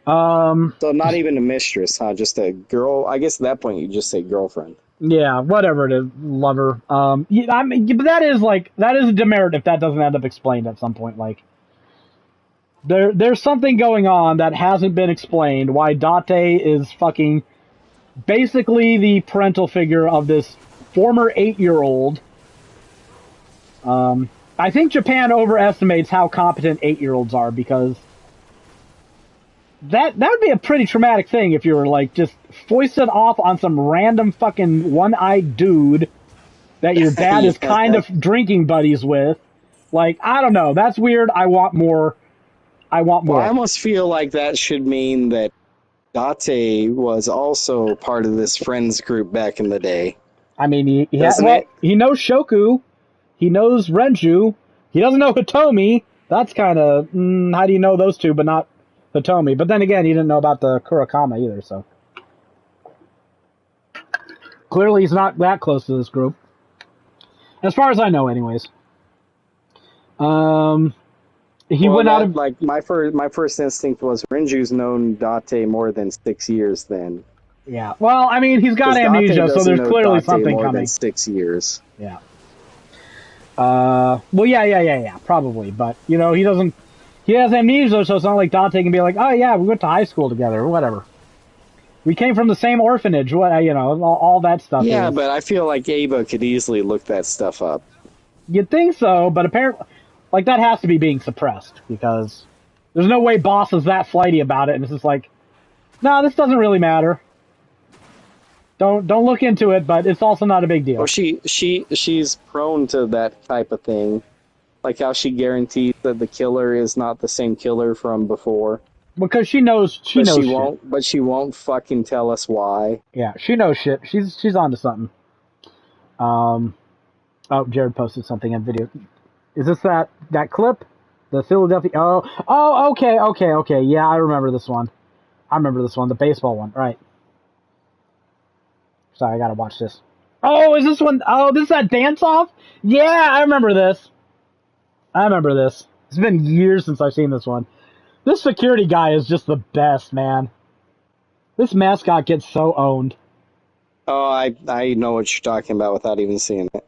So not even a mistress, huh? Just a girl. I guess at that point you just say girlfriend. Yeah, whatever it is, lover. I mean, but that is a demerit if that doesn't end up explained at some point. Like, there's something going on that hasn't been explained. Why Date is fucking basically the parental figure of this former 8-year-old. I think Japan overestimates how competent 8-year-olds are because that would be a pretty traumatic thing if you were like just foisted off on some random fucking one-eyed dude that your dad is kind of drinking buddies with. Like, I don't know. That's weird. I want more. Well, I almost feel like that should mean that Date was also part of this friends group back in the day. I mean, he knows Shoku. He knows Renju. He doesn't know Hitomi. That's kind of... how do you know those two but not Hitomi? But then again, he didn't know about the Kurakama either, so... Clearly he's not that close to this group. As far as I know, anyways. He went out of... Like, my first instinct was Renju's known Date more than 6 years then. Yeah. Well, I mean, he's got amnesia, so there's clearly something more coming. Than 6 years. Yeah. Well, yeah, probably. But, you know, he has amnesia, so it's not like Date can be like, oh, yeah, we went to high school together, or whatever. We came from the same orphanage, you know, all that stuff. Yeah, but I feel like Ava could easily look that stuff up. You'd think so, but apparently, like, that has to be being suppressed, because there's no way Boss is that flighty about it, and it's just like, no, this doesn't really matter. Don't look into it, but it's also not a big deal. Well, she's prone to that type of thing, like how she guarantees that the killer is not the same killer from before. Because she knows. She won't. But she won't fucking tell us why. Yeah, she knows shit. She's onto something. Oh, Jared posted something on video. Is this that clip? The Philadelphia. Oh, okay. Yeah, I remember this one. The baseball one, right? Sorry, I gotta watch this. Oh, is this one? Oh, this is that dance-off? Yeah, I remember this. It's been years since I've seen this one. This security guy is just the best, man. This mascot gets so owned. Oh, I know what you're talking about without even seeing it.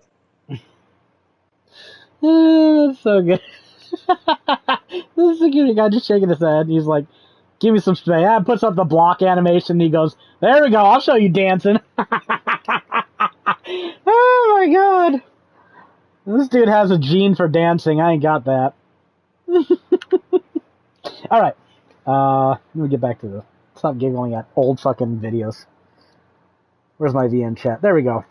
It's so good. This security guy just shaking his head. He's like, give me some space. Puts up the block animation. And he goes, there we go. I'll show you dancing. Oh my god. This dude has a gene for dancing. I ain't got that. Alright. Let me get back to this. Stop giggling at old fucking videos. Where's my VN chat? There we go.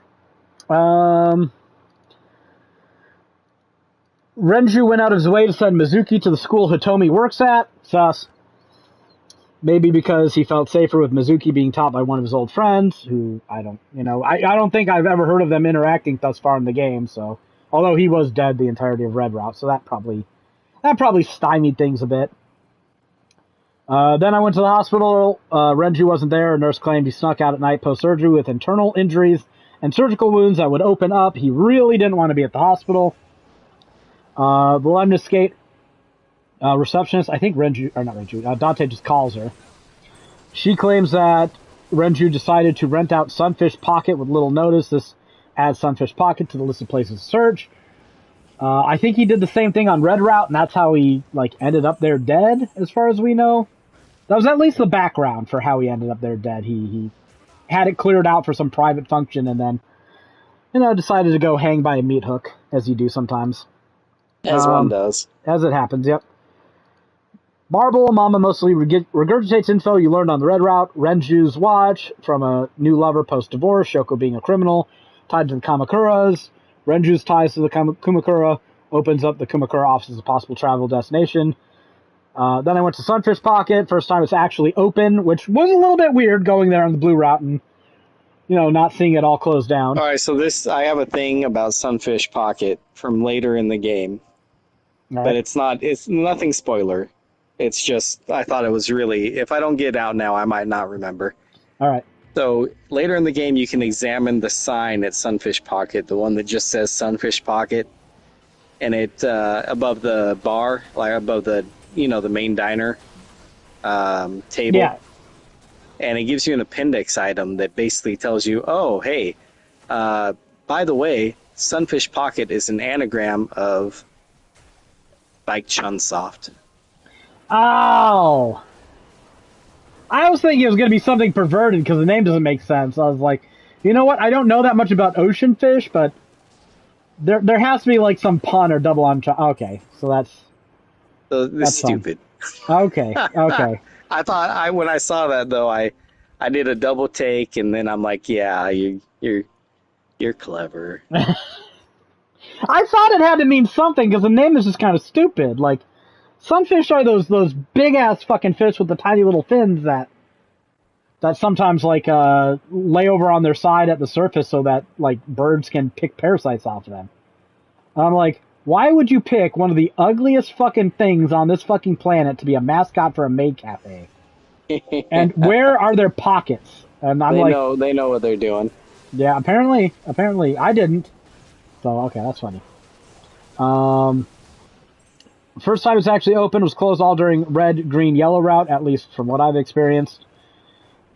Renju went out of his way to send Mizuki to the school Hitomi works at. Sus. Maybe because he felt safer with Mizuki being taught by one of his old friends, who I don't think I've ever heard of them interacting thus far in the game. So, although he was dead the entirety of Red Route, so that probably stymied things a bit. Then I went to the hospital. Renju wasn't there. A nurse claimed he snuck out at night post-surgery with internal injuries and surgical wounds that would open up. He really didn't want to be at the hospital. The Lemniscate receptionist, I think Dante just calls her. She claims that Renju decided to rent out Sunfish Pocket with little notice. This adds Sunfish Pocket to the list of places to search. I think he did the same thing on Red Route, and that's how he ended up there dead, as far as we know. That was at least the background for how he ended up there dead. He had it cleared out for some private function, and then, decided to go hang by a meat hook, as you do sometimes. As one does. As it happens, yep. Marble Mama mostly regurgitates info you learned on the Red Route. Renju's watch from a new lover post-divorce, Shoko being a criminal, tied to the Kamakuras. Renju's ties to the Kumakura opens up the Kumakura office as a possible travel destination. Then I went to Sunfish Pocket. First time it's actually open, which was a little bit weird going there on the Blue Route and, not seeing it all closed down. All right, so I have a thing about Sunfish Pocket from later in the game. Right. But it's nothing spoiler. It's just, I thought it was really, if I don't get out now, I might not remember. All right. So later in the game, you can examine the sign at Sunfish Pocket, the one that just says Sunfish Pocket, and it above the bar, like above the the main diner table. Yeah. And it gives you an appendix item that basically tells you, oh, hey, by the way, Sunfish Pocket is an anagram of Bike Chunsoft. Oh. I was thinking it was going to be something perverted because the name doesn't make sense. I was like, you know what? I don't know that much about ocean fish, but there has to be some pun or double entendre. Okay, so that's stupid. Okay. I thought when I saw that though, I did a double take and then I'm like, yeah, you're clever. I thought it had to mean something because the name is just kind of stupid. Sunfish are those big ass fucking fish with the tiny little fins that sometimes lay over on their side at the surface so that birds can pick parasites off of them. And I'm like, why would you pick one of the ugliest fucking things on this fucking planet to be a mascot for a maid cafe? And where are their pockets? And I'm they know what they're doing. Yeah, apparently I didn't. So okay, that's funny. First time it's actually open was closed all during red, green, yellow route, at least from what I've experienced.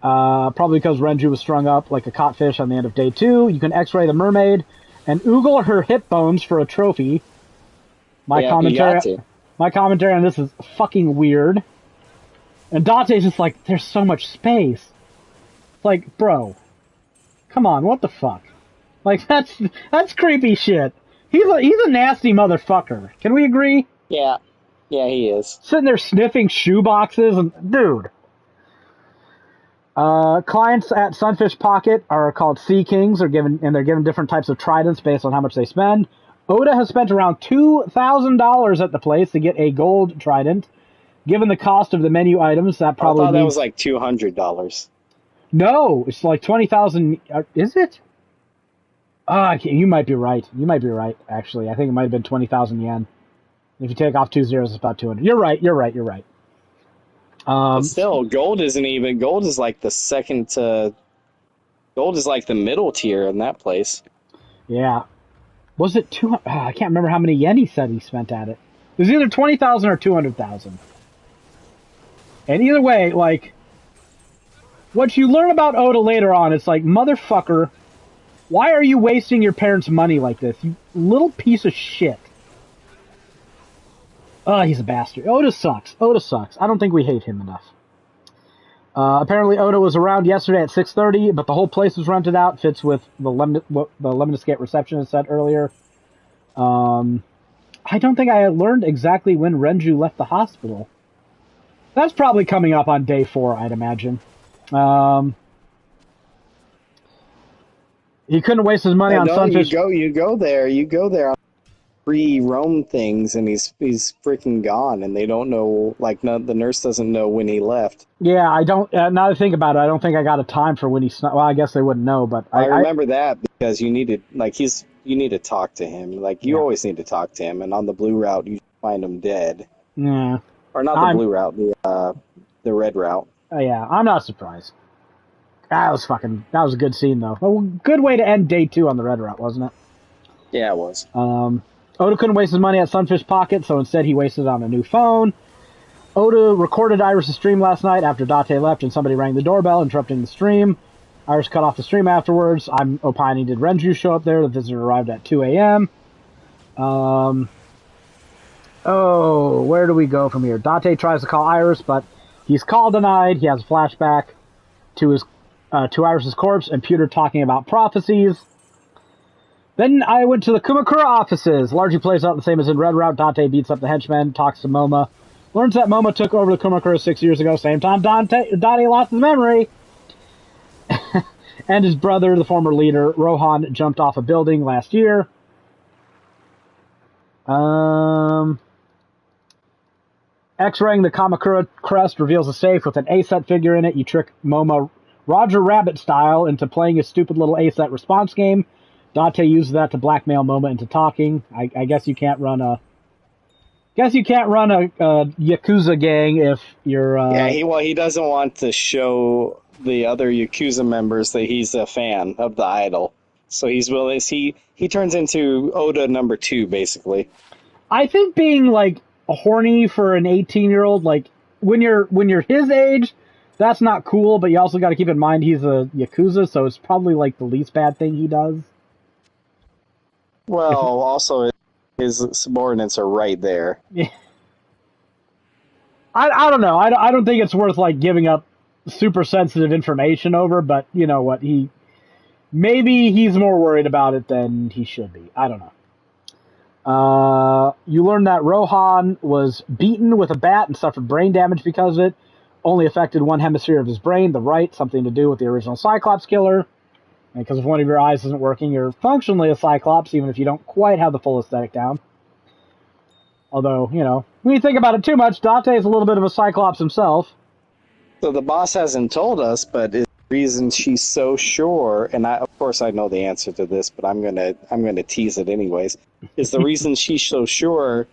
Probably because Renju was strung up like a caught fish on the end of day 2. You can x-ray the mermaid and oogle her hip bones for a trophy. My commentary on this is fucking weird. And Dante's just like, there's so much space. It's like, bro, come on, what the fuck? That's creepy shit. He's a nasty motherfucker. Can we agree? Yeah, he is. Sitting there sniffing shoe boxes and dude. Clients at Sunfish Pocket are called Sea Kings, they're given different types of tridents based on how much they spend. Oda has spent around $2,000 at the place to get a gold trident. Given the cost of the menu items, that probably I thought that was like $200. No, it's like 20,000. Is it? You might be right. Actually, I think it might have been 20,000 yen. If you take off 2 zeros, it's about 200. You're right. But still, gold isn't even. Gold is like the second to. Gold is like the middle tier in that place. Yeah. Was it 200? I can't remember how many yen he said he spent at it. It was either 20,000 or 200,000. And either way, what you learn about Oda later on, it's like, motherfucker, why are you wasting your parents' money like this? You little piece of shit. Oh, he's a bastard. Oda sucks. I don't think we hate him enough. Apparently, Oda was around yesterday at 6:30, but the whole place was rented out. Fits with what the Lemniscate receptionist said earlier. I don't think I learned exactly when Renju left the hospital. That's probably coming up on day 4, I'd imagine. He couldn't waste his money on Sunfish. You go there. free roam things, and he's freaking gone, and they don't know. Like, the nurse doesn't know when he left. Yeah, I don't. Now that I think about it, I don't think I got a time for when he snuck. Well, I guess they wouldn't know, but I remember that because you need to talk to him. Like, you Yeah. always need to talk to him, and on the blue route, you find him dead. Yeah. Or not the blue route, the red route. Yeah, I'm not surprised. That was a good scene, though. A good way to end day 2 on the red route, wasn't it? Yeah, it was. Oda couldn't waste his money at Sunfish Pocket, so instead he wasted it on a new phone. Oda recorded Iris' stream last night after Date left and somebody rang the doorbell, interrupting the stream. Iris cut off the stream afterwards. I'm opining, did Renju show up there? The visitor arrived at 2 a.m. Where do we go from here? Date tries to call Iris, but he's call denied. He has a flashback to Iris' corpse and Pewter talking about prophecies. Then I went to the Kumakura offices. Largely plays out the same as in Red Route. Date beats up the henchmen, talks to Moma. Learns that Moma took over the Kumakura 6 years ago, same time Date lost his memory. And his brother, the former leader, Rohan, jumped off a building last year. X-raying the Kamakura crest reveals a safe with an A-set figure in it. You trick Moma Roger Rabbit style into playing his stupid little A-set response game. Date uses that to blackmail Moma into talking. I guess you can't run a Yakuza gang if you're... he doesn't want to show the other Yakuza members that he's a fan of the idol. So he turns into Oda number 2, basically. I think being, like, horny for an 18-year-old, like, when you're his age, that's not cool, but you also got to keep in mind he's a Yakuza, so it's probably, like, the least bad thing he does. Well, also, his subordinates are right there. Yeah. I don't know. I don't think it's worth, like, giving up super sensitive information over, but you know what? Maybe he's more worried about it than he should be. I don't know. You learn that Rohan was beaten with a bat and suffered brain damage because of it. Only affected one hemisphere of his brain, the right, something to do with the original Cyclops killer. And because if one of your eyes isn't working, you're functionally a Cyclops, even if you don't quite have the full aesthetic down. Although, you know, when you think about it too much, Date is a little bit of a Cyclops himself. So the boss hasn't told us, but is the reason she's so sure, and of course I know the answer to this, but I'm gonna tease it anyways. Is the reason she's so sure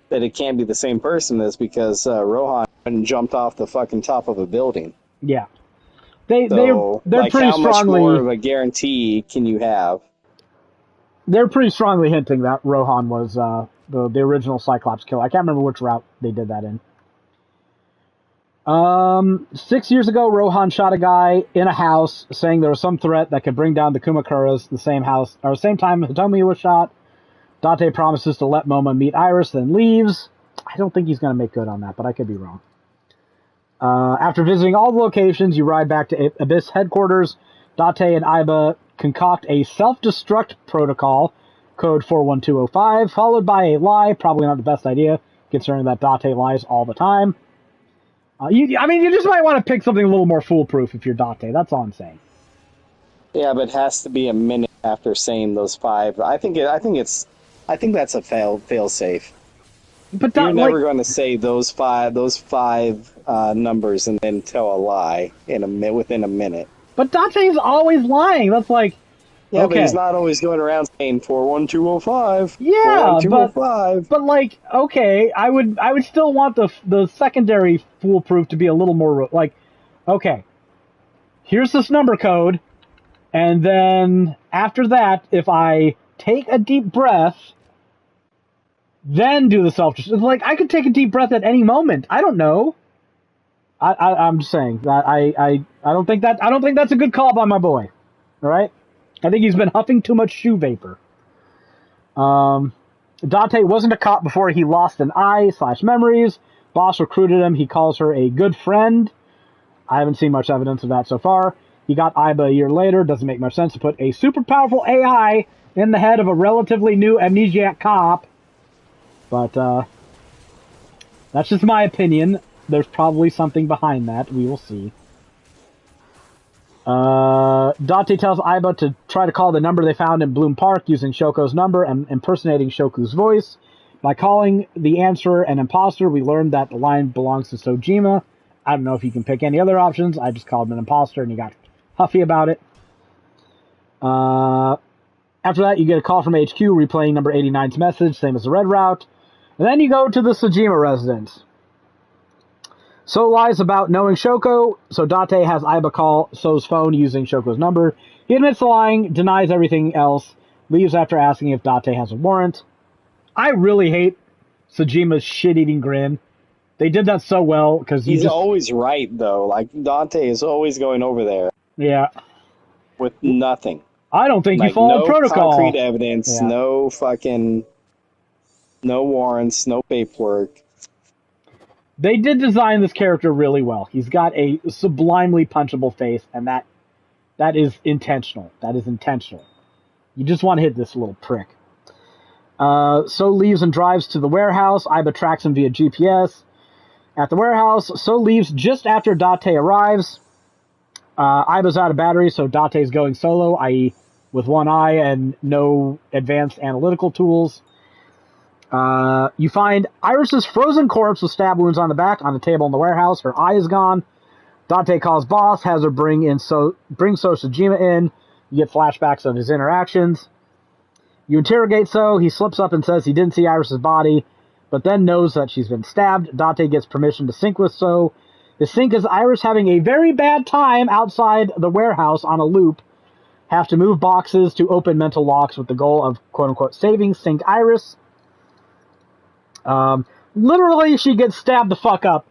that it can't be the same person is because Rohan jumped off the fucking top of a building. Yeah, they're like, pretty how strongly. Much more of a guarantee can you have? They're pretty strongly hinting that Rohan was the original Cyclops killer. I can't remember which route they did that in. 6 years ago, Rohan shot a guy in a house, saying there was some threat that could bring down the Kumakuras. The same time Hitomi was shot. Date promises to let Moma meet Iris, then leaves. I don't think he's going to make good on that, but I could be wrong. After visiting all the locations, you ride back to Abyss headquarters. Date and Aiba concoct a self-destruct protocol, code 41205, followed by a lie, probably not the best idea, considering that Date lies all the time. You just might want to pick something a little more foolproof if you're Date. That's all I'm saying. Yeah, but it has to be a minute after saying those 5. I think that's a fail safe. But you're never going to say those five numbers and then tell a lie within a minute. But Date's always lying. That's like, yeah, okay. But he's not always going around saying 41205. Yeah, 41205. But like, okay, I would still want the secondary foolproof to be a little more like, okay, here's this number code, and then after that, if I take a deep breath, then do the self-destruct. Like, I could take a deep breath at any moment. I don't know. I'm just saying that I don't think that's a good call by my boy. All right, I think he's been huffing too much shoe vapor. Date wasn't a cop before he lost an eye / memories. Boss recruited him. He calls her a good friend. I haven't seen much evidence of that so far. He got Aiba a year later. Doesn't make much sense to put a super powerful AI in the head of a relatively new amnesiac cop. But that's just my opinion. There's probably something behind that. We will see. Date tells Aiba to try to call the number they found in Bloom Park using Shoko's number and impersonating Shoku's voice. By calling the answerer an imposter, we learned that the line belongs to Sojima. I don't know if you can pick any other options. I just called him an imposter, and he got huffy about it. After that, you get a call from HQ replaying number 89's message, same as the red route. And then you go to the Sojima residence. So lies about knowing Shoko, so Date has Aiba call So's phone using Shoko's number. He admits to lying, denies everything else, leaves after asking if Date has a warrant. I really hate Sojima's shit-eating grin. They did that so well, because he's always right, though. Like, Dante is always going over there. Yeah. With nothing. I don't think you followed protocol. No concrete evidence, no warrants, no paperwork. They did design this character really well. He's got a sublimely punchable face, and that is intentional. That is intentional. You just want to hit this little prick. So leaves and drives to the warehouse. Aiba tracks him via GPS. At the warehouse, So leaves just after Date arrives. Aiba's out of battery, so Date's going solo, i.e. with one eye and no advanced analytical tools. You find Iris's frozen corpse with stab wounds on the back on the table in the warehouse. Her eye is gone. Date calls boss, has her bring So Sojima in. You get flashbacks of his interactions. You interrogate So. He slips up and says he didn't see Iris's body, but then knows that she's been stabbed. Date gets permission to sync with So. The sync is Iris having a very bad time outside the warehouse on a loop. Have to move boxes to open mental locks with the goal of, quote-unquote, saving Sync Iris. Literally, she gets stabbed the fuck up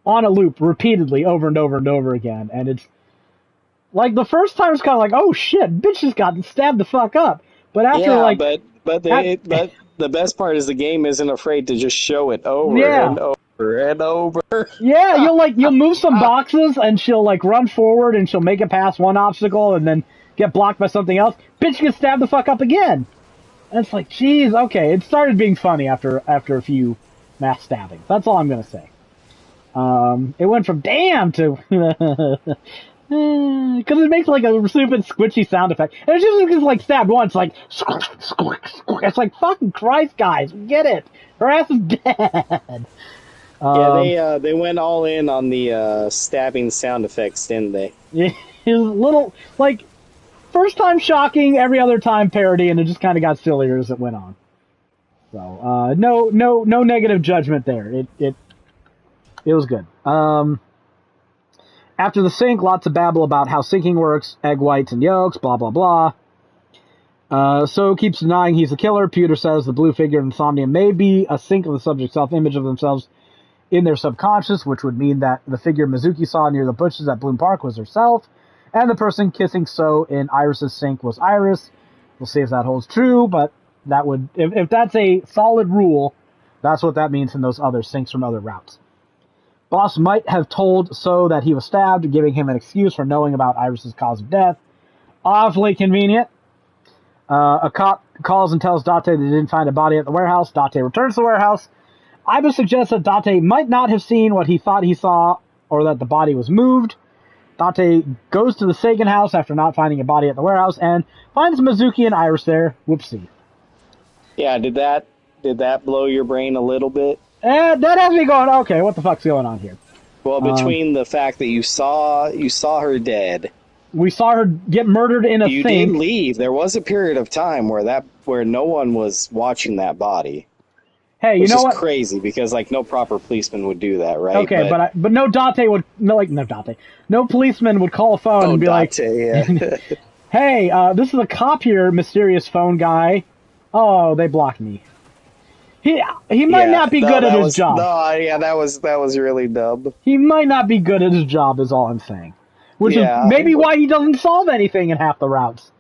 on a loop repeatedly over and over and over again. And it's like the first time it's kind of like, oh shit, bitch just got stabbed the fuck up. But after but the best part is the game isn't afraid to just show it over and over and over. Yeah, you'll move some boxes and she'll like run forward and she'll make it past one obstacle and then get blocked by something else. Bitch gets stabbed the fuck up again. And it's like, geez, okay. It started being funny after a few mass stabbings. That's all I'm gonna say. It went from damn to because it makes like a stupid squishy sound effect. And it's just like stabbed once, like squick, squick, squick. It's like fucking Christ, guys, get it? Her ass is dead. They went all in on the stabbing sound effects, didn't they? Yeah, it was a little like first time shocking, every other time parody, and it just kind of got sillier as it went on. So no negative judgment there. It was good. After the sync, lots of babble about how syncing works, egg whites and yolks, blah, blah, blah. So keeps denying he's the killer. Pewter says the blue figure in Insomnia may be a sync of the subject's self-image of themselves in their subconscious, which would mean that the figure Mizuki saw near the bushes at Bloom Park was herself, and the person kissing So in Iris's sync was Iris. We'll see if that holds true, but that would, if that's a solid rule, that's what that means in those other syncs from other routes. Boss might have told So that he was stabbed, giving him an excuse for knowing about Iris's cause of death. Awfully convenient. A cop calls and tells Date they didn't find a body at the warehouse. Date returns to the warehouse. Aiba suggests that Date might not have seen what he thought he saw, or that the body was moved. Date goes to the Sagan house after not finding a body at the warehouse and finds Mizuki and Iris there. Whoopsie. Yeah, did that blow your brain a little bit? That has me going, okay, what the fuck's going on here? Well, between the fact that you saw her dead, we saw her get murdered in a you sink. did leave. There was a period of time where no one was watching that body. Hey, you know what? Which is crazy because like no proper policeman would do that, right? Okay, but no Date would no policeman would call a phone and be like, yeah. "Hey, this is a cop here, mysterious phone guy. Oh, they blocked me." He might not be good at his job. No, yeah, that was really dumb. He might not be good at his job, is all I'm saying. Which is maybe why he doesn't solve anything in half the routes.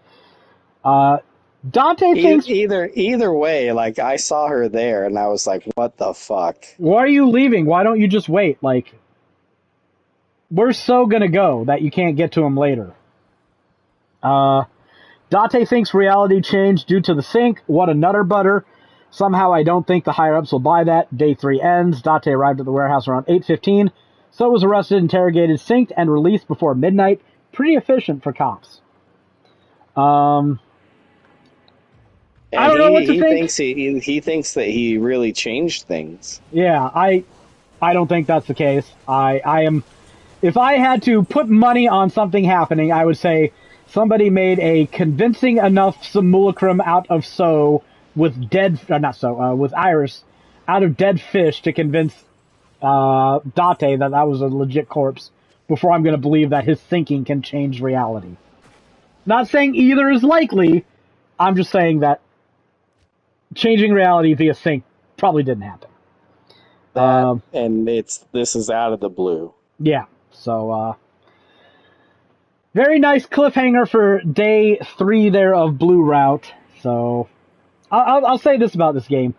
Date thinks either way, like I saw her there and I was like, what the fuck? Why are you leaving? Why don't you just wait? Like, we're so gonna go that you can't get to him later. Date thinks reality changed due to the sync. What a nutter butter. Somehow I don't think the higher-ups will buy that. Day 3 ends. Date arrived at the warehouse around 8:15. So was arrested, interrogated, synced, and released before midnight. Pretty efficient for cops. I And don't know what to think. he thinks that he really changed things. Yeah, I don't think that's the case. I am. If I had to put money on something happening, I would say somebody made a convincing enough simulacrum out of with with Iris out of dead fish to convince Date that was a legit corpse before I'm going to believe that his thinking can change reality. Not saying either is likely. I'm just saying that changing reality via sync probably didn't happen. And this is out of the blue. Yeah. So, very nice cliffhanger for day 3 there of Blue Route. So, I'll say this about this game.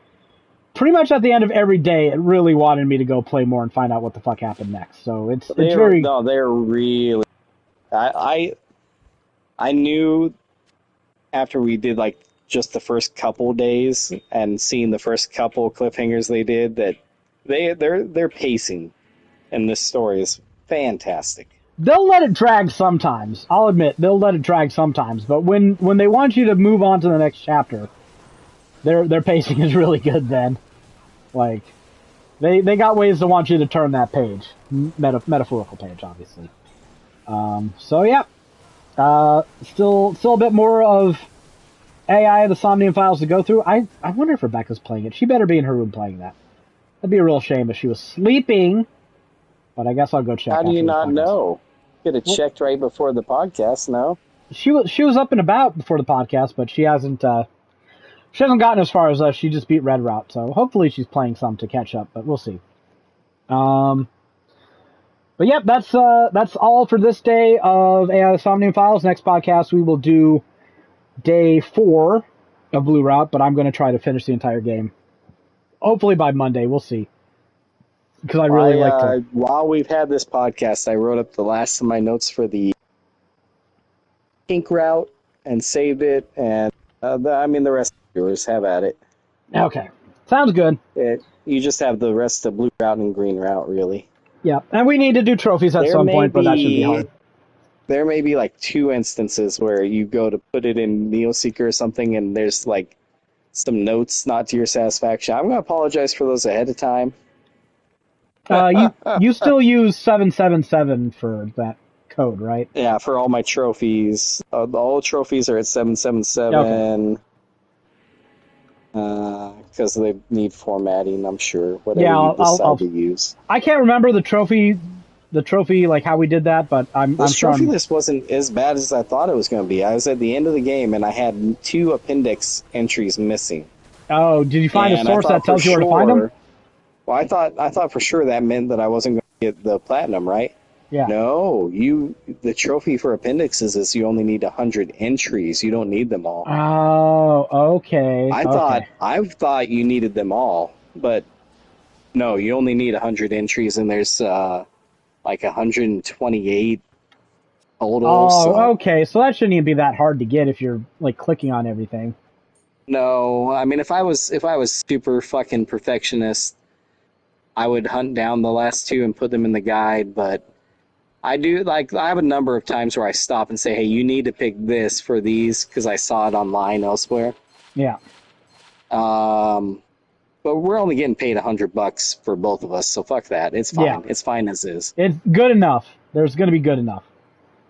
Pretty much at the end of every day, it really wanted me to go play more and find out what the fuck happened next. So they're really. I knew after we did like just the first couple days and seeing the first couple cliffhangers they did that they're pacing, and this story is fantastic. They'll let it drag sometimes. I'll admit they'll let it drag sometimes, but when they want you to move on to the next chapter, their pacing is really good. Then, like, they got ways to want you to turn that page, metaphorical page, obviously. So yeah, still a bit more of AI the Somnium Files to go through. I wonder if Rebecca's playing it. She better be in her room playing that. That'd be a real shame if she was sleeping. But I guess I'll go check. How do you not know? Could have checked right before the podcast. No, she was up and about before the podcast, but she hasn't gotten as far as us. She just beat Red Route, so hopefully she's playing some to catch up. But we'll see. But yep, that's all for this day of AI the Somnium Files. Next podcast we will do day 4 of Blue Route, but I'm going to try to finish the entire game. Hopefully by Monday, we'll see. Because I really like to. While we've had this podcast, I wrote up the last of my notes for the Pink Route and saved it, and the rest of yours have at it. Okay, sounds good. You just have the rest of Blue Route and Green Route, really. Yeah, and we need to do trophies at some point, but that should be hard. There may be like 2 instances where you go to put it in Neoseeker or something, and there's like some notes not to your satisfaction. I'm going to apologize for those ahead of time. You still use 777 for that code, right? Yeah, for all my trophies. All trophies are at 777. Because they need formatting, I'm sure. Whatever you decide to use. I can't remember the trophy, like how we did that, but I'm sure. The trophy list wasn't as bad as I thought it was going to be. I was at the end of the game and I had 2 appendix entries missing. Oh, did you find a source that tells you where to find them? Well, I thought for sure that meant that I wasn't going to get the platinum, right? Yeah. No, the trophy for appendixes is you only need 100 entries. You don't need them all. Oh, okay. I thought you needed them all, but no, you only need 100 entries, and there's like 128 total. Oh, okay. So that shouldn't even be that hard to get if you're like clicking on everything. No, I mean if I was super fucking perfectionist, I would hunt down the last 2 and put them in the guide, but I have a number of times where I stop and say, hey, you need to pick this for these because I saw it online elsewhere. Yeah. But we're only getting paid $100 for both of us, so fuck that. It's fine. Yeah. It's fine as is. It's good enough. There's going to be good enough.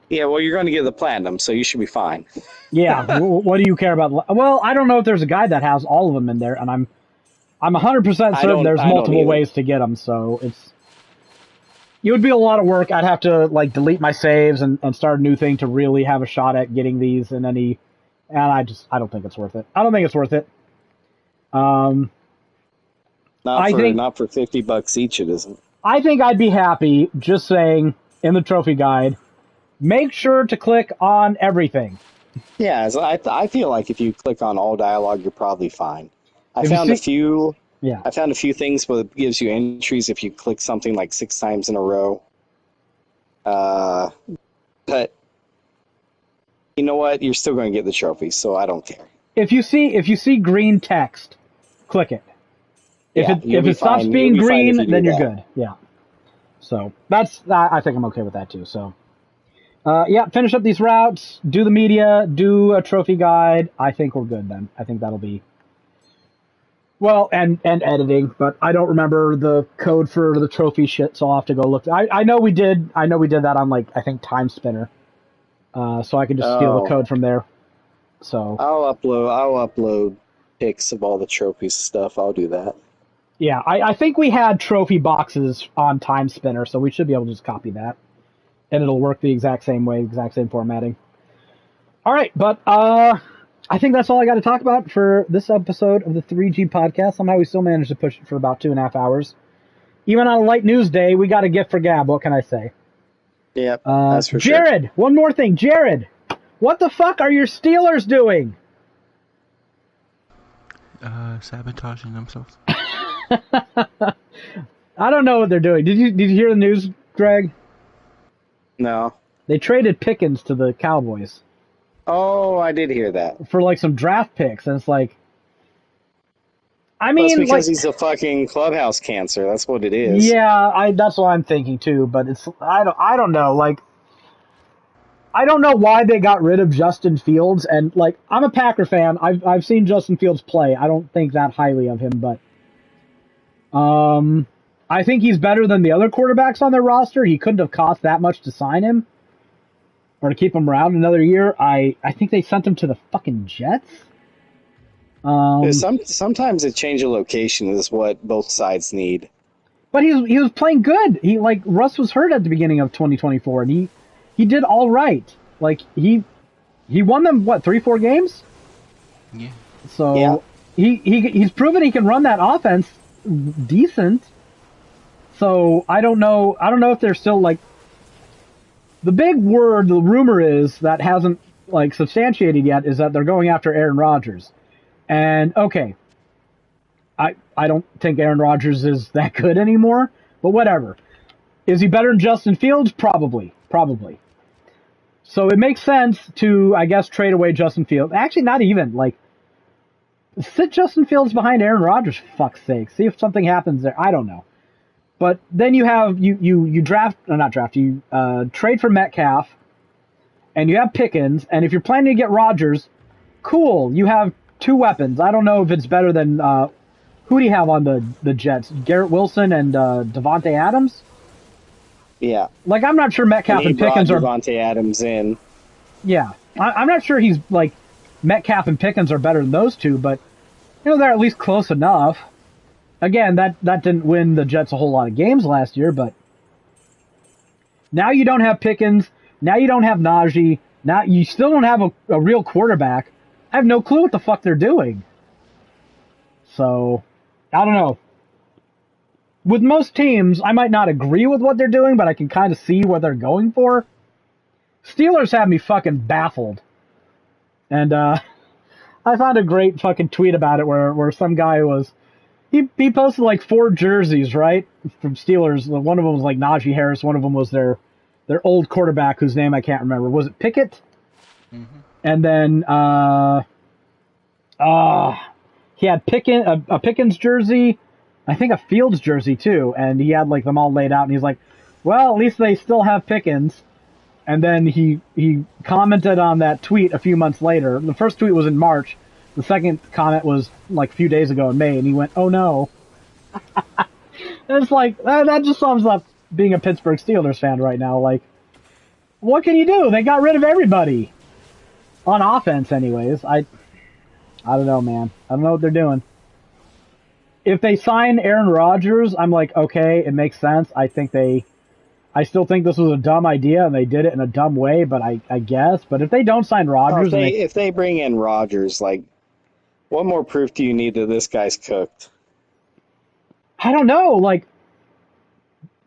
Yeah, well, you're going to get the platinum, so you should be fine. Yeah. What do you care about? Well, I don't know if there's a guide that has all of them in there, and I'm 100% certain there's multiple ways to get them, so it would be a lot of work. I'd have to like delete my saves and start a new thing to really have a shot at getting these and I don't think it's worth it. I don't think it's worth it. Not for $50 each, it isn't. I think I'd be happy just saying in the trophy guide, make sure to click on everything. Yeah, I feel like if you click on all dialogue, you're probably fine. I found a few things where it gives you entries if you click something like 6 times in a row. But you know what? You're still going to get the trophy, so I don't care. If you see green text, click it. If it stops being green, then you're good. Yeah. So I think I'm okay with that too. So Yeah, finish up these routes, do the media, do a trophy guide. I think we're good then. I think that'll be well, and editing, but I don't remember the code for the trophy shit, so I'll have to go look. I know we did. I know we did that on like I think Time Spinner, so I can just steal the code from there. So I'll upload pics of all the trophies stuff. I'll do that. yeah, I think we had trophy boxes on Time Spinner, so we should be able to just copy that, and it'll work the exact same way, exact same formatting. All right, but I think that's all I got to talk about for this episode of the 3G podcast. Somehow we still managed to push it for about 2.5 hours. Even on a light news day, we got a gift for Gab. What can I say? Yep, that's for Jared, sure. one more thing. Jared, what the fuck are your Steelers doing? Sabotaging themselves. I don't know what they're doing. Did you hear the news, Greg? No. They traded Pickens to the Cowboys. Oh, I did hear that. For like some draft picks, and it's like, I mean, that's because like, he's a fucking clubhouse cancer. That's what it is. Yeah, that's what I'm thinking too. But it's I don't know. Like, I don't know why they got rid of Justin Fields. And like, I'm a Packer fan. I've seen Justin Fields play. I don't think that highly of him, but I think he's better than the other quarterbacks on their roster. He couldn't have cost that much to sign him or to keep him around another year. I think they sent him to the fucking Jets. Sometimes a change of location is what both sides need. But he was playing good. Russ was hurt at the beginning of 2024, and he did all right. Like he won them 3-4 games. Yeah. So yeah. He's proven he can run that offense decent. So I don't know if they're still like the big word. The rumor is that hasn't like substantiated yet is that they're going after Aaron Rodgers. And okay, I don't think Aaron Rodgers is that good anymore, but whatever. Is he better than Justin Fields? Probably. So it makes sense to, I guess, trade away Justin Fields. Actually, not even. Like, sit Justin Fields behind Aaron Rodgers, for fuck's sake. See if something happens there. I don't know. But then you have, you trade for Metcalf, and you have Pickens, and if you're planning to get Rodgers, cool, you have two weapons. I don't know if it's better than who do you have on the Jets? Garrett Wilson and Devontae Adams? Yeah. Like, I'm not sure Metcalf and Pickens are... Devontae Adams in. Yeah. I'm not sure he's, like, Metcalf and Pickens are better than those two, but, you know, they're at least close enough. Again, that didn't win the Jets a whole lot of games last year, but now you don't have Pickens. Now you don't have Najee. Now you still don't have a real quarterback. I have no clue what the fuck they're doing. So, I don't know. With most teams, I might not agree with what they're doing, but I can kind of see what they're going for. Steelers have me fucking baffled. And I found a great fucking tweet about it where some guy was... He posted like 4 jerseys, right, from Steelers. One of them was like Najee Harris. One of them was their old quarterback whose name I can't remember. Was it Pickett? Mm-hmm. And then he had a Pickens jersey, I think a Fields jersey too, and he had like them all laid out. And he's like, "Well, at least they still have Pickens." And then he commented on that tweet a few months later. The first tweet was in March. The second comment was like a few days ago in May, and he went, "Oh no." It's like, that just sums up being a Pittsburgh Steelers fan right now. Like, what can you do? They got rid of everybody. On offense, anyways. I don't know, man. I don't know what they're doing. If they sign Aaron Rodgers, I'm like, okay, it makes sense. I still think this was a dumb idea, and they did it in a dumb way, but I guess. But if they don't sign Rodgers... if they bring in Rodgers, like, what more proof do you need that this guy's cooked? I don't know. Like,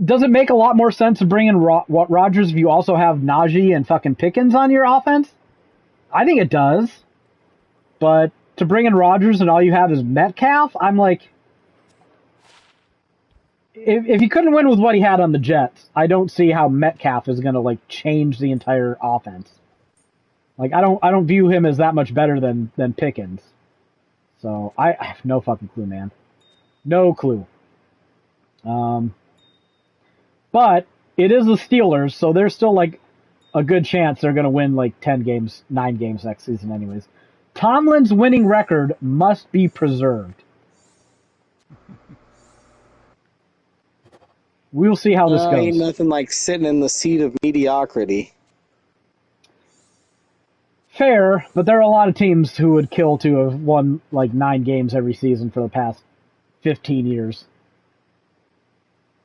does it make a lot more sense to bring in Rodgers if you also have Najee and fucking Pickens on your offense? I think it does. But to bring in Rodgers and all you have is Metcalf, I'm like... If he couldn't win with what he had on the Jets, I don't see how Metcalf is going to, like, change the entire offense. Like, I don't view him as that much better than Pickens. So, I have no fucking clue, man. No clue. But it is the Steelers, so they're still, like, a good chance they're going to win like 10 games, 9 games next season anyways. Tomlin's winning record must be preserved. We'll see how this goes. Ain't nothing like sitting in the seat of mediocrity. Fair, but there are a lot of teams who would kill to have won like 9 games every season for the past 15 years.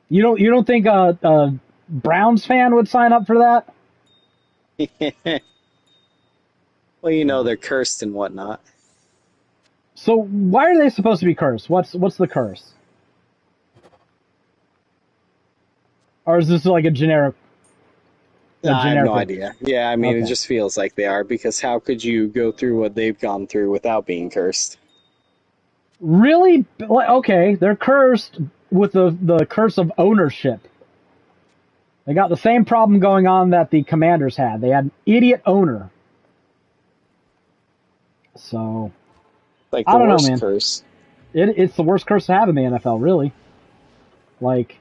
You don't think a Browns fan would sign up for that? Well, you know, they're cursed and whatnot. So why are they supposed to be cursed? What's the curse? Or is this like a generic? I have no idea. Yeah, I mean, Okay. It just feels like they are, because how could you go through what they've gone through without being cursed? Really? Okay, they're cursed with the curse of ownership. They got the same problem going on that the Commanders had. They had an idiot owner. So, Like I the don't know, worst man. curse. It's the worst curse to have in the NFL, really. Like,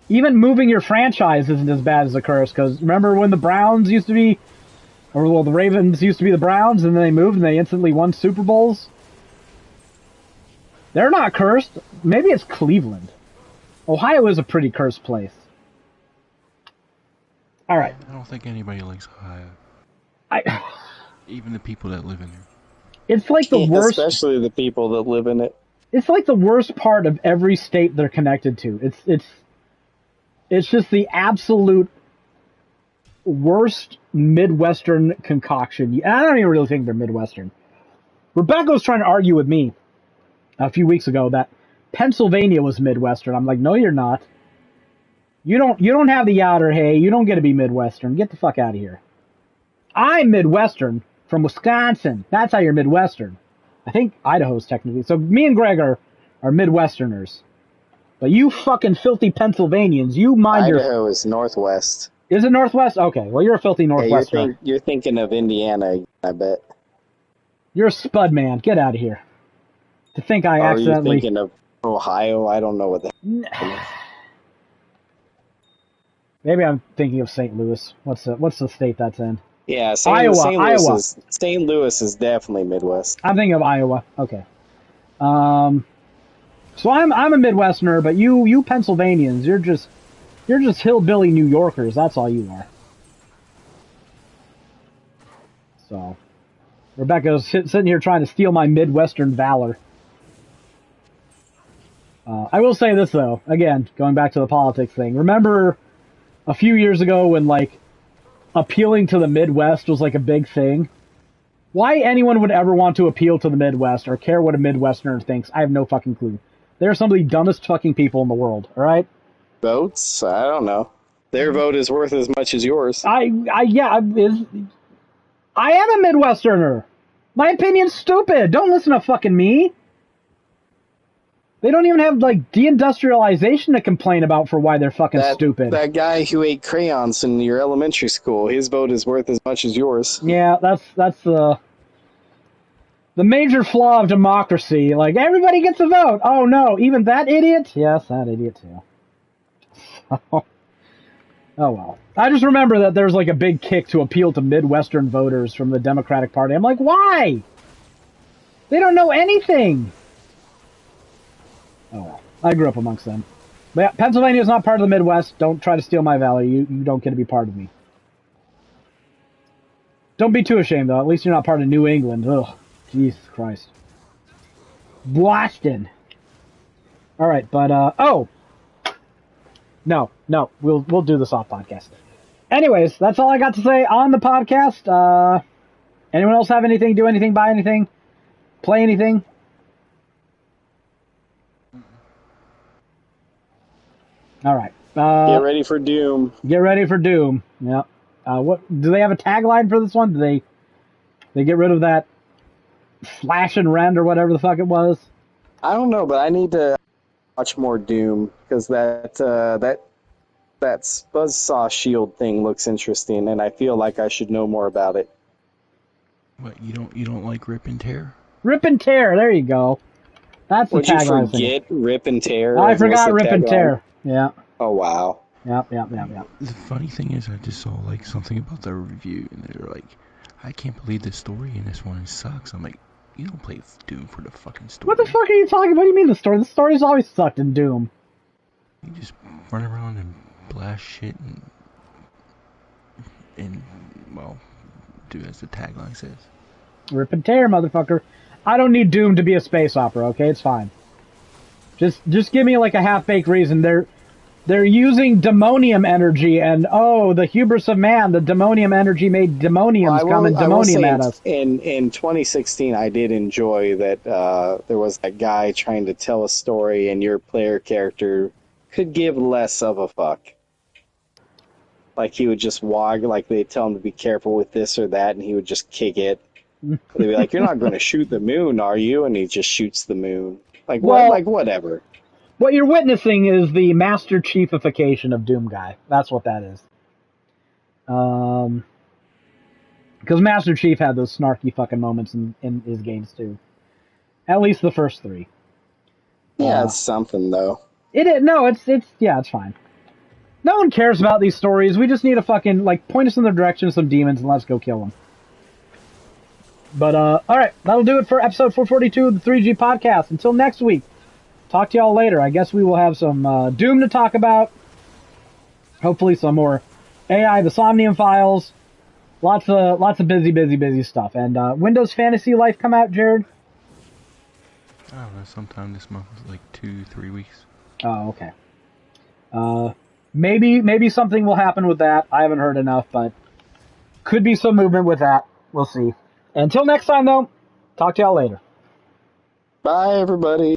even moving your franchise isn't as bad as a curse, because remember when the Browns used to be, the Ravens used to be the Browns, and then they moved and they instantly won Super Bowls? They're not cursed. Maybe it's Cleveland. Ohio is a pretty cursed place. All right. I don't think anybody likes Ohio. Even the people that live in there. It's like the worst. Especially the people that live in it. It's like the worst part of every state they're connected to. It's just the absolute worst Midwestern concoction. I don't even really think they're Midwestern. Rebecca was trying to argue with me a few weeks ago that Pennsylvania was Midwestern. I'm like, no, you're not. You don't have the outer hay. You don't get to be Midwestern. Get the fuck out of here. I'm Midwestern from Wisconsin. That's how you're Midwestern. I think Idaho's technically. So me and Greg are Midwesterners. But you fucking filthy Pennsylvanians, you mind Idaho is northwest. Is it northwest? Okay, well, you're a filthy northwesterner. You're thinking of Indiana, I bet. You're a spud man. Get out of here. To think I accidentally... Are you thinking of Ohio? I don't know what that is. Maybe I'm thinking of St. Louis. What's the state that's in? Yeah, Iowa. St. Louis is definitely Midwest. I'm thinking of Iowa. Okay. So I'm a Midwesterner, but you Pennsylvanians, you're just hillbilly New Yorkers. That's all you are. So Rebecca's sitting here trying to steal my Midwestern valor. I will say this though, again, going back to the politics thing. Remember a few years ago when like appealing to the Midwest was like a big thing? Why anyone would ever want to appeal to the Midwest or care what a Midwesterner thinks, I have no fucking clue. They're some of the dumbest fucking people in the world, alright? Votes? I don't know. Their vote is worth as much as yours. I am a Midwesterner. My opinion's stupid. Don't listen to fucking me. They don't even have, like, deindustrialization to complain about for why they're fucking stupid. That guy who ate crayons in your elementary school, his vote is worth as much as yours. Yeah, that's the major flaw of democracy. Like, everybody gets a vote. Oh, no, even that idiot? Yes, that idiot, too. Oh, well. I just remember that there's, like, a big kick to appeal to Midwestern voters from the Democratic Party. I'm like, why? They don't know anything. Oh, well. I grew up amongst them. But yeah, Pennsylvania is not part of the Midwest. Don't try to steal my valor. You don't get to be part of me. Don't be too ashamed, though. At least you're not part of New England. Ugh. Jesus Christ. Boston. All right, but, oh. No, we'll do this off podcast. Anyways, that's all I got to say on the podcast. Anyone else have anything, do anything, buy anything, play anything? All right. Get ready for Doom. Get ready for Doom. Yep. What do they have a tagline for this one? Do they get rid of that slash and rend or whatever the fuck it was? I don't know, but I need to watch more Doom because that Buzzsaw shield thing looks interesting, and I feel like I should know more about it. What, you don't like Rip and Tear? Rip and Tear. There you go. That's the Would you tagline. forget Rip and Tear? I forgot Rip and Tear. Yeah. Oh wow. Yep. The funny thing is, I just saw like something about the review, and they were like, "I can't believe the story in this one sucks." I'm like, "You don't play Doom for the fucking story. What the fuck are you talking? What do you mean the story? The story's always sucked in Doom. You just run around and blast shit and well, do as the tagline says." Rip and tear, motherfucker. I don't need Doom to be a space opera. Okay, it's fine. Just give me like a half-baked reason. They're using demonium energy, and the hubris of man, the demonium energy made demoniums come and demonium at us. In 2016, I did enjoy that there was a guy trying to tell a story, and your player character could give less of a fuck. Like, he would just walk, like they'd tell him to be careful with this or that, and he would just kick it. They'd be like, "You're not going to shoot the moon, are you?" And he just shoots the moon. Like, Well, like whatever. What you're witnessing is the Master Chiefification of Doom Guy. That's what that is. Because Master Chief had those snarky fucking moments in his games too. At least the first 3. Yeah, it's something though. It's fine. No one cares about these stories. We just need to fucking point us in the direction of some demons and let's go kill them. But all right, that'll do it for episode 442 of the 3G podcast. Until next week. Talk to y'all later. I guess we will have some Doom to talk about. Hopefully some more AI, the Somnium Files. Lots of busy stuff. And Windows Fantasy Life come out, Jared? I don't know, sometime this month, like 2-3 weeks. Oh, okay. Maybe something will happen with that. I haven't heard enough, but could be some movement with that. We'll see. Until next time, though, talk to y'all later. Bye, everybody.